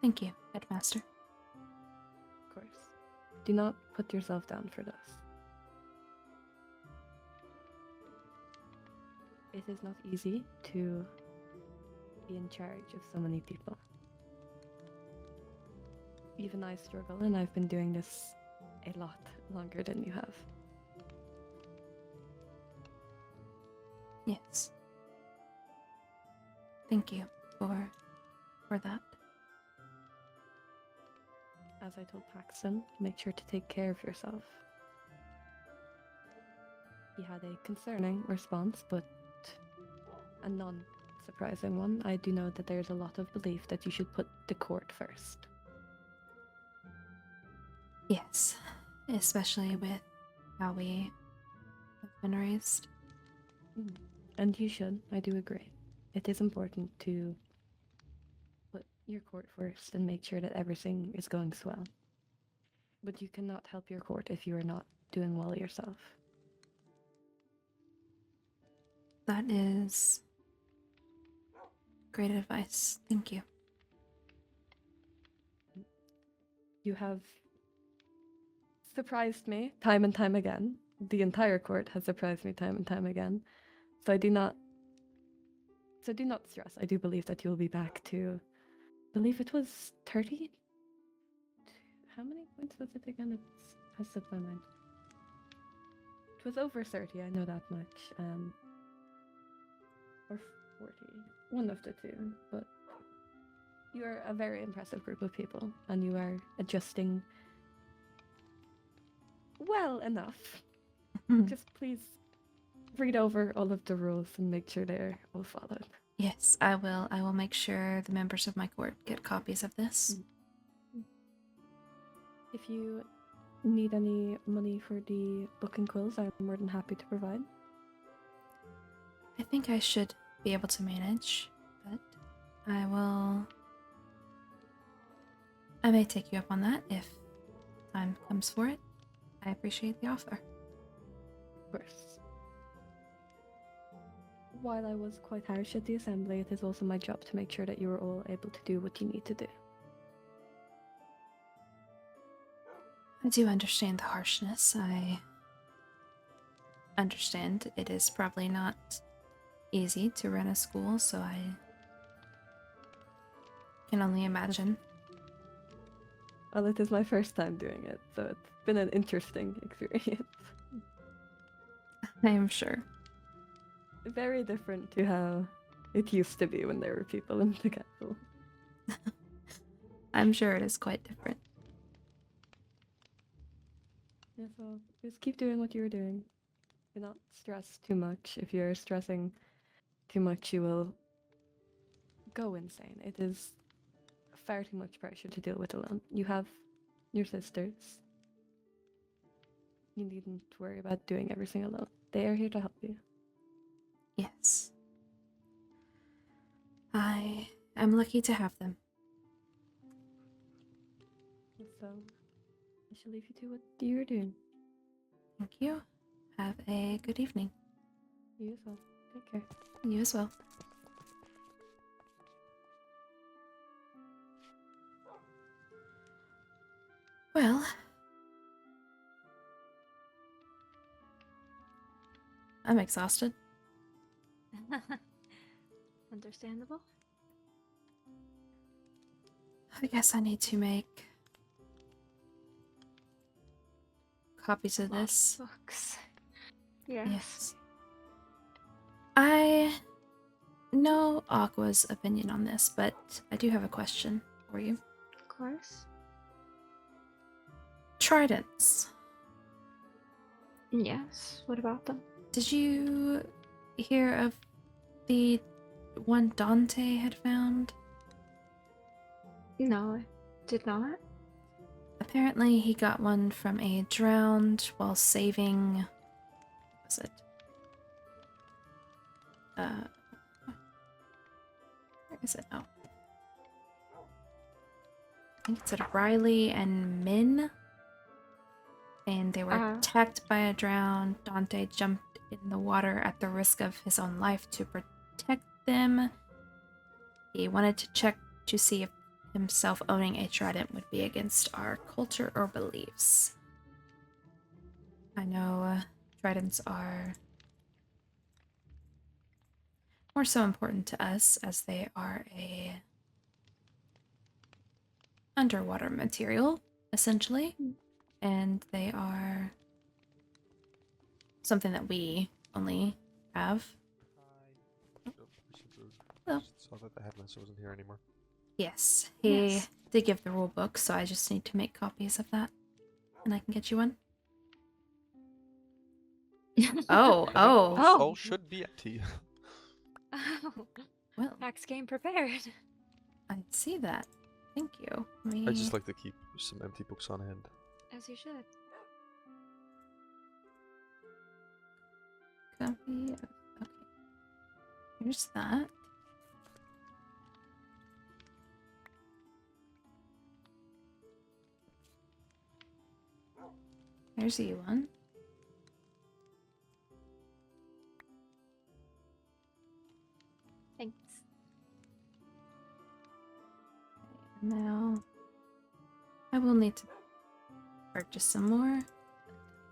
[SPEAKER 1] Thank you, Headmaster.
[SPEAKER 3] Of course. Do not put yourself down for this. It is not easy to be in charge of so many people. Even I struggle, and I've been doing this a lot longer than you have.
[SPEAKER 1] Yes. Thank you for that.
[SPEAKER 3] As I told Paxton, make sure to take care of yourself. He had a concerning response, but a non-surprising one. I do know that there's a lot of belief that you should put the court first.
[SPEAKER 1] Yes, especially with how we have been raised.
[SPEAKER 3] And you should, I do agree. It is important to put your court first and make sure that everything is going well. But you cannot help your court if you are not doing well yourself.
[SPEAKER 1] That is great advice. Thank you.
[SPEAKER 3] You have surprised me time and time again. The entire court has surprised me time and time again. So do not stress. I do believe that you will be back to, I believe it was 30? How many points was it again? It has slipped my mind. It was over 30, I know that much. Or 40. One of the two. But you are a very impressive group of people, and you are adjusting well enough. Just please read over all of the rules and make sure they're all followed.
[SPEAKER 1] Yes, I will. I will make sure the members of my court get copies of this.
[SPEAKER 3] If you need any money for the book and quills, I'm more than happy to provide.
[SPEAKER 1] I think I should be able to manage, but I may take you up on that if time comes for it. I appreciate the offer.
[SPEAKER 3] Of course. While I was quite harsh at the assembly, it is also my job to make sure that you are all able to do what you need to do.
[SPEAKER 1] I do understand the harshness. I understand it is probably not easy to run a school, so I can only imagine.
[SPEAKER 3] Well, it is my first time doing it, so it's been an interesting experience.
[SPEAKER 1] I am sure.
[SPEAKER 3] Very different to how it used to be when there were people in the castle.
[SPEAKER 1] I'm sure it is quite different.
[SPEAKER 3] Yeah, so just keep doing what you're doing. Do not stress too much. If you're stressing too much, you will go insane. It is far too much pressure to deal with alone. You have your sisters. You needn't worry about doing everything alone. They are here to help you.
[SPEAKER 1] Yes. I am lucky to have them.
[SPEAKER 3] So, I shall leave you to what you're doing.
[SPEAKER 1] Thank you. Have a good evening.
[SPEAKER 3] You as well. Take care.
[SPEAKER 1] You as well. Well, I'm exhausted.
[SPEAKER 20] Understandable.
[SPEAKER 1] I guess I need to make copies of this.
[SPEAKER 20] Books. Yes.
[SPEAKER 1] Yes. I know Aqua's opinion on this, but I do have a question for you.
[SPEAKER 20] Of course.
[SPEAKER 1] Tridents.
[SPEAKER 20] Yes. What about them?
[SPEAKER 1] Did you hear of the one Dante had found?
[SPEAKER 20] No, I did not.
[SPEAKER 1] Apparently he got one from a drowned while saving... What was it? Where is it? Oh. I think it said Riley and Min. And they were attacked by a drowned. Dante jumped in the water at the risk of his own life to protect them. He wanted to check to see if himself owning a trident would be against our culture or beliefs. I know tridents are more so important to us as they are a underwater material, essentially. And they are something that we only have.
[SPEAKER 13] Oh. Saw that the headmaster wasn't here anymore.
[SPEAKER 1] Yes, he did give the rule book, so I just need to make copies of that. And I can get you one. Oh.
[SPEAKER 13] All should be empty.
[SPEAKER 20] Oh.
[SPEAKER 1] Well.
[SPEAKER 20] Max came prepared.
[SPEAKER 1] I see that. Thank you.
[SPEAKER 13] I just like to keep some empty books on hand.
[SPEAKER 20] As you should.
[SPEAKER 1] Copy of... Okay. Here's that. There's you one.
[SPEAKER 20] Thanks.
[SPEAKER 1] Now, I will need to purchase some more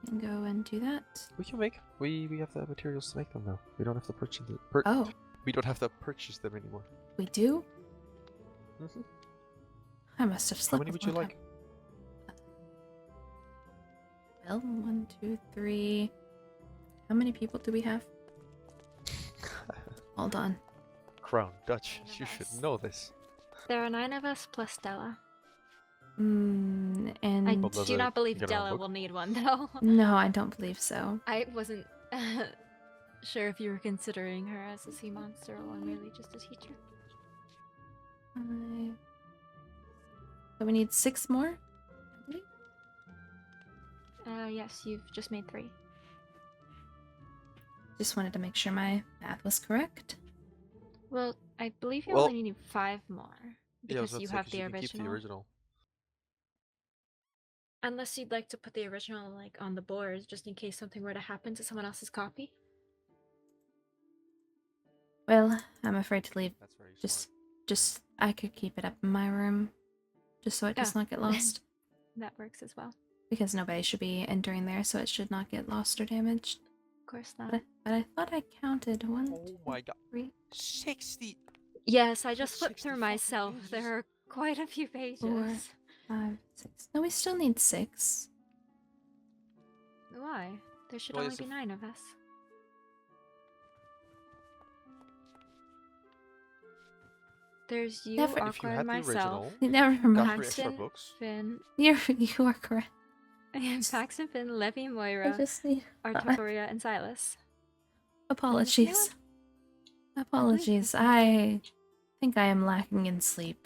[SPEAKER 1] and go and do that.
[SPEAKER 13] We can make. We have the materials to make them now. We don't have to purchase them. We don't have to purchase them anymore.
[SPEAKER 1] We do?
[SPEAKER 13] Mm-hmm.
[SPEAKER 1] I must have slipped.
[SPEAKER 13] How many would you like?
[SPEAKER 1] Well, 1, 2, 3. How many people do we have? Hold on.
[SPEAKER 13] Crown Duchess, you should know this.
[SPEAKER 20] There are 9 of us plus Della.
[SPEAKER 1] And
[SPEAKER 20] I do not believe Della will need one, though.
[SPEAKER 1] No, I don't believe so.
[SPEAKER 20] I wasn't sure if you were considering her as a sea monster or merely just a teacher.
[SPEAKER 1] 5. So we need 6 more?
[SPEAKER 20] Yes, you've just made 3.
[SPEAKER 1] Just wanted to make sure my math was correct.
[SPEAKER 20] Well, I believe you only need 5 more. Because you have the
[SPEAKER 13] you
[SPEAKER 20] original.
[SPEAKER 13] Keep the original.
[SPEAKER 20] Unless you'd like to put the original like on the board, just in case something were to happen to someone else's copy.
[SPEAKER 1] Well, I'm afraid to leave.
[SPEAKER 13] That's very
[SPEAKER 1] Just I could keep it up in my room, just so it does not get lost.
[SPEAKER 20] That works as well.
[SPEAKER 1] Because nobody should be entering there, so it should not get lost or damaged.
[SPEAKER 20] Of course not.
[SPEAKER 1] But I thought I counted one,
[SPEAKER 13] Oh
[SPEAKER 1] two,
[SPEAKER 13] my god.
[SPEAKER 1] 3,
[SPEAKER 13] 60.
[SPEAKER 20] Yes, I just flipped
[SPEAKER 13] 60
[SPEAKER 20] through
[SPEAKER 13] fucking
[SPEAKER 20] myself.
[SPEAKER 13] pages.
[SPEAKER 20] There are quite a few pages.
[SPEAKER 1] 4, 5, 6. No, we still need 6.
[SPEAKER 20] Why? There should
[SPEAKER 13] Well,
[SPEAKER 20] only
[SPEAKER 13] yes,
[SPEAKER 20] be
[SPEAKER 13] if-
[SPEAKER 20] 9 of us. There's you,
[SPEAKER 1] Never-
[SPEAKER 20] Aqua,
[SPEAKER 13] If you
[SPEAKER 20] and
[SPEAKER 13] had the
[SPEAKER 20] myself.
[SPEAKER 13] original,
[SPEAKER 1] Never
[SPEAKER 13] got
[SPEAKER 1] mind.
[SPEAKER 13] 3 extra
[SPEAKER 20] Paxton,
[SPEAKER 13] books.
[SPEAKER 20] Finn,
[SPEAKER 1] You are correct.
[SPEAKER 20] and Paxton, Finn, Levy,
[SPEAKER 1] I
[SPEAKER 20] Moira,
[SPEAKER 1] just need
[SPEAKER 20] Artoria, and Silas.
[SPEAKER 1] apologies. Apologies. I think I am lacking in sleep.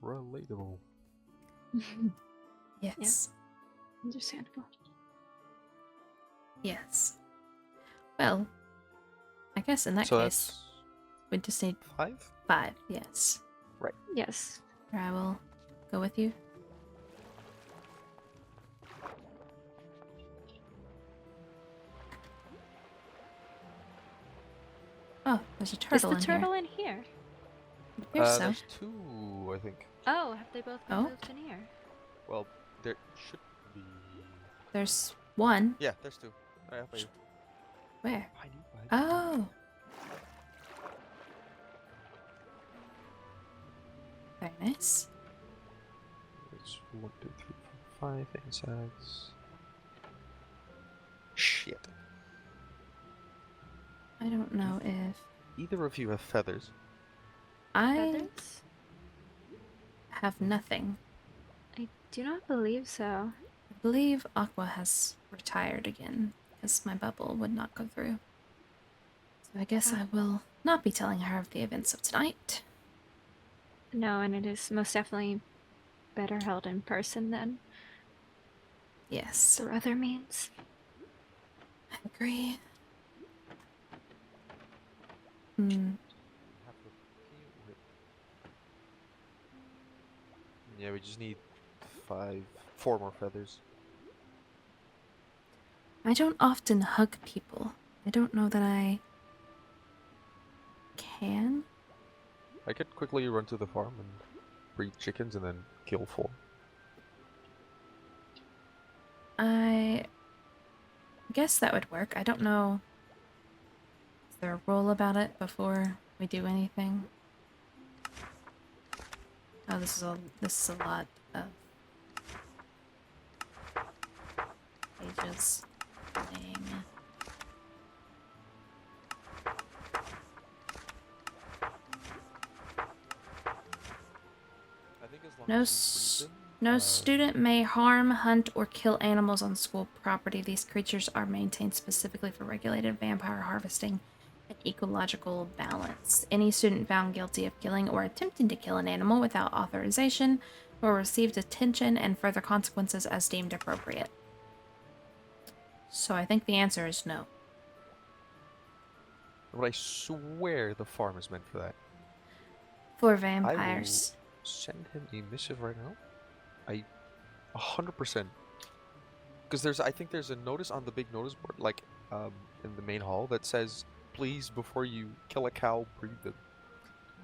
[SPEAKER 13] Relatable.
[SPEAKER 1] Yes.
[SPEAKER 20] Understandable.
[SPEAKER 1] Yes. Well, I guess in that
[SPEAKER 13] So
[SPEAKER 1] case, we just need
[SPEAKER 13] 5?
[SPEAKER 1] 5. Yes.
[SPEAKER 13] Right.
[SPEAKER 20] Yes.
[SPEAKER 1] I will go with you. Oh, there's a
[SPEAKER 20] Is
[SPEAKER 1] turtle
[SPEAKER 20] the
[SPEAKER 1] in
[SPEAKER 20] turtle
[SPEAKER 1] here.
[SPEAKER 20] in here?
[SPEAKER 1] It appears so.
[SPEAKER 13] There's 2, I think.
[SPEAKER 20] Oh, have they both been
[SPEAKER 1] Oh.
[SPEAKER 20] moved in here?
[SPEAKER 13] Well, there should be.
[SPEAKER 1] There's 1.
[SPEAKER 13] Yeah, there's 2. Right up by you.
[SPEAKER 1] Where?
[SPEAKER 13] Behind you, behind you.
[SPEAKER 1] Oh. Very nice.
[SPEAKER 13] It's 1, 2, 3, 4, 5 insects. Shit.
[SPEAKER 1] I don't know if
[SPEAKER 13] Either of you have feathers.
[SPEAKER 1] I
[SPEAKER 20] Feathers?
[SPEAKER 1] have nothing.
[SPEAKER 20] I do not believe so.
[SPEAKER 1] I believe Aqua has retired again because my bubble would not go through. So I guess I will not be telling her of the events of tonight.
[SPEAKER 20] No, and it is most definitely better held in person than
[SPEAKER 1] Yes,
[SPEAKER 20] through other means.
[SPEAKER 1] I agree. Hmm.
[SPEAKER 13] Yeah, we just need 4 more feathers.
[SPEAKER 1] I don't often hug people. I don't know that I can.
[SPEAKER 13] I could quickly run to the farm and breed chickens and then kill 4.
[SPEAKER 1] I guess that would work. I don't know. Is there a rule about it before we do anything? Oh, this is a lot of pages. Dang.
[SPEAKER 13] I think as long
[SPEAKER 1] No,
[SPEAKER 13] as we breed them,
[SPEAKER 1] no student may harm, hunt, or kill animals on school property. These creatures are maintained specifically for regulated vampire harvesting and ecological balance. Any student found guilty of killing or attempting to kill an animal without authorization will receive detention and further consequences as deemed appropriate. So I think the answer is no.
[SPEAKER 13] But I swear the farm is meant for that.
[SPEAKER 1] For
[SPEAKER 13] I
[SPEAKER 1] vampires.
[SPEAKER 13] will send him a missive right now. 100%. Because I think there's a notice on the big notice board, like in the main hall, that says, "Please, before you kill a cow, breed them."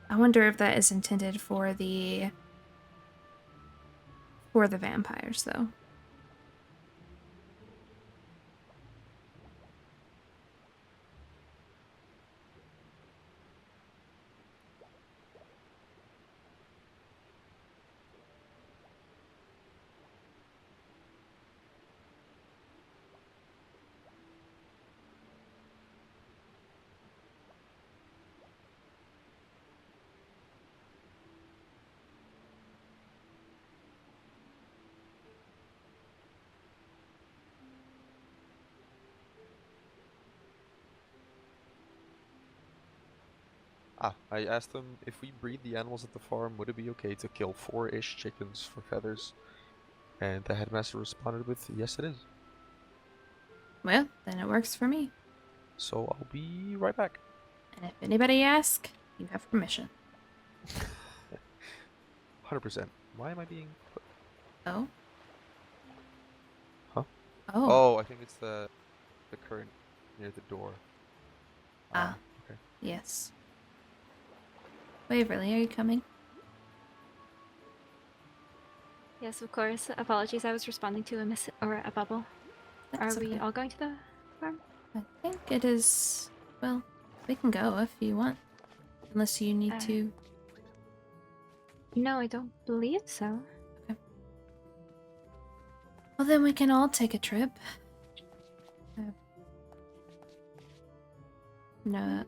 [SPEAKER 1] I wonder if that is intended for the vampires, though.
[SPEAKER 13] I asked them if we breed the animals at the farm, would it be okay to kill 4-ish chickens for feathers? And the headmaster responded with, "Yes, it is."
[SPEAKER 1] Well, then it works for me.
[SPEAKER 13] So I'll be right back.
[SPEAKER 1] And if anybody asks, you have permission.
[SPEAKER 13] 100%. Why am I being put?
[SPEAKER 1] Oh?
[SPEAKER 13] Huh?
[SPEAKER 1] Oh.
[SPEAKER 13] I think it's the current near the door.
[SPEAKER 1] Ah.
[SPEAKER 13] Okay.
[SPEAKER 1] Yes. Waverly, are you coming?
[SPEAKER 20] Yes, of course. Apologies, I was responding to a bubble.
[SPEAKER 1] That's
[SPEAKER 20] Are we
[SPEAKER 1] okay.
[SPEAKER 20] all going to the farm?
[SPEAKER 1] I think it is. Well, we can go if you want. Unless you need to.
[SPEAKER 20] No, I don't believe so.
[SPEAKER 1] Okay. Well, then we can all take a trip. No,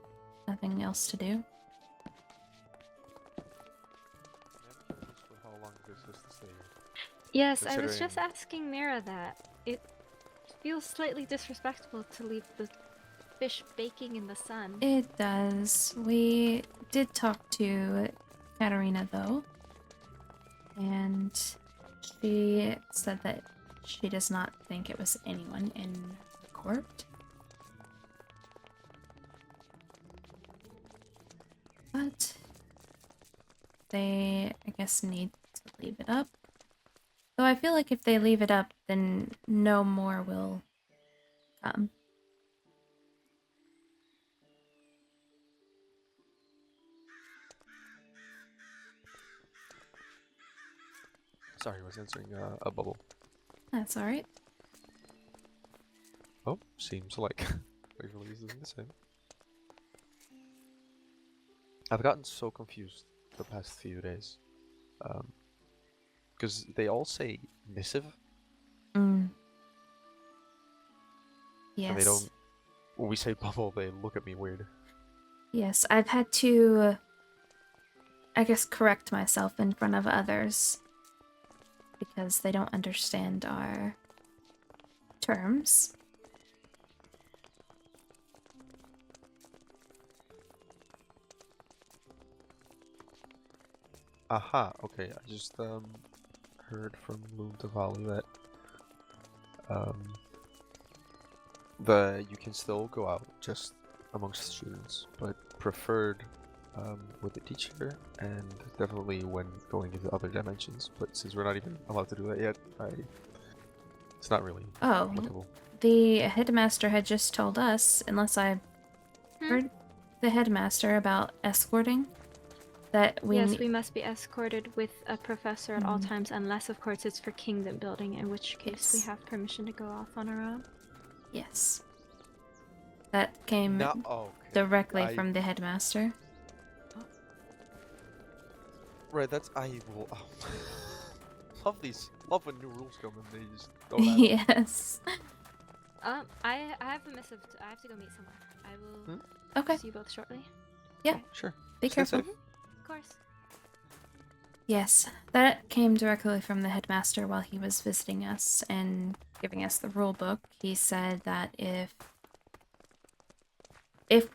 [SPEAKER 1] nothing else to do.
[SPEAKER 13] How long this is to stay here?
[SPEAKER 20] Yes, I was
[SPEAKER 13] Considering-
[SPEAKER 20] just asking Mira that. It feels slightly disrespectful to leave the fish baking in the sun.
[SPEAKER 1] It does. We did talk to Katarina, though. And she said that she does not think it was anyone in the court. But they, I guess, need to leave it up. Though I feel like if they leave it up, then no more will come.
[SPEAKER 13] Sorry, I was answering a bubble.
[SPEAKER 1] That's alright.
[SPEAKER 13] Oh, seems like Rivalries is doing the same. I've gotten so confused the past few days. Because they all say missive.
[SPEAKER 1] Mm. Yes.
[SPEAKER 13] And they don't. When we say bubble, they look at me weird.
[SPEAKER 1] Yes, I've had to, I guess, correct myself in front of others. Because they don't understand our terms.
[SPEAKER 13] Aha, okay, I just heard from Loon Tavali that you can still go out just amongst students, but preferred with the teacher and definitely when going into other dimensions. But since we're not even allowed to do that yet, it's not really applicable.
[SPEAKER 1] The headmaster had just told us, unless I heard the headmaster about escorting, that we
[SPEAKER 20] Yes, we must be escorted with a professor at all times, unless, of course, it's for kingdom building, in which case we have permission to go off on our own.
[SPEAKER 1] Yes. That came
[SPEAKER 13] okay.
[SPEAKER 1] directly from the headmaster.
[SPEAKER 13] Right, that's I will love when new rules come and they just don't add up.
[SPEAKER 1] Yes.
[SPEAKER 20] I have a missive. I have to go meet someone. I will
[SPEAKER 1] Okay.
[SPEAKER 20] see you both shortly.
[SPEAKER 1] Yeah.
[SPEAKER 13] Sure.
[SPEAKER 1] Be careful.
[SPEAKER 20] Of course.
[SPEAKER 1] Yes, that came directly from the headmaster while he was visiting us and giving us the rule book. He said that if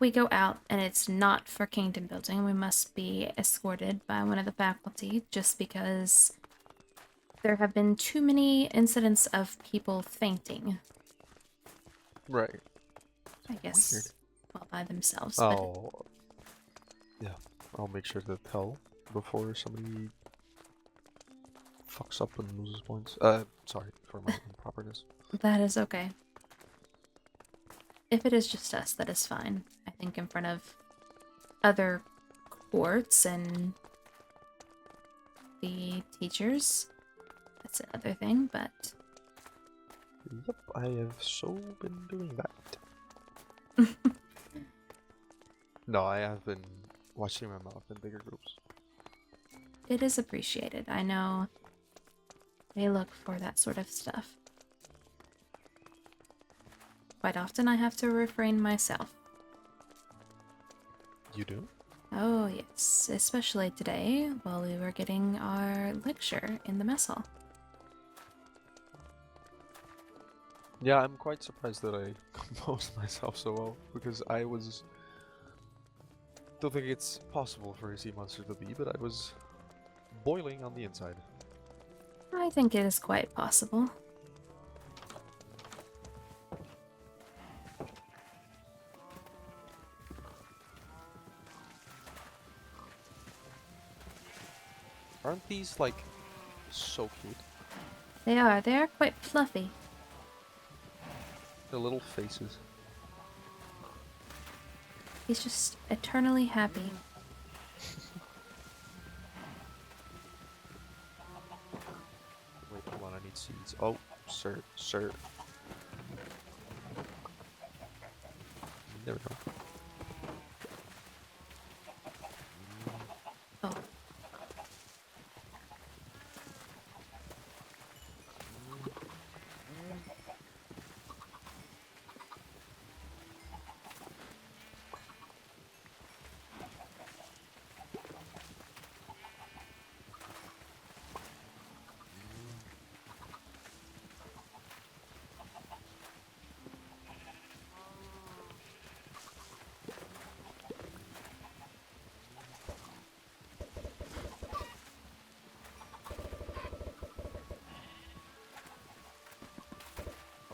[SPEAKER 1] we go out and it's not for kingdom building, we must be escorted by one of the faculty, just because there have been too many incidents of people fainting.
[SPEAKER 13] Right.
[SPEAKER 1] I guess,
[SPEAKER 13] Weird.
[SPEAKER 1] well, by themselves.
[SPEAKER 13] Yeah, I'll make sure to tell before somebody fucks up and loses points. Sorry for my improperness.
[SPEAKER 1] That is okay. If it is just us, that is fine. I think in front of other courts and the teachers, that's another thing, but...
[SPEAKER 13] Yep, I have so been doing that. No, I have been watching my mouth in bigger groups.
[SPEAKER 1] It is appreciated. I know they look for that sort of stuff. Quite often I have to refrain myself.
[SPEAKER 13] You do?
[SPEAKER 1] Oh yes, especially today while we were getting our lecture in the mess hall.
[SPEAKER 13] Yeah, I'm quite surprised that I composed myself so well, because I don't think it's possible for a sea monster to be, but I was boiling on the inside.
[SPEAKER 1] I think it is quite possible.
[SPEAKER 13] Aren't these, like, so cute?
[SPEAKER 1] They are quite fluffy.
[SPEAKER 13] Their little faces.
[SPEAKER 1] He's just eternally happy.
[SPEAKER 13] Wait, hold on, I need seeds. Oh, sir. There we go.
[SPEAKER 1] Oh.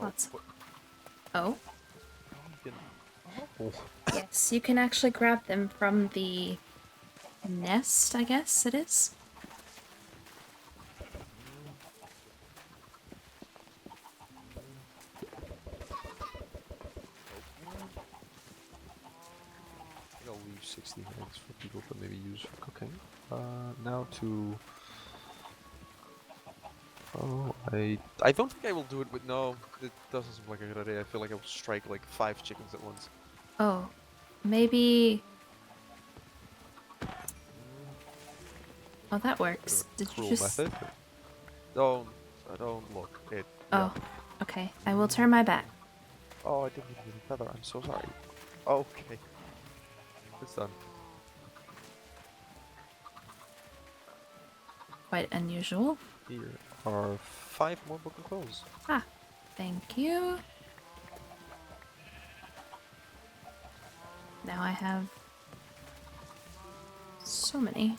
[SPEAKER 1] Lots. Oh.
[SPEAKER 13] Oh.
[SPEAKER 1] Yes, you can actually grab them from the nest, I guess it is.
[SPEAKER 13] I'll leave 60 eggs for people to maybe use for cooking. Now to... Oh, I don't think I will do it with... No, it doesn't seem like a good idea. I feel like I will strike like 5 chickens at once.
[SPEAKER 1] Oh, maybe... Oh, that works. Did you
[SPEAKER 13] Cruel
[SPEAKER 1] just...
[SPEAKER 13] method. Don't look. It...
[SPEAKER 1] Oh, okay. I will turn my back.
[SPEAKER 13] Oh, I didn't even get a feather. I'm so sorry. Okay. It's done.
[SPEAKER 1] Quite unusual.
[SPEAKER 13] Here are 5 more broken clothes.
[SPEAKER 1] Ah, thank you. Now I have so many.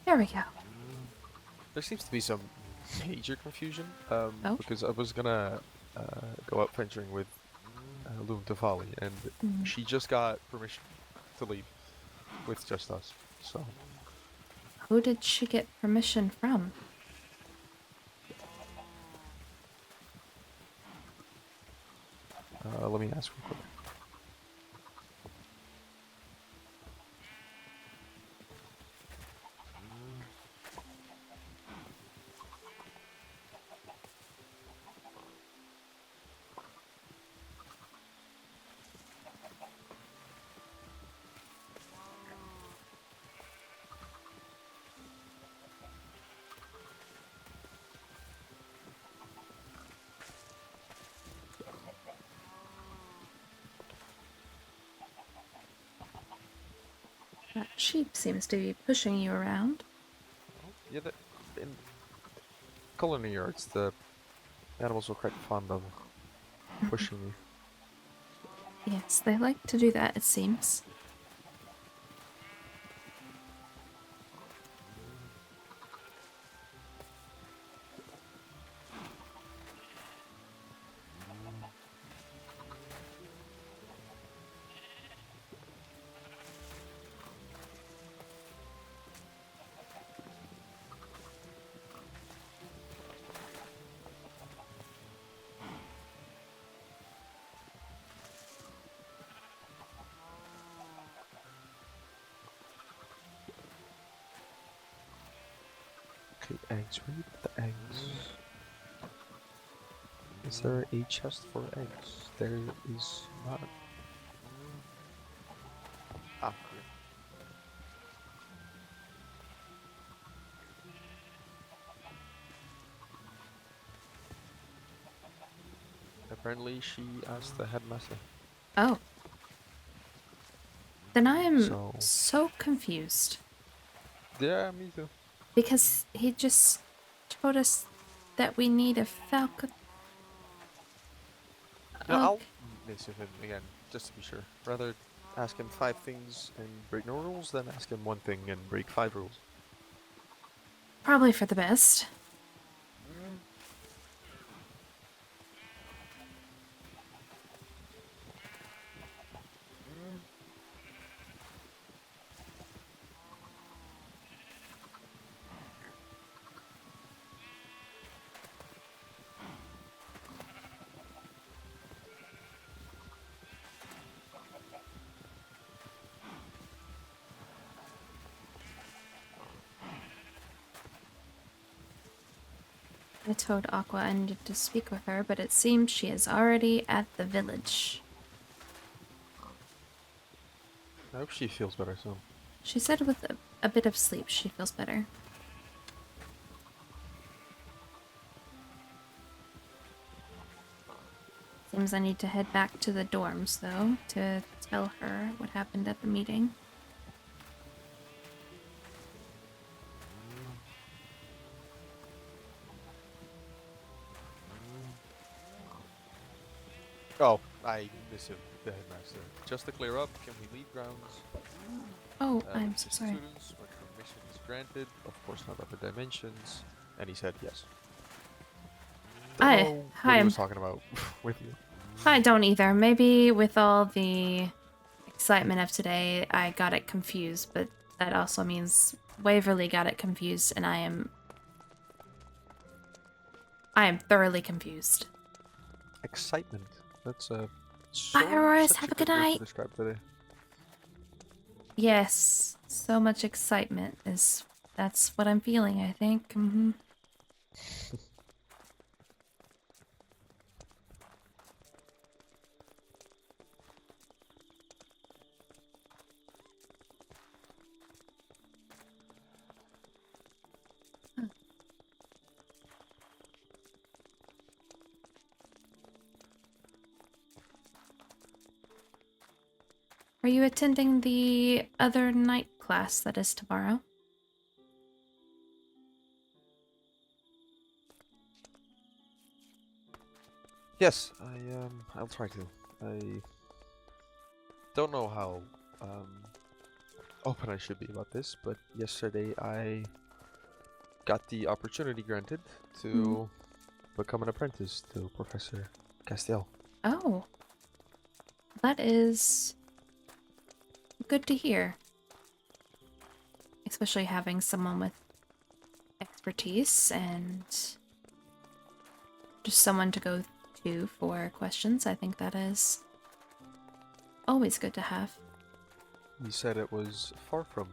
[SPEAKER 1] There we go.
[SPEAKER 13] There seems to be some major confusion.
[SPEAKER 1] Oh?
[SPEAKER 13] Because I was gonna go out venturing with Loom Tafali, and she just got permission to leave with just us. So
[SPEAKER 1] Who did she get permission from?
[SPEAKER 13] let me ask real quick.
[SPEAKER 1] That sheep seems to be pushing you around.
[SPEAKER 13] Yeah, in colony yards, the animals are quite fond of pushing me.
[SPEAKER 1] Yes, they like to do that, it seems.
[SPEAKER 13] Okay, eggs. Where you put the eggs? Is there a chest for eggs? There is not. Ah, here. Apparently, she asked the headmaster.
[SPEAKER 1] Oh. Then I am so confused.
[SPEAKER 13] Yeah, me too.
[SPEAKER 1] Because he just told us that we need a falcon.
[SPEAKER 13] No, I'll message him again, just to be sure. Rather ask him 5 things and break no rules than ask him 1 thing and break 5 rules.
[SPEAKER 1] Probably for the best. I told Aqua I needed to speak with her, but it seems she is already at the village.
[SPEAKER 13] I hope she feels better soon.
[SPEAKER 1] She said with a bit of sleep she feels better. Seems I need to head back to the dorms, though, to tell her what happened at the meeting.
[SPEAKER 13] Oh, I miss him, the headmaster. Just to clear up, can we leave grounds?
[SPEAKER 1] Oh, I'm so sorry.
[SPEAKER 13] Students, when permission is granted, of course not other dimensions. And he said yes. Don't know what he was talking about with you.
[SPEAKER 1] I don't either. Maybe with all the excitement of today, I got it confused, but that also means Waverly got it confused, and I am thoroughly confused.
[SPEAKER 13] Excitement. That's
[SPEAKER 1] Bye, Aurora. Have a good
[SPEAKER 13] word to
[SPEAKER 1] night.
[SPEAKER 13] describe today.
[SPEAKER 1] Yes, so much excitement that's what I'm feeling, I think. Mm-hmm. Are you attending the other night class that is tomorrow?
[SPEAKER 13] Yes, I'll try to. I don't know how open I should be about this, but yesterday I got the opportunity granted to become an apprentice to Professor Castiel.
[SPEAKER 1] Oh. That is good to hear. Especially having someone with expertise and just someone to go to for questions. I think that is always good to have.
[SPEAKER 13] He said it was far from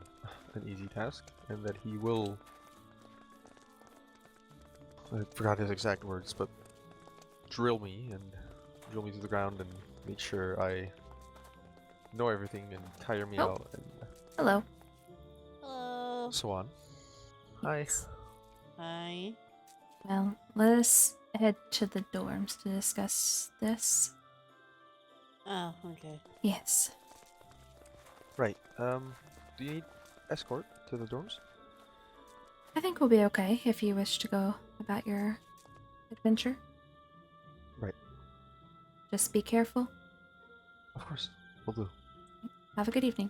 [SPEAKER 13] an easy task, and that he will... I forgot his exact words, but drill me to the ground and make sure I know everything and tire me out and
[SPEAKER 1] Hello.
[SPEAKER 15] Hello.
[SPEAKER 13] so on. Hi.
[SPEAKER 15] Hi.
[SPEAKER 1] Well, let us head to the dorms to discuss this.
[SPEAKER 15] Oh, okay.
[SPEAKER 1] Yes.
[SPEAKER 13] Right. Do you need escort to the dorms?
[SPEAKER 1] I think we'll be okay if you wish to go about your adventure.
[SPEAKER 13] Right.
[SPEAKER 1] Just be careful.
[SPEAKER 13] Of course. Will do.
[SPEAKER 1] Have a good evening.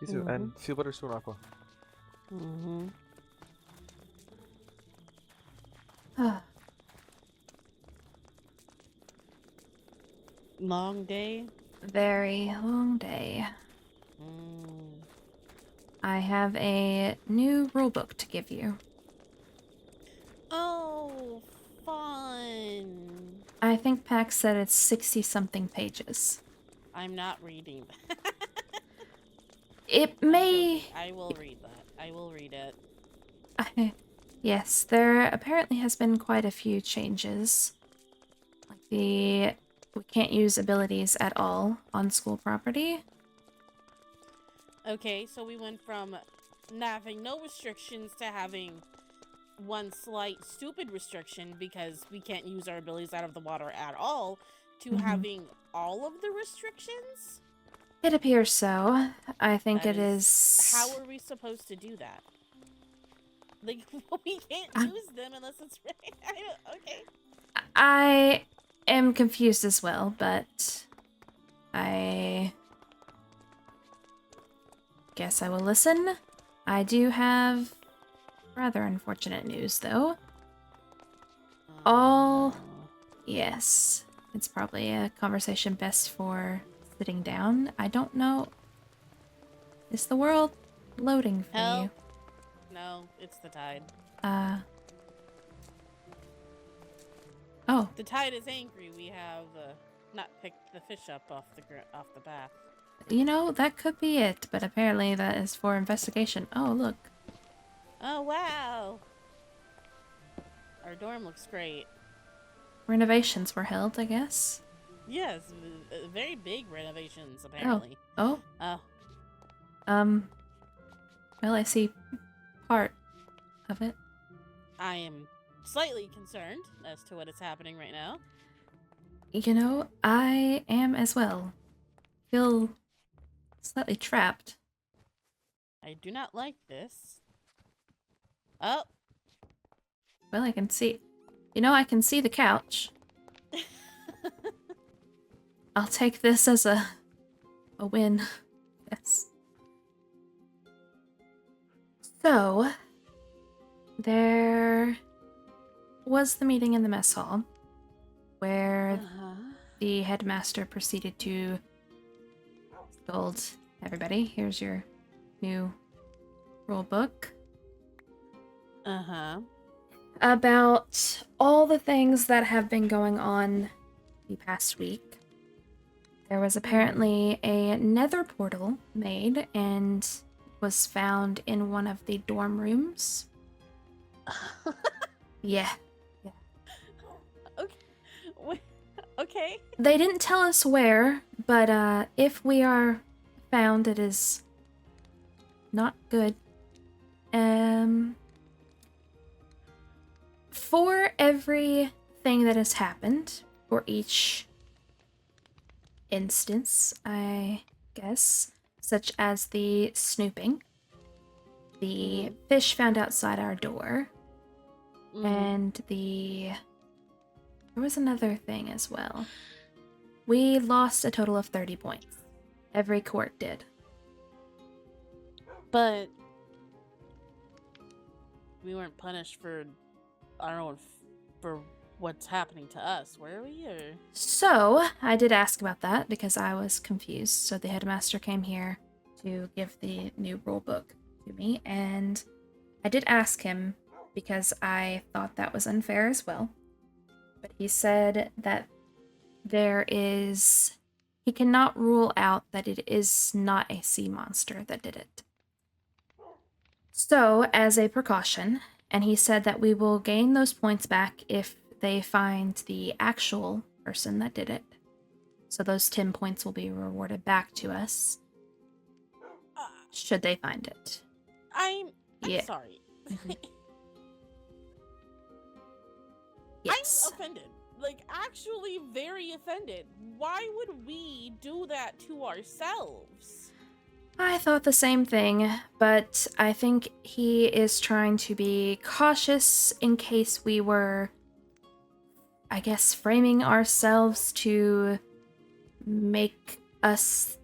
[SPEAKER 13] You too. And feel better soon, Aqua.
[SPEAKER 15] Mm-hmm. Long day?
[SPEAKER 1] Very long day. I have a new rulebook to give you.
[SPEAKER 15] Oh, fun.
[SPEAKER 1] I think Pax said it's 60-something pages.
[SPEAKER 15] I'm not reading that.
[SPEAKER 1] It may...
[SPEAKER 15] I will read that. I will read it.
[SPEAKER 1] Yes, there apparently has been quite a few changes. Like we can't use abilities at all on school property.
[SPEAKER 15] Okay, so we went from having no restrictions to having one slight stupid restriction because we can't use our abilities out of the water at all to having all of the restrictions?
[SPEAKER 1] It appears so. I think
[SPEAKER 15] That
[SPEAKER 1] it is...
[SPEAKER 15] How are we supposed to do that? Like, we can't use them unless it's right. Okay.
[SPEAKER 1] I am confused as well, but I guess I will listen. I do have rather unfortunate news, though. Yes, it's probably a conversation best for sitting down. I don't know. Is the world loading for you?
[SPEAKER 15] No, it's the tide.
[SPEAKER 1] Oh.
[SPEAKER 15] The tide is angry. We have not picked the fish up off the bath.
[SPEAKER 1] You know, that could be it, but apparently that is for investigation. Oh, look.
[SPEAKER 15] Oh, wow. Our dorm looks great.
[SPEAKER 1] Renovations were held, I guess.
[SPEAKER 15] Yes, very big renovations, apparently.
[SPEAKER 1] Oh.
[SPEAKER 15] Oh.
[SPEAKER 1] Well, I see part of it.
[SPEAKER 15] I am slightly concerned as to what is happening right now.
[SPEAKER 1] You know, I am as well. Feel slightly trapped.
[SPEAKER 15] I do not like this. Oh.
[SPEAKER 1] Well, I can see... You know, I can see the couch. I'll take this as a win. Yes. So, there was the meeting in the mess hall where the headmaster proceeded to scold everybody. Here's your new rule book. About all the things that have been going on the past week. There was apparently a nether portal made and was found in one of the dorm rooms. Yeah.
[SPEAKER 15] Okay.
[SPEAKER 1] They didn't tell us where, but if we are found, it is not good. For everything that has happened, for each instance, I guess, such as the snooping, the fish found outside our door, and there was another thing as well. We lost a total of 30 points. Every court did.
[SPEAKER 15] But we weren't punished for our own for what's happening to us, were we? Or...
[SPEAKER 1] So, I did ask about that because I was confused. So the headmaster came here to give the new rule book to me, and I did ask him because I thought that was unfair as well. But he said that he cannot rule out that it is not a sea monster that did it. So, as a precaution, and he said that we will gain those points back if they find the actual person that did it. So those 10 points will be rewarded back to us, should they find it.
[SPEAKER 15] I'm sorry.
[SPEAKER 1] Yes.
[SPEAKER 15] I'm offended. Like, actually very offended. Why would we do that to ourselves?
[SPEAKER 1] I thought the same thing, but I think he is trying to be cautious in case we were, I guess, framing ourselves to make us,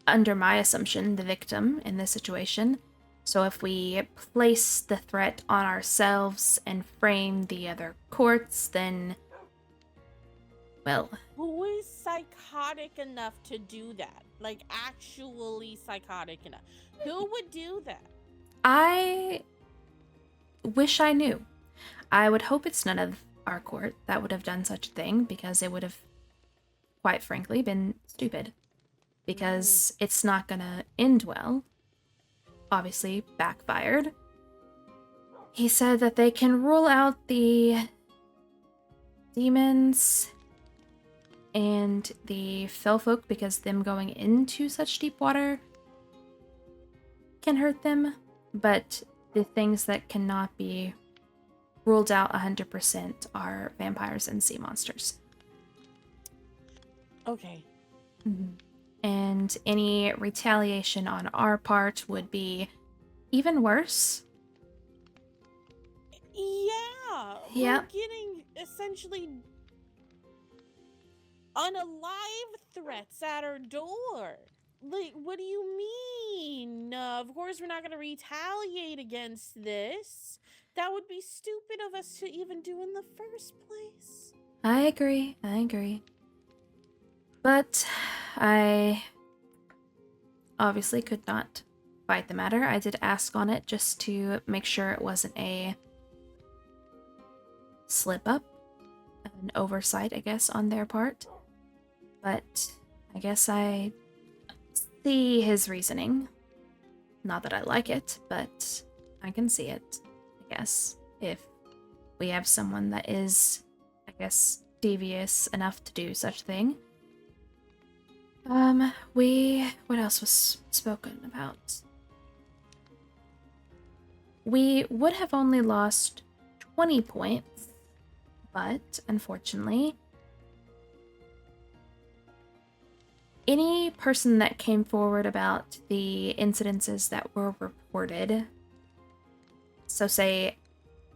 [SPEAKER 1] under my assumption, the victim in this situation. So if we place the threat on ourselves and frame the other courts, then, well...
[SPEAKER 15] Who is psychotic enough to do that? Like, actually psychotic enough? Who would do that?
[SPEAKER 1] I wish I knew. I would hope it's none of our court that would have done such a thing, because it would have, quite frankly, been stupid. Because it's not gonna end well. Obviously, backfired. He said that they can rule out the demons and the fell folk because them going into such deep water can hurt them, but the things that cannot be ruled out 100% are vampires and sea monsters.
[SPEAKER 15] Okay.
[SPEAKER 1] And any retaliation on our part would be even worse.
[SPEAKER 15] Yeah.
[SPEAKER 1] Yeah.
[SPEAKER 15] We're getting essentially unalive threats at our door. Like, what do you mean? Of course we're not going to retaliate against this. That would be stupid of us to even do in the first place.
[SPEAKER 1] I agree. But I obviously could not fight the matter. I did ask on it just to make sure it wasn't a slip up, an oversight, I guess, on their part. But I guess I see his reasoning. Not that I like it, but I can see it, I guess, if we have someone that is, I guess, devious enough to do such a thing. What else was spoken about? We would have only lost 20 points, but unfortunately, any person that came forward about the incidences that were reported, so say,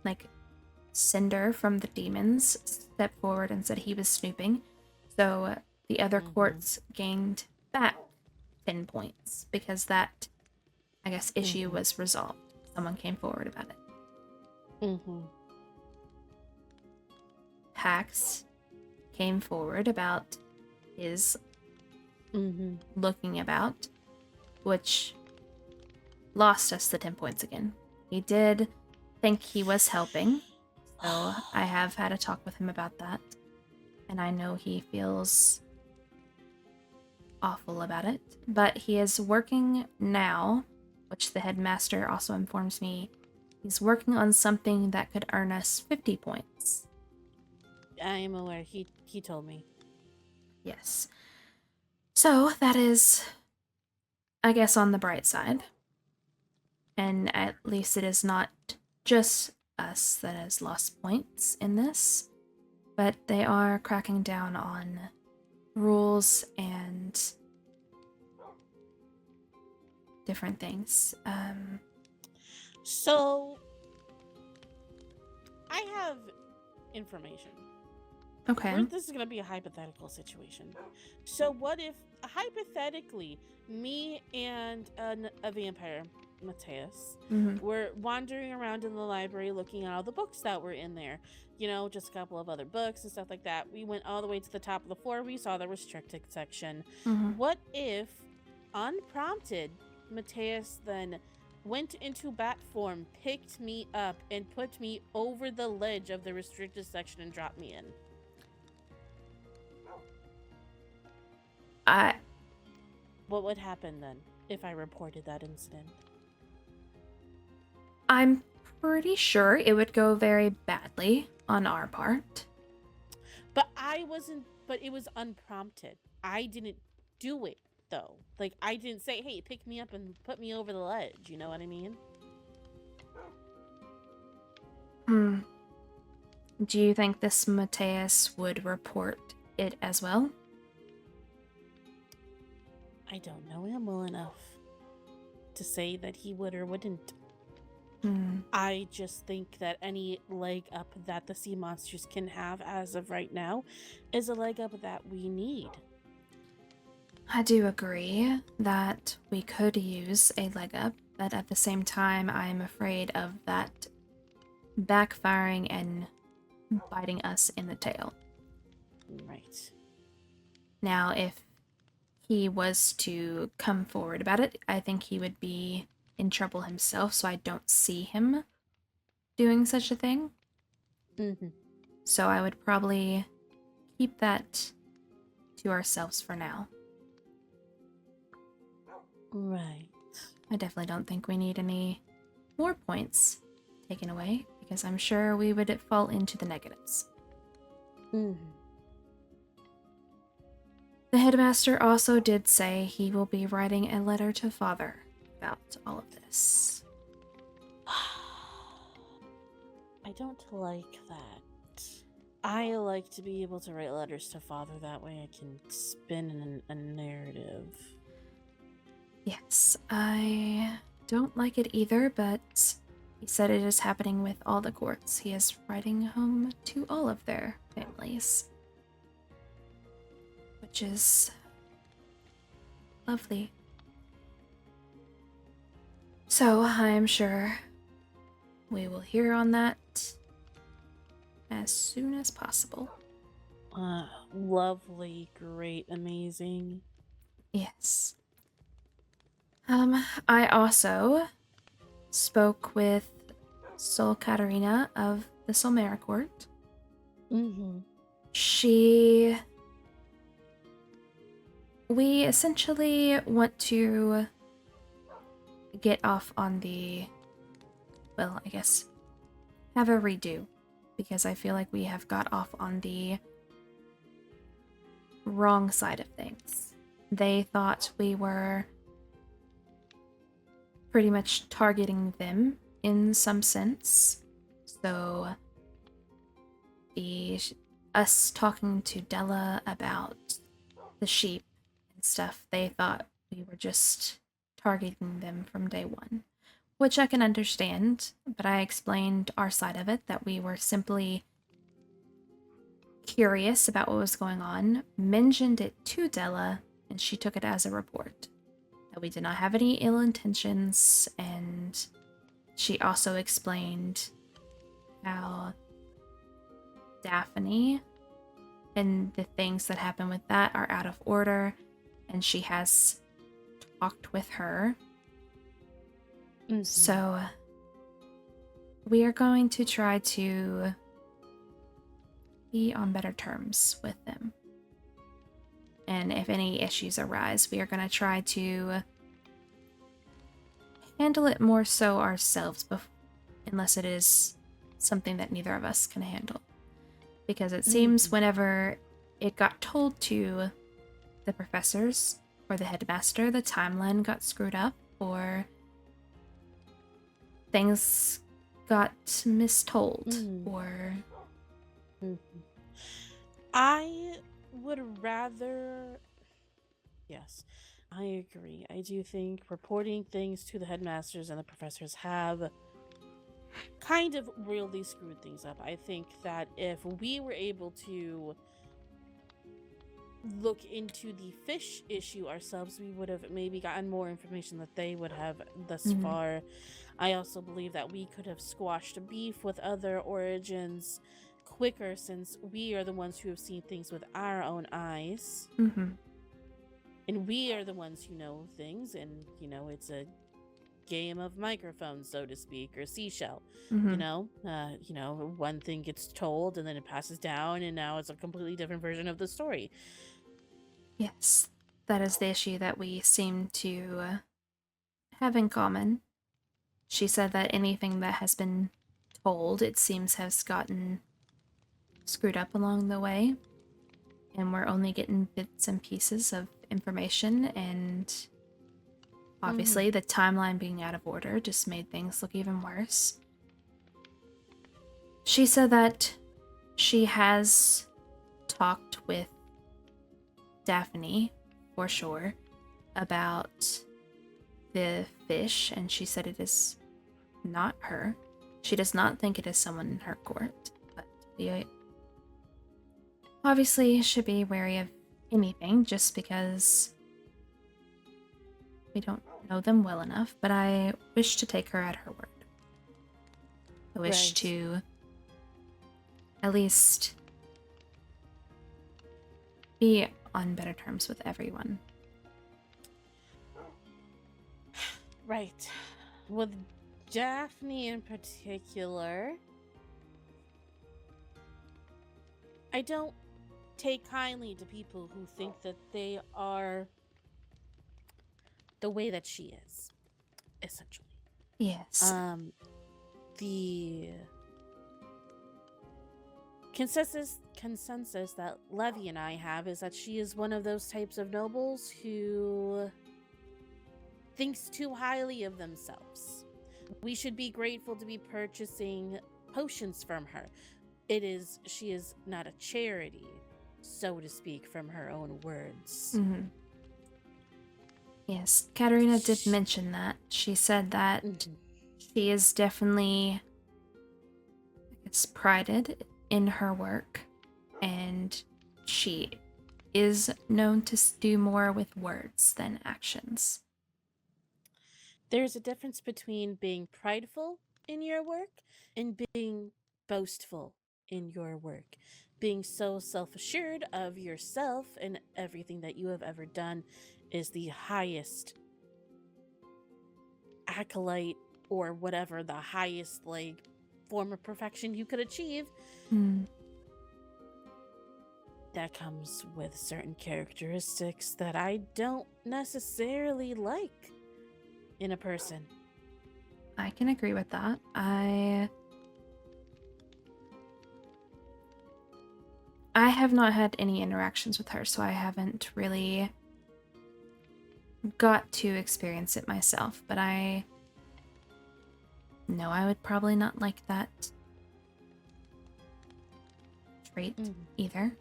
[SPEAKER 1] like, Cinder from the Demons stepped forward and said he was snooping, so the other courts gained back 10 points because that, I guess, issue was resolved. Someone came forward about it. Pax came forward about his looking about, which lost us the 10 points again. He did think he was helping, so I have had a talk with him about that, and I know he feels awful about it, but he is working now, which the headmaster also informs me he's working on something that could earn us 50 points.
[SPEAKER 15] I am aware. He told me.
[SPEAKER 1] Yes. So that is, I guess, on the bright side. And at least it is not just us that has lost points in this, but they are cracking down on rules and different things.
[SPEAKER 15] So, I have information.
[SPEAKER 1] Okay.
[SPEAKER 15] This is going to be a hypothetical situation. So, what if, hypothetically, me and a vampire, Mateus, were wandering around in the library looking at all the books that were in there? You know, just a couple of other books and stuff like that. We went all the way to the top of the floor. We saw the restricted section. What if, unprompted, Mateus then went into bat form, picked me up, and put me over the ledge of the restricted section and dropped me in? What would happen then if I reported that incident?
[SPEAKER 1] I'm pretty sure it would go very badly on our part.
[SPEAKER 15] But it was unprompted. I didn't do it, though. Like, I didn't say, hey, pick me up and put me over the ledge. You know what I mean?
[SPEAKER 1] Do you think this Mateus would report it as well?
[SPEAKER 15] I don't know him well enough to say that he would or wouldn't. I just think that any leg up that the sea monsters can have as of right now is a leg up that we need.
[SPEAKER 1] I do agree that we could use a leg up, but at the same time, I am afraid of that backfiring and biting us in the tail.
[SPEAKER 15] Right.
[SPEAKER 1] Now, if he was to come forward about it, I think he would be in trouble himself, so I don't see him doing such a thing. So I would probably keep that to ourselves for now.
[SPEAKER 15] Right.
[SPEAKER 1] I definitely don't think we need any more points taken away, because I'm sure we would fall into the negatives. The headmaster also did say he will be writing a letter to Father about all of this.
[SPEAKER 15] I don't like that. I like to be able to write letters to Father, that way I can spin a narrative.
[SPEAKER 1] Yes, I don't like it either, but he said it is happening with all the courts. He is writing home to all of their families, which is lovely. So I'm sure we will hear on that as soon as possible.
[SPEAKER 15] Lovely, great, amazing.
[SPEAKER 1] Yes. I also spoke with Sol Katarina of the Solmera Court. We essentially want to get off on the, well, I guess, have a redo because I feel like we have got off on the wrong side of things. They thought we were pretty much targeting them in some sense. So us talking to Della about the sheep and stuff, they thought we were just targeting them from day one, which I can understand, but I explained our side of it, that we were simply curious about what was going on, mentioned it to Della, and she took it as a report. That we did not have any ill intentions, and she also explained how Daphne and the things that happen with that are out of order, and she has talked with her. So we are going to try to be on better terms with them. And if any issues arise, we are going to try to handle it more so ourselves, unless it is something that neither of us can handle. Because it seems whenever it got told to the professors or the headmaster, the timeline got screwed up, or things got mistold, or...
[SPEAKER 15] I would rather... Yes, I agree. I do think reporting things to the headmasters and the professors have kind of really screwed things up. I think that if we were able to look into the fish issue ourselves, we would have maybe gotten more information that they would have thus far. I also believe that we could have squashed beef with other origins quicker, since we are the ones who have seen things with our own eyes. And we are the ones who know things, and, you know, it's a game of microphones, so to speak, or seashell. You know, one thing gets told and then it passes down, and now it's a completely different version of the story.
[SPEAKER 1] Yes, that is the issue that we seem to have in common. She said that anything that has been told, it seems, has gotten screwed up along the way, and we're only getting bits and pieces of information, and obviously the timeline being out of order just made things look even worse. She said that she has talked with Daphne, for sure, about the fish, and she said it is not her. She does not think it is someone in her court, but we obviously should be wary of anything just because we don't know them well enough, but I wish to take her at her word. I wish to at least be on better terms with everyone.
[SPEAKER 15] Right. With Daphne in particular, I don't take kindly to people who think that they are the way that she is, essentially.
[SPEAKER 1] Yes.
[SPEAKER 15] The consensus that Levy and I have is that she is one of those types of nobles who thinks too highly of themselves. We should be grateful to be purchasing potions from her. She is not a charity, so to speak, from her own words.
[SPEAKER 1] Yes, Katarina did mention that. She said that she is definitely, I guess, prided in her work, and she is known to do more with words than actions.
[SPEAKER 15] There's a difference between being prideful in your work and being boastful in your work. Being so self-assured of yourself and everything that you have ever done is the highest acolyte, or whatever, the highest form of perfection you could achieve. That comes with certain characteristics that I don't necessarily like in a person.
[SPEAKER 1] I can agree with that. I I have not had any interactions with her, so I haven't really got to experience it myself, but I know I would probably not like that trait either.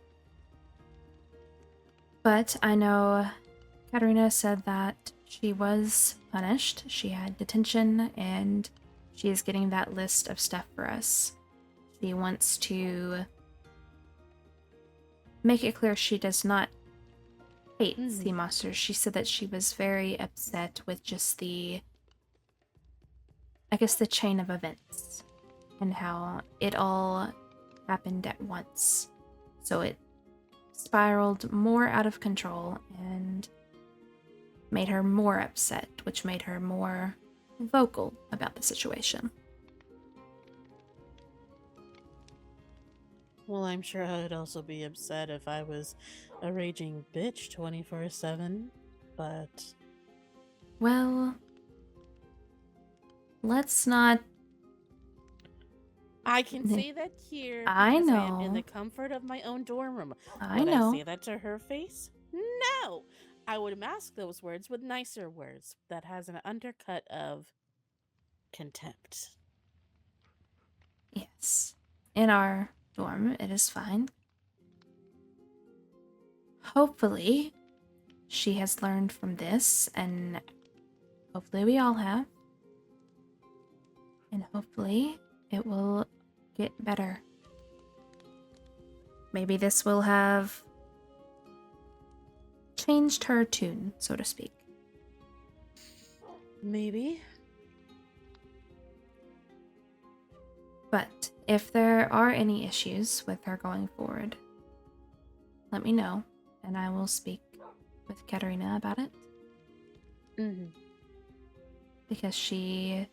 [SPEAKER 1] But I know Katarina said that she was punished, she had detention, and she is getting that list of stuff for us. She wants to make it clear she does not hate sea monsters. She said that she was very upset with just the chain of events and how it all happened at once. So it spiraled more out of control and made her more upset, which made her more vocal about the situation.
[SPEAKER 15] Well, I'm sure I would also be upset if I was a raging bitch 24/7, but...
[SPEAKER 1] Well, let's not...
[SPEAKER 15] I can say that here because
[SPEAKER 1] I
[SPEAKER 15] I am in
[SPEAKER 1] know.
[SPEAKER 15] the comfort of my own dorm room.
[SPEAKER 1] I
[SPEAKER 15] Would
[SPEAKER 1] know.
[SPEAKER 15] I say that to her face? No! I would mask those words with nicer words that has an undercut of contempt.
[SPEAKER 1] Yes. In our dorm, it is fine. Hopefully, she has learned from this, and hopefully we all have. And hopefully, it will get better. Maybe this will have changed her tune, so to speak.
[SPEAKER 15] Maybe.
[SPEAKER 1] But if there are any issues with her going forward, let me know, and I will speak with Katarina about it. Because she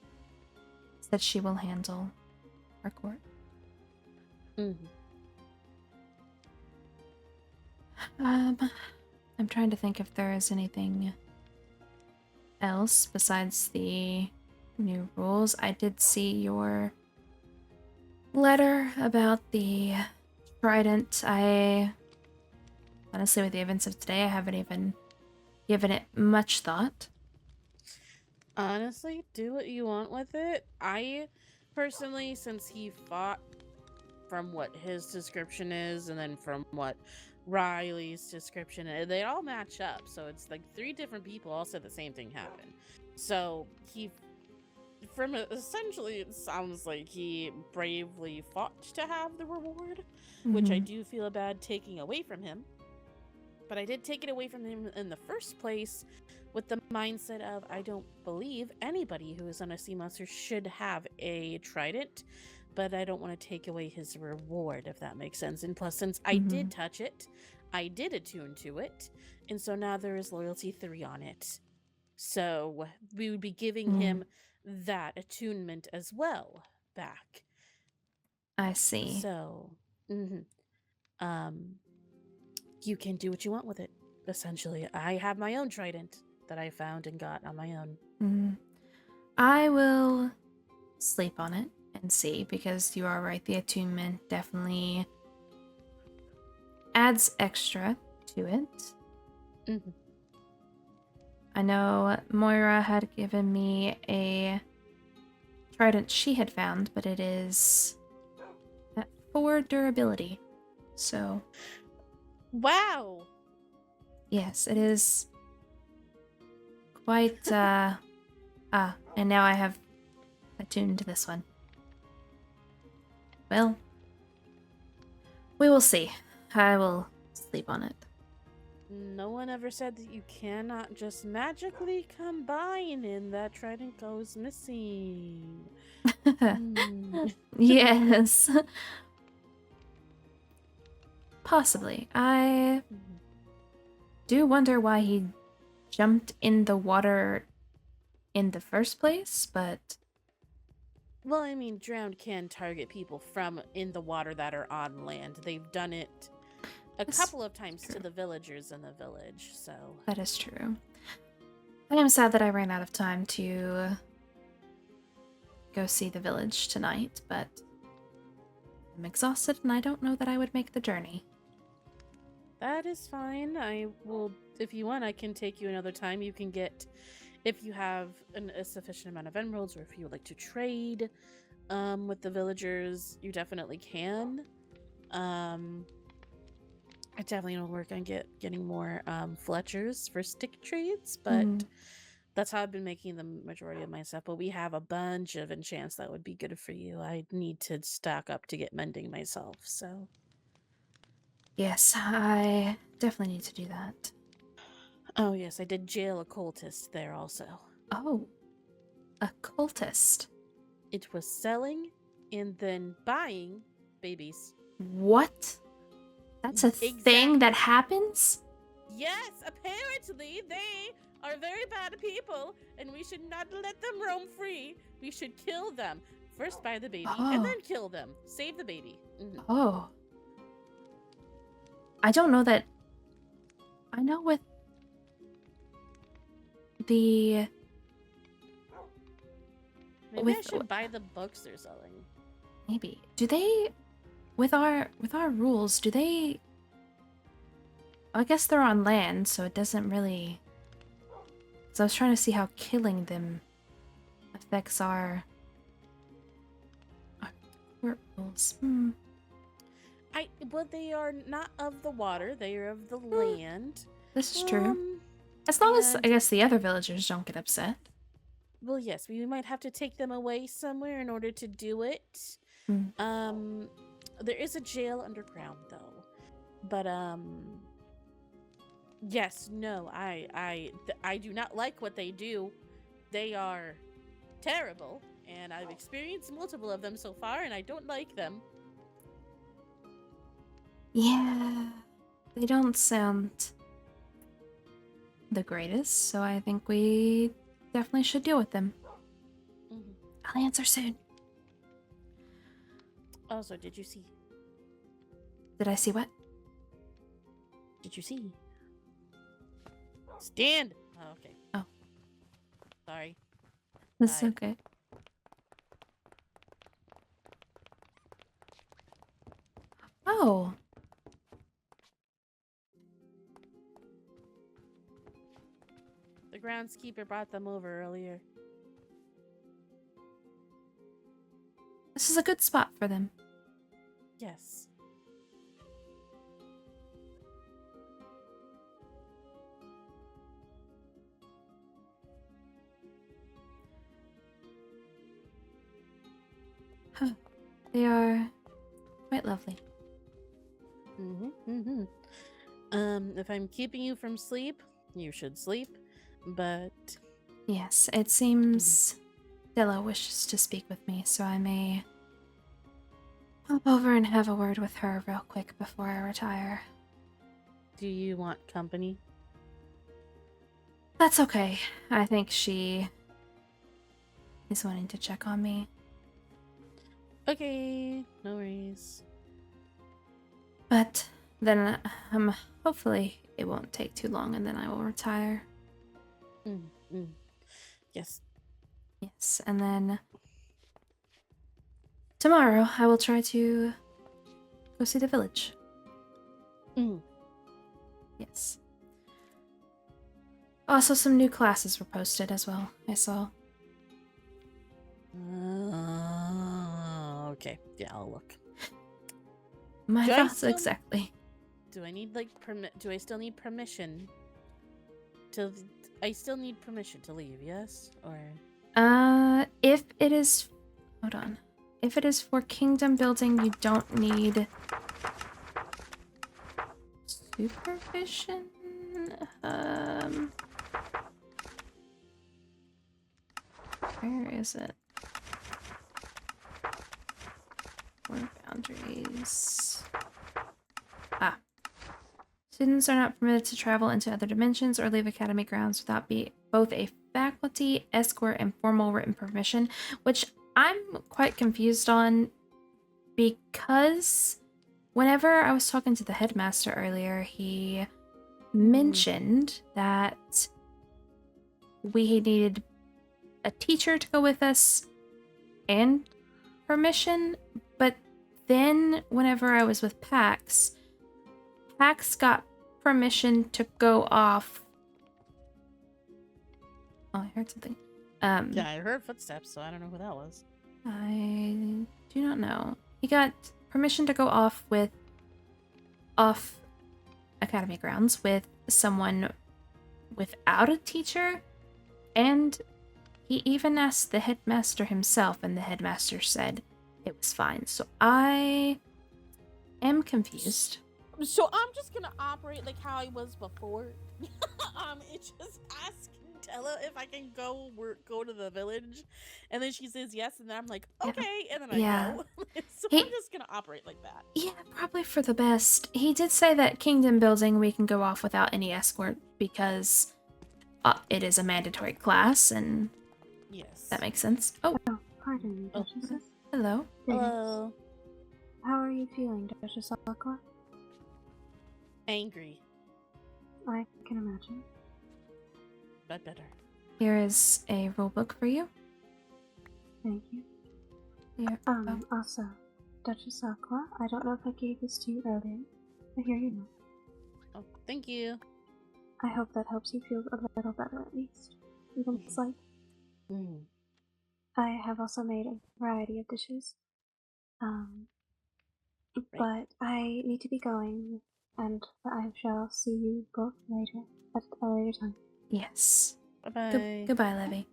[SPEAKER 1] said she will handle our court. I'm trying to think if there is anything else besides the new rules. I did see your letter about the trident. I honestly, with the events of today, I haven't even given it much thought.
[SPEAKER 15] Honestly, do what you want with it. I personally, since he fought from what his description is and then from what Riley's description is, they all match up. So it's like 3 different people all said the same thing happened. So from it, essentially, it sounds like he bravely fought to have the reward, which I do feel bad taking away from him. But I did take it away from him in the first place with the mindset of I don't believe anybody who is on a sea monster should have a trident, but I don't want to take away his reward, if that makes sense. And plus, since I did touch it, I did attune to it, and so now there is loyalty 3 on it. So we would be giving him that attunement as well back.
[SPEAKER 1] I see.
[SPEAKER 15] So, you can do what you want with it, essentially. I have my own trident that I found and got on my own.
[SPEAKER 1] I will sleep on it and see, because you are right, the attunement definitely adds extra to it. I know Moira had given me a trident she had found, but it is at 4 durability. So,
[SPEAKER 15] wow.
[SPEAKER 1] Yes, it is quite and now I have attuned to this one. Well, we will see. I will sleep on it.
[SPEAKER 15] No one ever said that you cannot just magically combine and that trident goes missing.
[SPEAKER 1] Yes. Possibly. I do wonder why he jumped in the water in the first place, but...
[SPEAKER 15] Well, I mean, drowned can target people from in the water that are on land. They've done it a couple of times to the villagers in the village, so...
[SPEAKER 1] That is true. I am sad that I ran out of time to go see the village tonight, but I'm exhausted and I don't know that I would make the journey.
[SPEAKER 15] That is fine. I will, if you want, I can take you another time. You can get, if you have a sufficient amount of emeralds, or if you would like to trade with the villagers, you definitely can. I definitely will work on getting more Fletchers for stick trades, but that's how I've been making the majority of my stuff. But we have a bunch of enchants that would be good for you. I need to stock up to get mending myself, so.
[SPEAKER 1] Yes, I definitely need to do that.
[SPEAKER 15] Oh yes, I did jail a cultist there also.
[SPEAKER 1] Oh, a cultist.
[SPEAKER 15] It was selling and then buying babies.
[SPEAKER 1] What? That's a thing that happens?
[SPEAKER 15] Yes, apparently they are very bad people, and we should not let them roam free. We should kill them. First buy the baby, and then kill them. Save the baby.
[SPEAKER 1] Oh. I don't know that... I know with the...
[SPEAKER 15] Maybe I should buy the books they're selling.
[SPEAKER 1] Maybe. Do they... With our rules, do they... I guess they're on land, so it doesn't really... So I was trying to see how killing them affects our rules.
[SPEAKER 15] Well, they are not of the water. They are of the land.
[SPEAKER 1] This is true. As long as, I guess, the other villagers don't get upset.
[SPEAKER 15] Well, yes, we might have to take them away somewhere in order to do it. There is a jail underground, though. But, yes, no, I do not like what they do. They are terrible, and I've experienced multiple of them so far, and I don't like them.
[SPEAKER 1] Yeah, they don't sound the greatest, so I think we definitely should deal with them. I'll answer soon.
[SPEAKER 15] Also, did you see?
[SPEAKER 1] Did I see what?
[SPEAKER 15] Did you see? Stand! Oh, okay.
[SPEAKER 1] Oh.
[SPEAKER 15] Sorry.
[SPEAKER 1] That's
[SPEAKER 15] Bye.
[SPEAKER 1] okay. Oh.
[SPEAKER 15] The groundskeeper brought them over earlier.
[SPEAKER 1] This is a good spot for them.
[SPEAKER 15] Yes.
[SPEAKER 1] Huh. They are quite lovely.
[SPEAKER 15] If I'm keeping you from sleep, you should sleep, but...
[SPEAKER 1] Yes, it seems Della wishes to speak with me, so I may hop over and have a word with her real quick before I retire.
[SPEAKER 15] Do you want company?
[SPEAKER 1] That's okay. I think she is wanting to check on me.
[SPEAKER 15] Okay, no worries.
[SPEAKER 1] But then, hopefully it won't take too long and then I will retire.
[SPEAKER 15] Yes.
[SPEAKER 1] Yes, and then tomorrow I will try to go see the village. Yes. Also, some new classes were posted as well, I saw.
[SPEAKER 15] Okay, yeah, I'll look.
[SPEAKER 1] My thoughts exactly.
[SPEAKER 15] Do I need, like, do I still need permission to... I still need permission to leave, yes? Or...
[SPEAKER 1] If it is... Hold on. If it is for kingdom building, you don't need... supervision? Where is it? Where boundaries? Ah. Students are not permitted to travel into other dimensions or leave academy grounds without both a faculty, escort, and formal written permission, which I'm quite confused on because whenever I was talking to the headmaster earlier, he mentioned that we needed a teacher to go with us and permission, but then whenever I was with Pax got permission to go off. Oh, I heard something.
[SPEAKER 15] Yeah, I heard footsteps, so I don't know who that was.
[SPEAKER 1] I do not know. He got permission to go off Academy grounds with someone without a teacher, and he even asked the headmaster himself, and the headmaster said it was fine. So I am confused.
[SPEAKER 15] So I'm just gonna operate like how I was before. It's just asking Della if I can go to the village, and then she says yes, and then I'm like, okay, and then I go. So I'm just gonna operate like that.
[SPEAKER 1] Yeah, probably for the best. He did say that Kingdom Building we can go off without any escort because it is a mandatory class, and that makes sense. Oh,
[SPEAKER 5] Pardon me, Duchess.
[SPEAKER 1] hello.
[SPEAKER 15] Hello.
[SPEAKER 5] How are you feeling, Duchess Aqua?
[SPEAKER 15] Angry,
[SPEAKER 5] I can imagine.
[SPEAKER 15] but better.
[SPEAKER 1] Here is a rule book for you.
[SPEAKER 5] Thank you.
[SPEAKER 1] Here.
[SPEAKER 5] Also, Duchess Aqua, I don't know if I gave this to you earlier, but here you know.
[SPEAKER 15] Oh, thank you.
[SPEAKER 5] I hope that helps you feel a little better at least, even slightly. I have also made a variety of dishes. But I need to be going, and I shall see you both later, at a later time.
[SPEAKER 1] Yes.
[SPEAKER 15] Bye-bye.
[SPEAKER 1] Goodbye, Levy.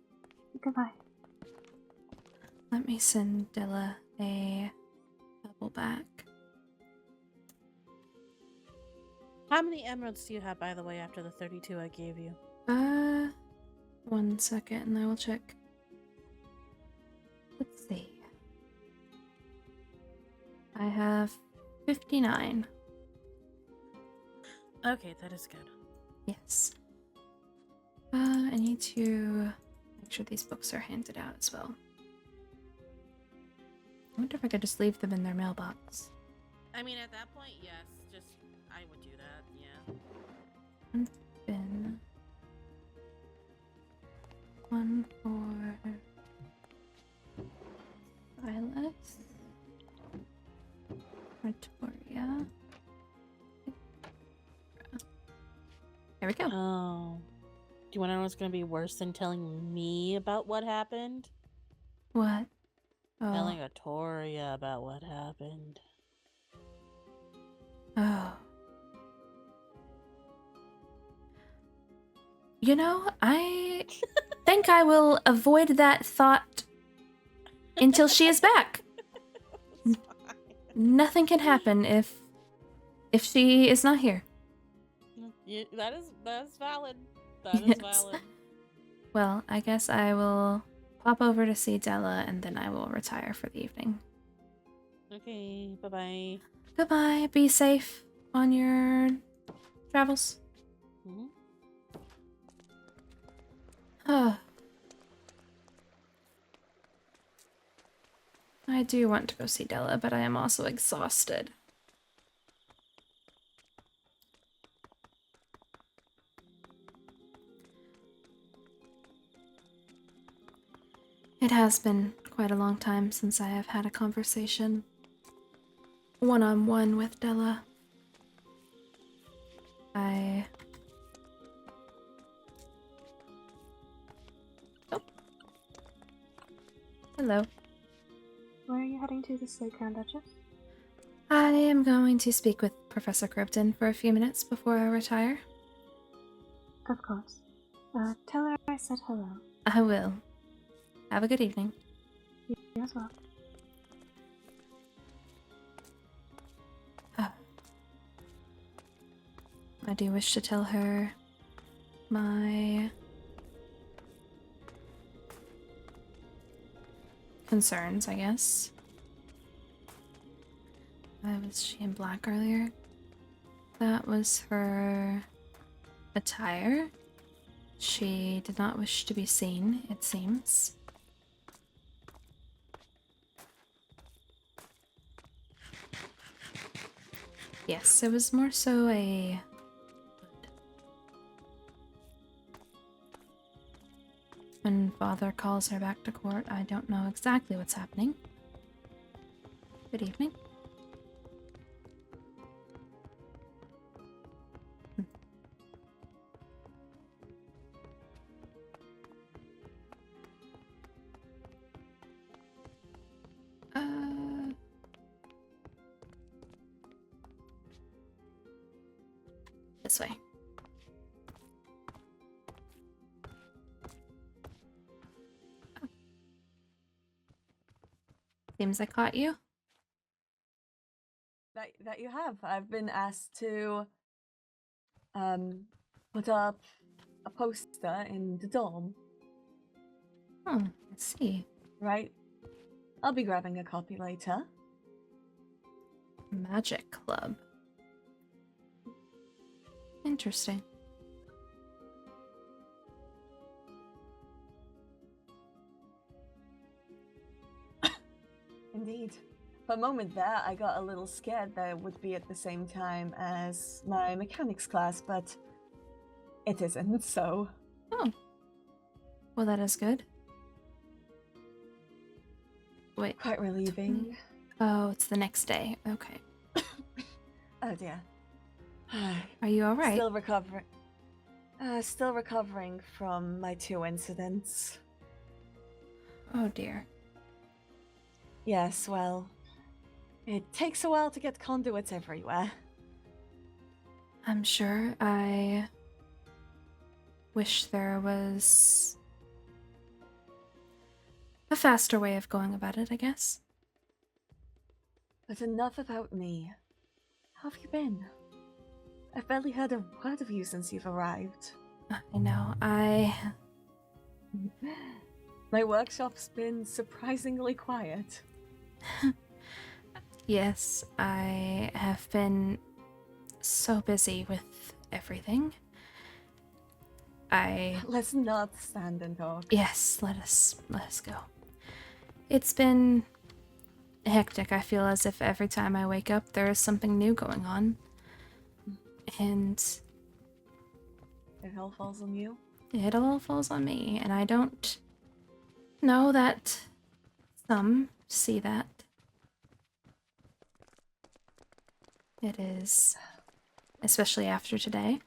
[SPEAKER 5] Goodbye.
[SPEAKER 1] Let me send Della a bubble back.
[SPEAKER 15] How many emeralds do you have, by the way, after the 32 I gave you?
[SPEAKER 1] 1 second, and I will check. Let's see. I have 59.
[SPEAKER 15] Okay, that is good.
[SPEAKER 1] Yes. I need to make sure these books are handed out as well. I wonder if I could just leave them in their mailbox.
[SPEAKER 15] I mean, at that point, yes. Just, I would do that, yeah.
[SPEAKER 1] One bin. One for Silas. Victoria. There we go.
[SPEAKER 15] Oh. Do you want to know what's going to be worse than telling me about what happened?
[SPEAKER 1] What? Oh.
[SPEAKER 15] Telling Victoria about what happened.
[SPEAKER 1] Oh. You know, I think I will avoid that thought until she is back. Nothing can happen if she is not here.
[SPEAKER 15] Yeah, that is valid. That is valid.
[SPEAKER 1] Well, I guess I will pop over to see Della, and then I will retire for the evening.
[SPEAKER 15] Okay, bye-bye.
[SPEAKER 1] Goodbye. Be safe on your travels. I do want to go see Della, but I am also exhausted. It has been quite a long time since I have had a conversation one-on-one with Della. Oh. Hello.
[SPEAKER 5] Where are you heading to this late, Crown Duchess?
[SPEAKER 1] I am going to speak with Professor Cribton for a few minutes before I retire.
[SPEAKER 5] Of course. Tell her I said hello.
[SPEAKER 1] I will. Have a good evening.
[SPEAKER 5] You as well.
[SPEAKER 1] I do wish to tell her my concerns, I guess. Was she in black earlier? That was her attire. She did not wish to be seen, it seems. Yes, it was more so a... When Father calls her back to court, I don't know exactly what's happening. Good evening. This way. Oh. Seems I caught you.
[SPEAKER 19] That you have. I've been asked to put up a poster in the dorm.
[SPEAKER 1] Oh, I see.
[SPEAKER 19] Right. I'll be grabbing a copy later.
[SPEAKER 1] Magic Club. Interesting.
[SPEAKER 19] Indeed. For a moment there, I got a little scared that it would be at the same time as my mechanics class, but it isn't, so...
[SPEAKER 1] Oh. Well, that is good. Wait.
[SPEAKER 19] Quite relieving.
[SPEAKER 1] Oh, it's the next day. Okay.
[SPEAKER 19] Oh dear.
[SPEAKER 1] Are you alright?
[SPEAKER 19] Still recovering. Still recovering from my 2 incidents.
[SPEAKER 1] Oh dear.
[SPEAKER 19] Yes, well, it takes a while to get conduits everywhere.
[SPEAKER 1] I'm sure. I wish there was a faster way of going about it, I guess.
[SPEAKER 19] But enough about me. How have you been? I've barely heard a word of you since you've arrived.
[SPEAKER 1] I know,
[SPEAKER 19] My workshop's been surprisingly quiet.
[SPEAKER 1] Yes, I have been so busy with everything.
[SPEAKER 19] Let's not stand and talk.
[SPEAKER 1] Yes, let us go. It's been hectic. I feel as if every time I wake up there is something new going on. And
[SPEAKER 19] it all falls on you?
[SPEAKER 1] It all falls on me, and I don't know that some see that. It is, especially after today.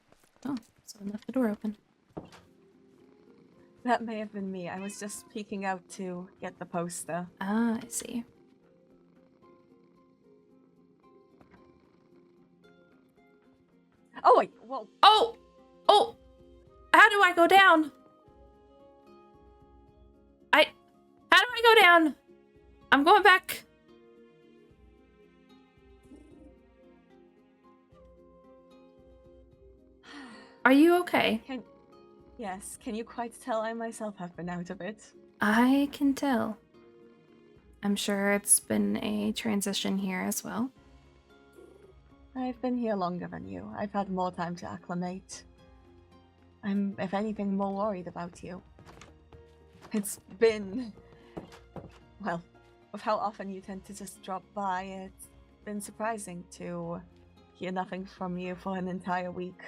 [SPEAKER 1] Oh, someone left the door open.
[SPEAKER 19] That may have been me. I was just peeking out to get the poster.
[SPEAKER 1] Ah, I see.
[SPEAKER 19] Oh, wait, whoa.
[SPEAKER 1] Oh! Oh! How do I go down? How do I go down? I'm going back. Are you okay?
[SPEAKER 19] Yes, can you quite tell I myself have been out of it?
[SPEAKER 1] I can tell. I'm sure it's been a transition here as well.
[SPEAKER 19] I've been here longer than you. I've had more time to acclimate. I'm, if anything, more worried about you. It's been... Well, with how often you tend to just drop by, it's been surprising to hear nothing from you for an entire week.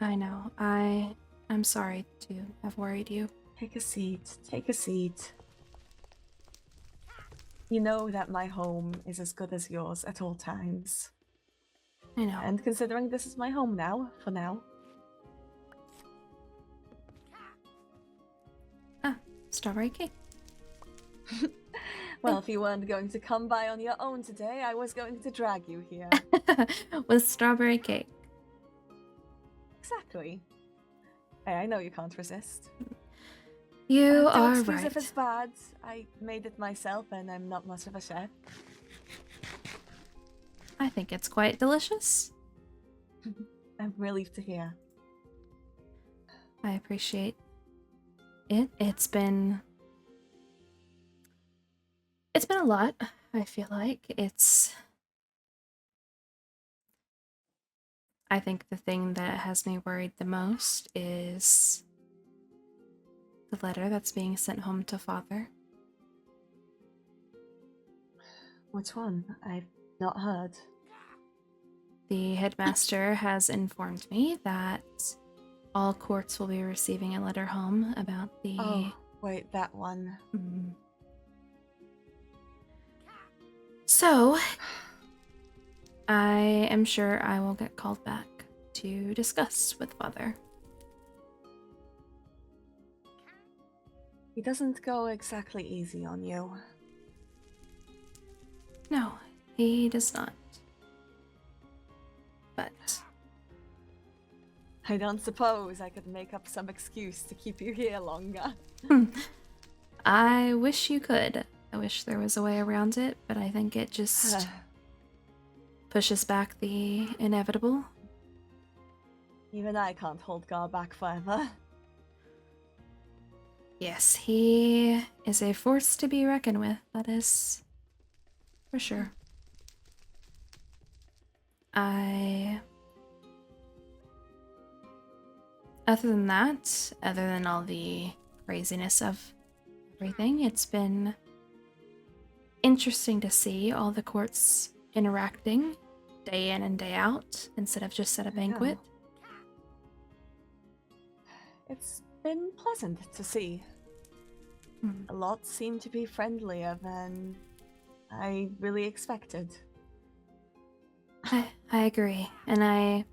[SPEAKER 1] I know. I'm sorry to have worried you.
[SPEAKER 19] Take a seat. Take a seat. You know that my home is as good as yours at all times.
[SPEAKER 1] I know.
[SPEAKER 19] And considering this is my home now, for now.
[SPEAKER 1] Ah, strawberry cake.
[SPEAKER 19] Well, if you weren't going to come by on your own today, I was going to drag you here.
[SPEAKER 1] With strawberry cake.
[SPEAKER 19] Exactly. Hey, I know you can't resist.
[SPEAKER 1] You are
[SPEAKER 19] excuse
[SPEAKER 1] right.
[SPEAKER 19] if it's bad. I made it myself and I'm not much of a chef.
[SPEAKER 1] I think it's quite delicious.
[SPEAKER 19] I'm relieved to hear.
[SPEAKER 1] I appreciate it. It's been a lot, I feel like. I think the thing that has me worried the most is the letter that's being sent home to Father.
[SPEAKER 19] Which one? I've not heard.
[SPEAKER 1] The headmaster has informed me that all courts will be receiving a letter home about the...
[SPEAKER 19] Oh, wait, that one.
[SPEAKER 1] Mm. So, I am sure I will get called back to discuss with Father.
[SPEAKER 19] He doesn't go exactly easy on you.
[SPEAKER 1] No, he does not. But
[SPEAKER 19] I don't suppose I could make up some excuse to keep you here longer.
[SPEAKER 1] I wish you could. I wish there was a way around it, but I think it just pushes back the inevitable.
[SPEAKER 19] Even I can't hold Gar back forever.
[SPEAKER 1] Yes, he is a force to be reckoned with, that is for sure. Other than that, other than all the craziness of everything, it's been interesting to see all the courts interacting day in and day out instead of just at a banquet.
[SPEAKER 19] It's been pleasant to see. A lot seem to be friendlier than I really expected.
[SPEAKER 1] I agree, and I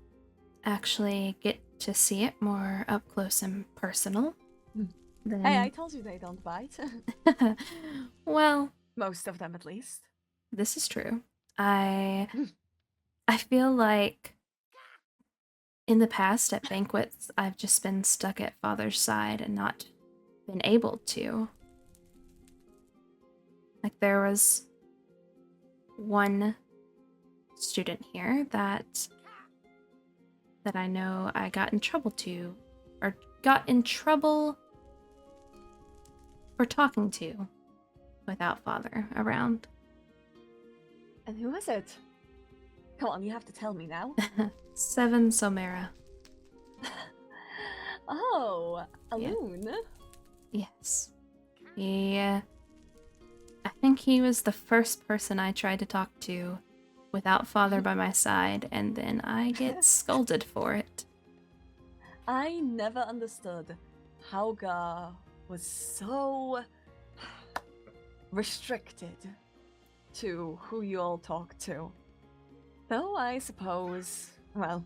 [SPEAKER 1] actually get to see it more up close and personal.
[SPEAKER 19] Hey, I told you they don't bite.
[SPEAKER 1] Well,
[SPEAKER 19] most of them at least.
[SPEAKER 1] This is true. I feel like in the past at banquets, I've just been stuck at father's side and not been able to. Like there was one student here that I know I got in trouble for talking to without father around.
[SPEAKER 19] And who is it? Come on, you have to tell me now.
[SPEAKER 1] 7 Somera.
[SPEAKER 19] Oh, a loon.
[SPEAKER 1] Yes. I think he was the first person I tried to talk to without father by my side, and then I get scolded for it.
[SPEAKER 19] I never understood how Gar was so restricted to who you all talk to. Though I suppose, well,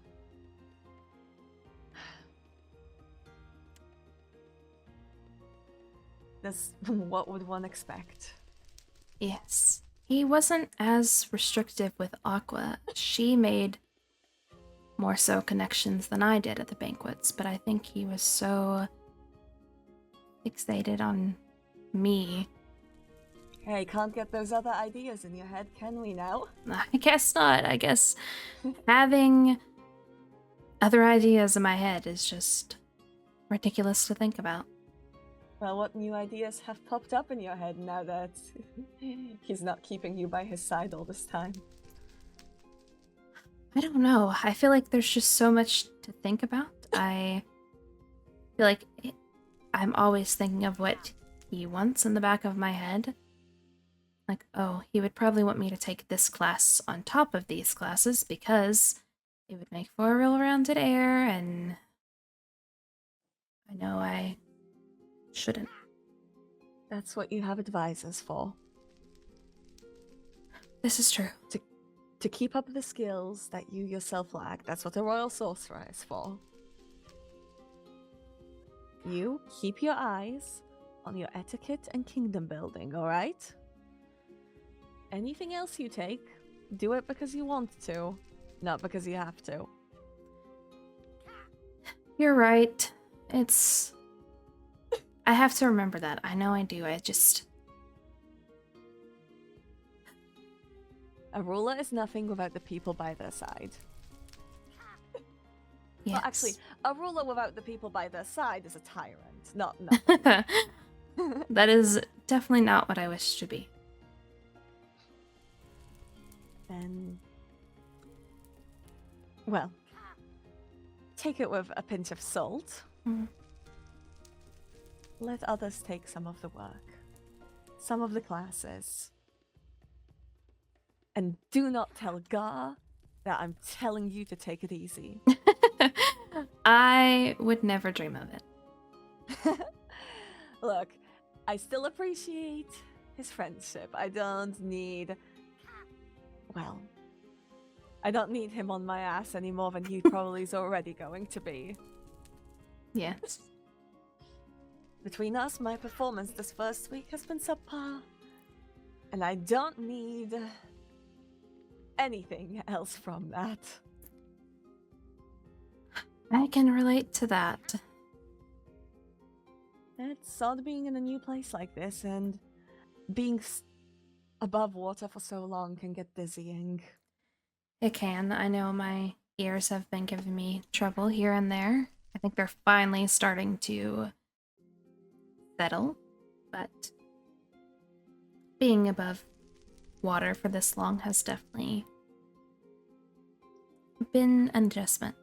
[SPEAKER 19] that's what would one expect?
[SPEAKER 1] Yes. He wasn't as restrictive with Aqua. She made more so connections than I did at the banquets, but I think he was so fixated on me.
[SPEAKER 19] Hey, can't get those other ideas in your head, can we now?
[SPEAKER 1] I guess not. I guess having other ideas in my head is just ridiculous to think about.
[SPEAKER 19] Well, what new ideas have popped up in your head now that he's not keeping you by his side all this time?
[SPEAKER 1] I don't know. I feel like there's just so much to think about. I feel like I'm always thinking of what he wants in the back of my head. Like, oh, he would probably want me to take this class on top of these classes because it would make for a real rounded heir, and I know I shouldn't.
[SPEAKER 19] That's what you have advisors for.
[SPEAKER 1] This is true.
[SPEAKER 19] To keep up the skills that you yourself lack. That's what a royal sorcerer is for. You keep your eyes on your etiquette and kingdom building, alright? Anything else you take, do it because you want to, not because you have to.
[SPEAKER 1] You're right. I have to remember that. I know I do.
[SPEAKER 19] A ruler is nothing without the people by their side.
[SPEAKER 1] Yes.
[SPEAKER 19] Well, actually, a ruler without the people by their side is a tyrant, not nothing.
[SPEAKER 1] That is definitely not what I wish to be.
[SPEAKER 19] Then, well, take it with a pinch of salt. Let others take some of the work, some of the classes. And do not tell Gar that I'm telling you to take it easy.
[SPEAKER 1] I would never dream of it.
[SPEAKER 19] Look, I still appreciate his friendship. I don't need him on my ass any more than he probably is already going to be.
[SPEAKER 1] Yes.
[SPEAKER 19] Between us, my performance this first week has been subpar. And I don't need anything else from that.
[SPEAKER 1] I can relate to that.
[SPEAKER 19] It's odd being in a new place like this, and being above water for so long can get dizzying.
[SPEAKER 1] It can. I know my ears have been giving me trouble here and there. I think they're finally starting to settle, but being above water for this long has definitely been an adjustment.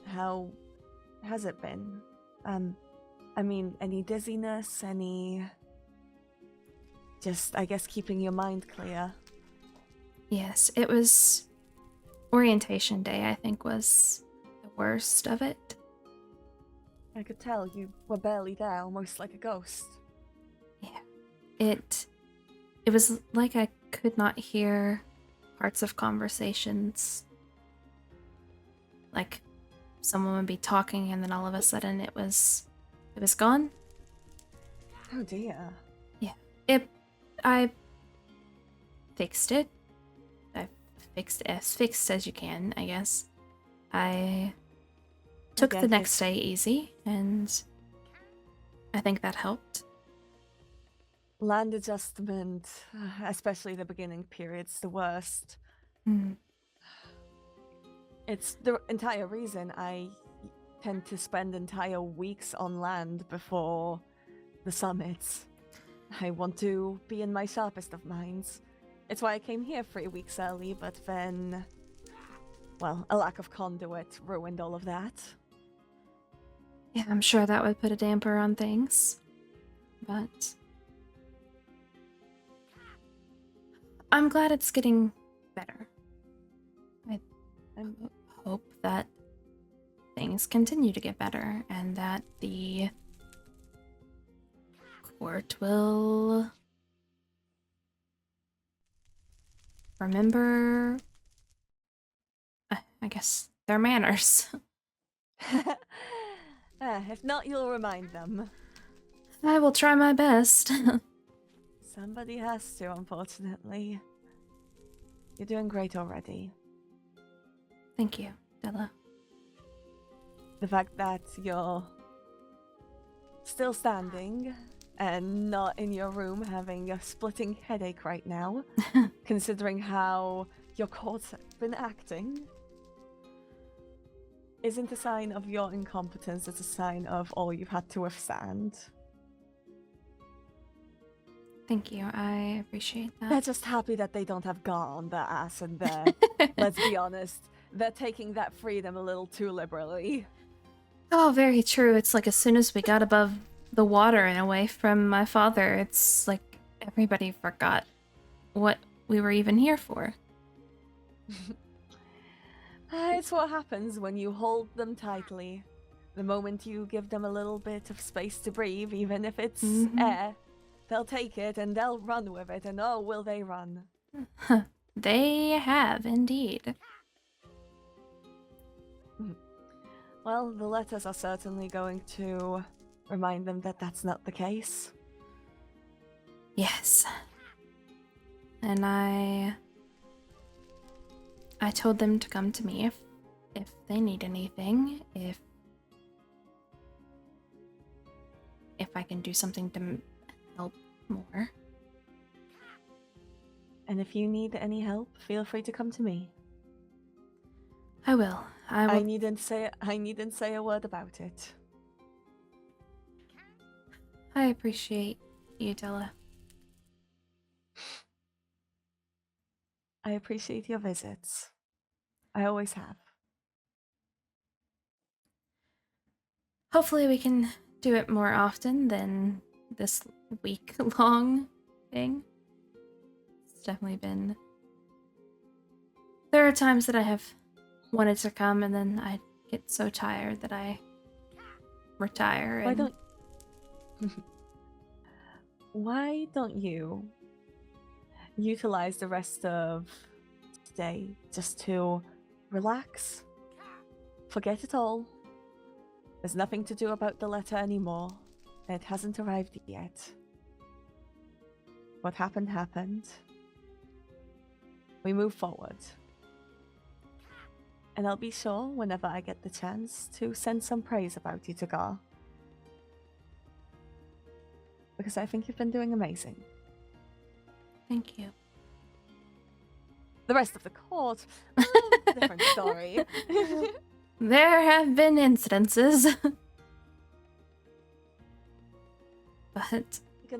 [SPEAKER 19] How has it been? I mean, any dizziness, any... Just, I guess, keeping your mind clear.
[SPEAKER 1] Yes, it was orientation day, I think, was the worst of it.
[SPEAKER 19] I could tell you were barely there, almost like a ghost.
[SPEAKER 1] It was like I could not hear parts of conversations. Like someone would be talking and then all of a sudden it was gone.
[SPEAKER 19] Oh dear.
[SPEAKER 1] Yeah. I fixed it. I fixed it as fixed as you can, I guess. I took the next day easy and I think that helped.
[SPEAKER 19] Land adjustment, especially the beginning period's the worst.
[SPEAKER 1] Mm.
[SPEAKER 19] It's the entire reason I tend to spend entire weeks on land before the summits. I want to be in my sharpest of minds. It's why I came here 3 weeks early, but then, well, a lack of conduit ruined all of that.
[SPEAKER 1] Yeah, I'm sure that would put a damper on things, but I'm glad it's getting better. I hope that things continue to get better and that the court will remember, I guess, their manners.
[SPEAKER 19] If not, you'll remind them.
[SPEAKER 1] I will try my best.
[SPEAKER 19] Somebody has to, unfortunately. You're doing great already.
[SPEAKER 1] Thank you, Della.
[SPEAKER 19] The fact that you're still standing and not in your room having a splitting headache right now, considering how your court's been acting, isn't a sign of your incompetence, it's a sign of all you've had to withstand.
[SPEAKER 1] Thank you, I appreciate that.
[SPEAKER 19] They're just happy that they don't have Gar on their ass and they're, let's be honest, they're taking that freedom a little too liberally.
[SPEAKER 1] Oh, very true. It's like as soon as we got above the water and away from my father, it's like everybody forgot what we were even here for.
[SPEAKER 19] It's what happens when you hold them tightly. The moment you give them a little bit of space to breathe, even if it's air, they'll take it and they'll run with it, and oh, will they run.
[SPEAKER 1] They have, indeed.
[SPEAKER 19] Well, the letters are certainly going to remind them that that's not the case.
[SPEAKER 1] Yes. And I told them to come to me if they need anything, if I can do something to help more.
[SPEAKER 19] And if you need any help, feel free to come to me.
[SPEAKER 1] I will.
[SPEAKER 19] I needn't say a word about it.
[SPEAKER 1] I appreciate you, Della.
[SPEAKER 19] I appreciate your visits. I always have.
[SPEAKER 1] Hopefully we can do it more often than this week-long thing. It's definitely been... There are times that I have wanted to come and then I get so tired that I retire.
[SPEAKER 19] Why don't you utilize the rest of today just to relax? Forget it all. There's nothing to do about the letter anymore. It hasn't arrived yet. What happened happened. We move forward. And I'll be sure, whenever I get the chance, to send some praise about you to Gar. Because I think you've been doing amazing.
[SPEAKER 1] Thank you.
[SPEAKER 19] The rest of the court, different story.
[SPEAKER 1] There have been incidences. But
[SPEAKER 19] You're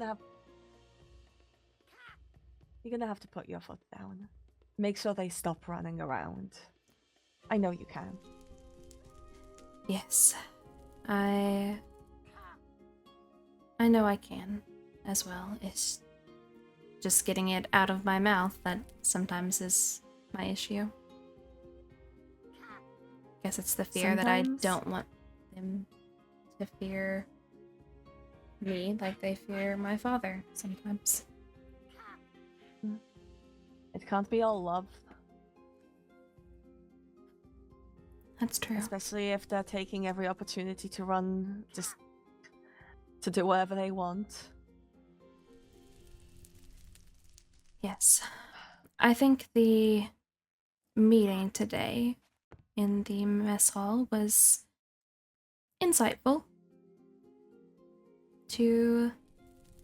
[SPEAKER 19] gonna have to put your foot down. Make sure they stop running around. I know you can.
[SPEAKER 1] yes, I know I can as well. It's just getting it out of my mouth that sometimes is my issue. Guess it's the fear that I
[SPEAKER 19] Sometimes-
[SPEAKER 1] don't want them to fear me like they fear my father sometimes.
[SPEAKER 19] It can't be all love.
[SPEAKER 1] That's true.
[SPEAKER 19] Especially if they're taking every opportunity to run, just to do whatever they want.
[SPEAKER 1] Yes. I think the meeting today in the mess hall was insightful.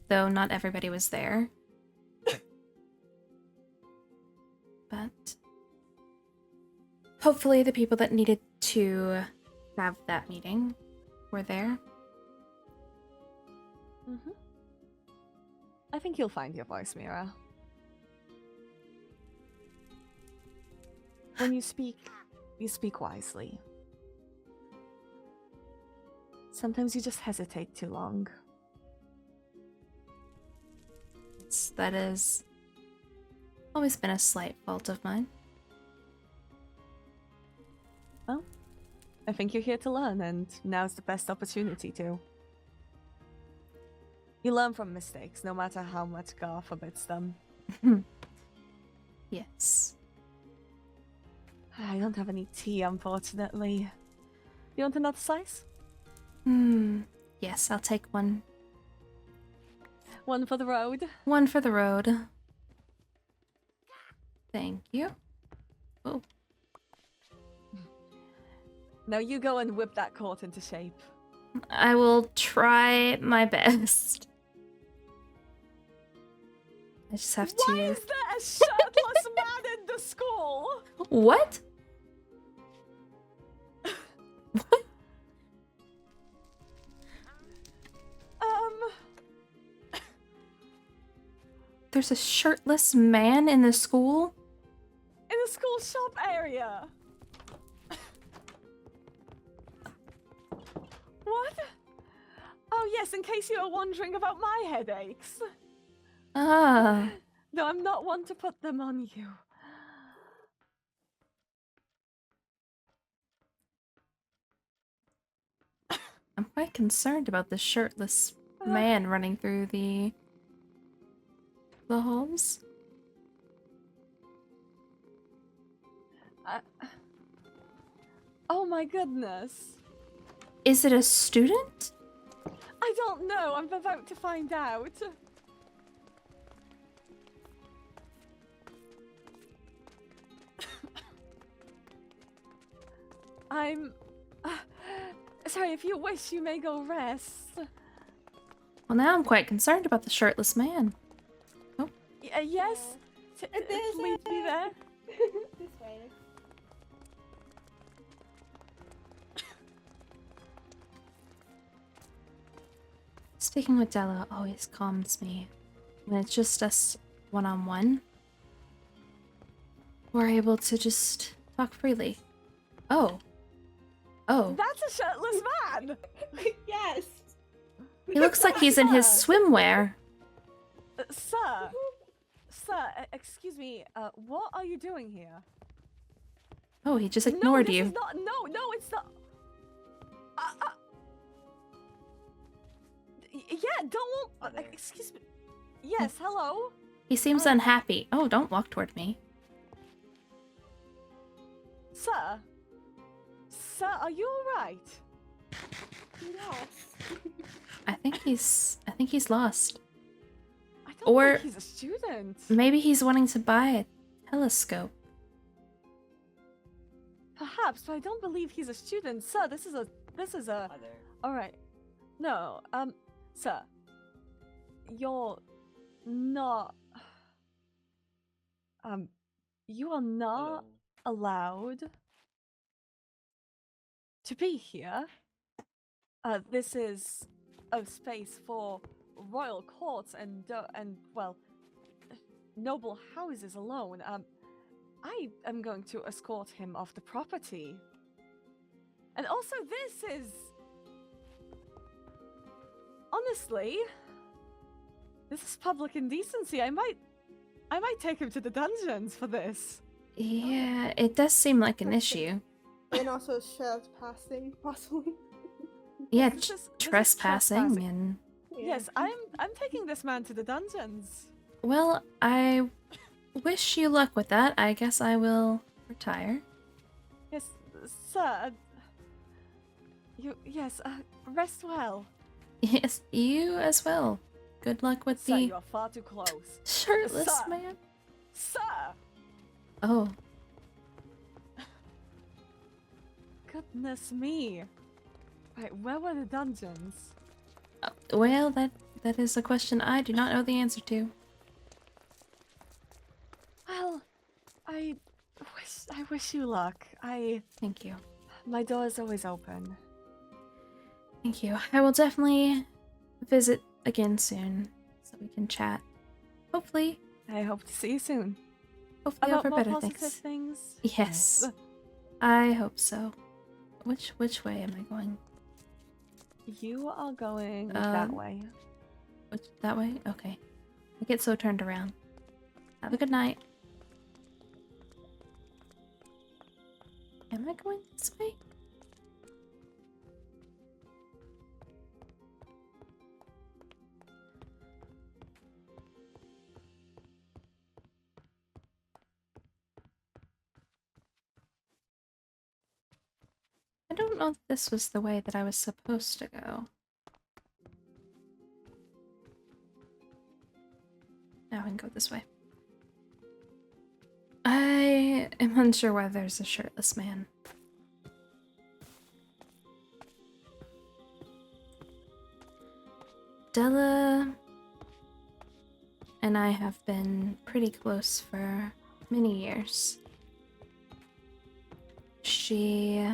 [SPEAKER 1] Though not everybody was there. But hopefully the people that needed to have that meeting were there.
[SPEAKER 19] Mm-hmm. I think you'll find your voice, Mira. When you speak wisely. Sometimes you just hesitate too long.
[SPEAKER 1] That has always been a slight fault of mine.
[SPEAKER 19] Well, I think you're here to learn, and now's the best opportunity to. You learn from mistakes, no matter how much Gar forbids them.
[SPEAKER 1] Yes.
[SPEAKER 19] I don't have any tea, unfortunately. You want another slice?
[SPEAKER 1] Yes, I'll take one.
[SPEAKER 19] One for the road.
[SPEAKER 1] One for the road. Thank you. Oh.
[SPEAKER 19] Now you go and whip that court into shape.
[SPEAKER 1] I will try my best. I just have to.
[SPEAKER 19] Why is there a shirtless man in the school?
[SPEAKER 1] What? There's a shirtless man in the school?
[SPEAKER 19] In the school shop area. What? Oh yes, in case you were wondering about my headaches.
[SPEAKER 1] Ah.
[SPEAKER 19] No, I'm not one to put them on you.
[SPEAKER 1] I'm quite concerned about the shirtless man running through the halls.
[SPEAKER 19] Oh my goodness.
[SPEAKER 1] Is it a student?
[SPEAKER 19] I don't know. I'm about to find out. I'm... sorry, if you wish, you may go rest.
[SPEAKER 1] Well, now I'm quite concerned about the shirtless man. Oh.
[SPEAKER 19] Yes? Please be there.
[SPEAKER 2] This way.
[SPEAKER 1] Speaking with Della always calms me. When it's just us one-on-one, we're able to just talk freely. Oh. Oh.
[SPEAKER 19] That's a shirtless man!
[SPEAKER 2] Yes!
[SPEAKER 1] He looks like he's in his swimwear.
[SPEAKER 19] Sir! Sir, excuse me, what are you doing here?
[SPEAKER 1] Oh, he just ignored
[SPEAKER 19] no,
[SPEAKER 1] you.
[SPEAKER 19] Is not, no, it's not... yeah, don't... excuse me. Yes, hello?
[SPEAKER 1] He seems unhappy. Oh, don't walk toward me.
[SPEAKER 19] Sir? Sir, are you alright?
[SPEAKER 2] Yes.
[SPEAKER 1] I think he's lost.
[SPEAKER 19] I don't
[SPEAKER 1] Or
[SPEAKER 19] think he's a student.
[SPEAKER 1] maybe he's wanting to buy a telescope.
[SPEAKER 19] Perhaps, but I don't believe he's a student. Sir, this is a... Alright. No, sir. You're not... You are not allowed to be here. This is a space for royal courts and well, noble houses alone. I am going to escort him off the property. And also this is... Honestly, this is public indecency. I might take him to the dungeons for this.
[SPEAKER 1] Yeah, it does seem like an issue.
[SPEAKER 2] And also trespassing, possibly.
[SPEAKER 1] Yeah,
[SPEAKER 19] This is
[SPEAKER 1] trespassing and...
[SPEAKER 19] Yes, I'm taking this man to the dungeons.
[SPEAKER 1] Well, I wish you luck with that. I guess I will retire.
[SPEAKER 19] Yes, sir. Rest well.
[SPEAKER 1] Yes, you as well. Good luck with
[SPEAKER 19] Sir,
[SPEAKER 1] the
[SPEAKER 19] you are far too close.
[SPEAKER 1] shirtless
[SPEAKER 19] Sir.
[SPEAKER 1] man.
[SPEAKER 19] Sir!
[SPEAKER 1] Oh,
[SPEAKER 19] Goodness me. Right, where were the dungeons?
[SPEAKER 1] well, that is a question I do not know the answer to.
[SPEAKER 19] Well, I wish you luck.
[SPEAKER 1] Thank you.
[SPEAKER 19] My door is always open.
[SPEAKER 1] Thank you. I will definitely visit again soon so we can chat. Hopefully.
[SPEAKER 19] I hope to see you soon.
[SPEAKER 1] Hopefully
[SPEAKER 19] About
[SPEAKER 1] over
[SPEAKER 19] more
[SPEAKER 1] better
[SPEAKER 19] positive
[SPEAKER 1] things.
[SPEAKER 19] things.
[SPEAKER 1] Yes. I hope so. Which way am I going?
[SPEAKER 19] You are going that way.
[SPEAKER 1] That way? Okay. I get so turned around. Have a good night. Am I going this way? I don't know if this was the way that I was supposed to go. Now I can go this way. I am unsure why there's a shirtless man. Della and I have been pretty close for many years. She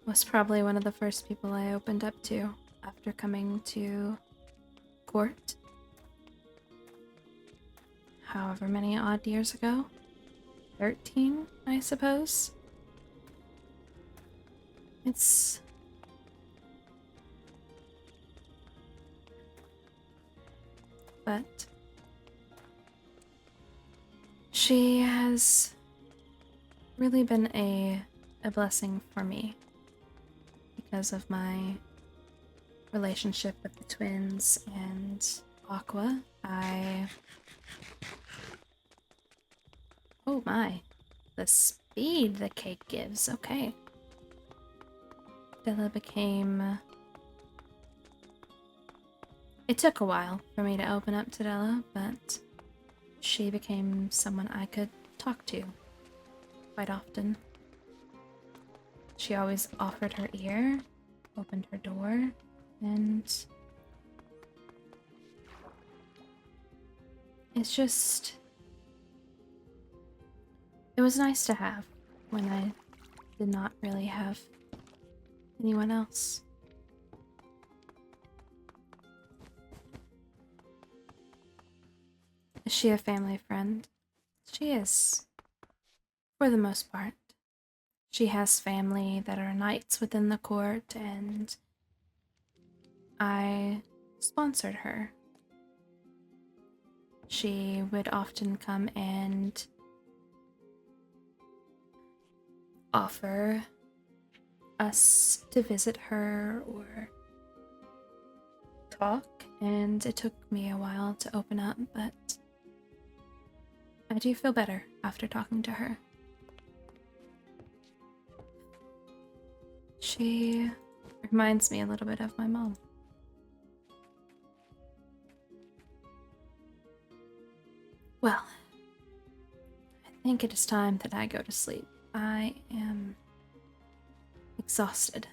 [SPEAKER 1] was probably one of the first people I opened up to after coming to court. However many odd years ago. 13, I suppose. It's... But... she has really been a blessing for me because of my relationship with the twins and Aqua. Oh my, the speed the cake gives, okay. Della became... It took a while for me to open up to Della, but she became someone I could talk to quite often. She always offered her ear, opened her door, and it's just... It was nice to have when I did not really have anyone else. Is she a family friend? She is, for the most part. She has family that are knights within the court, and I sponsored her. She would often come and offer us to visit her or talk, and it took me a while to open up, but I do feel better after talking to her. She reminds me a little bit of my mom. Well, think it is time that I go to sleep. I am exhausted.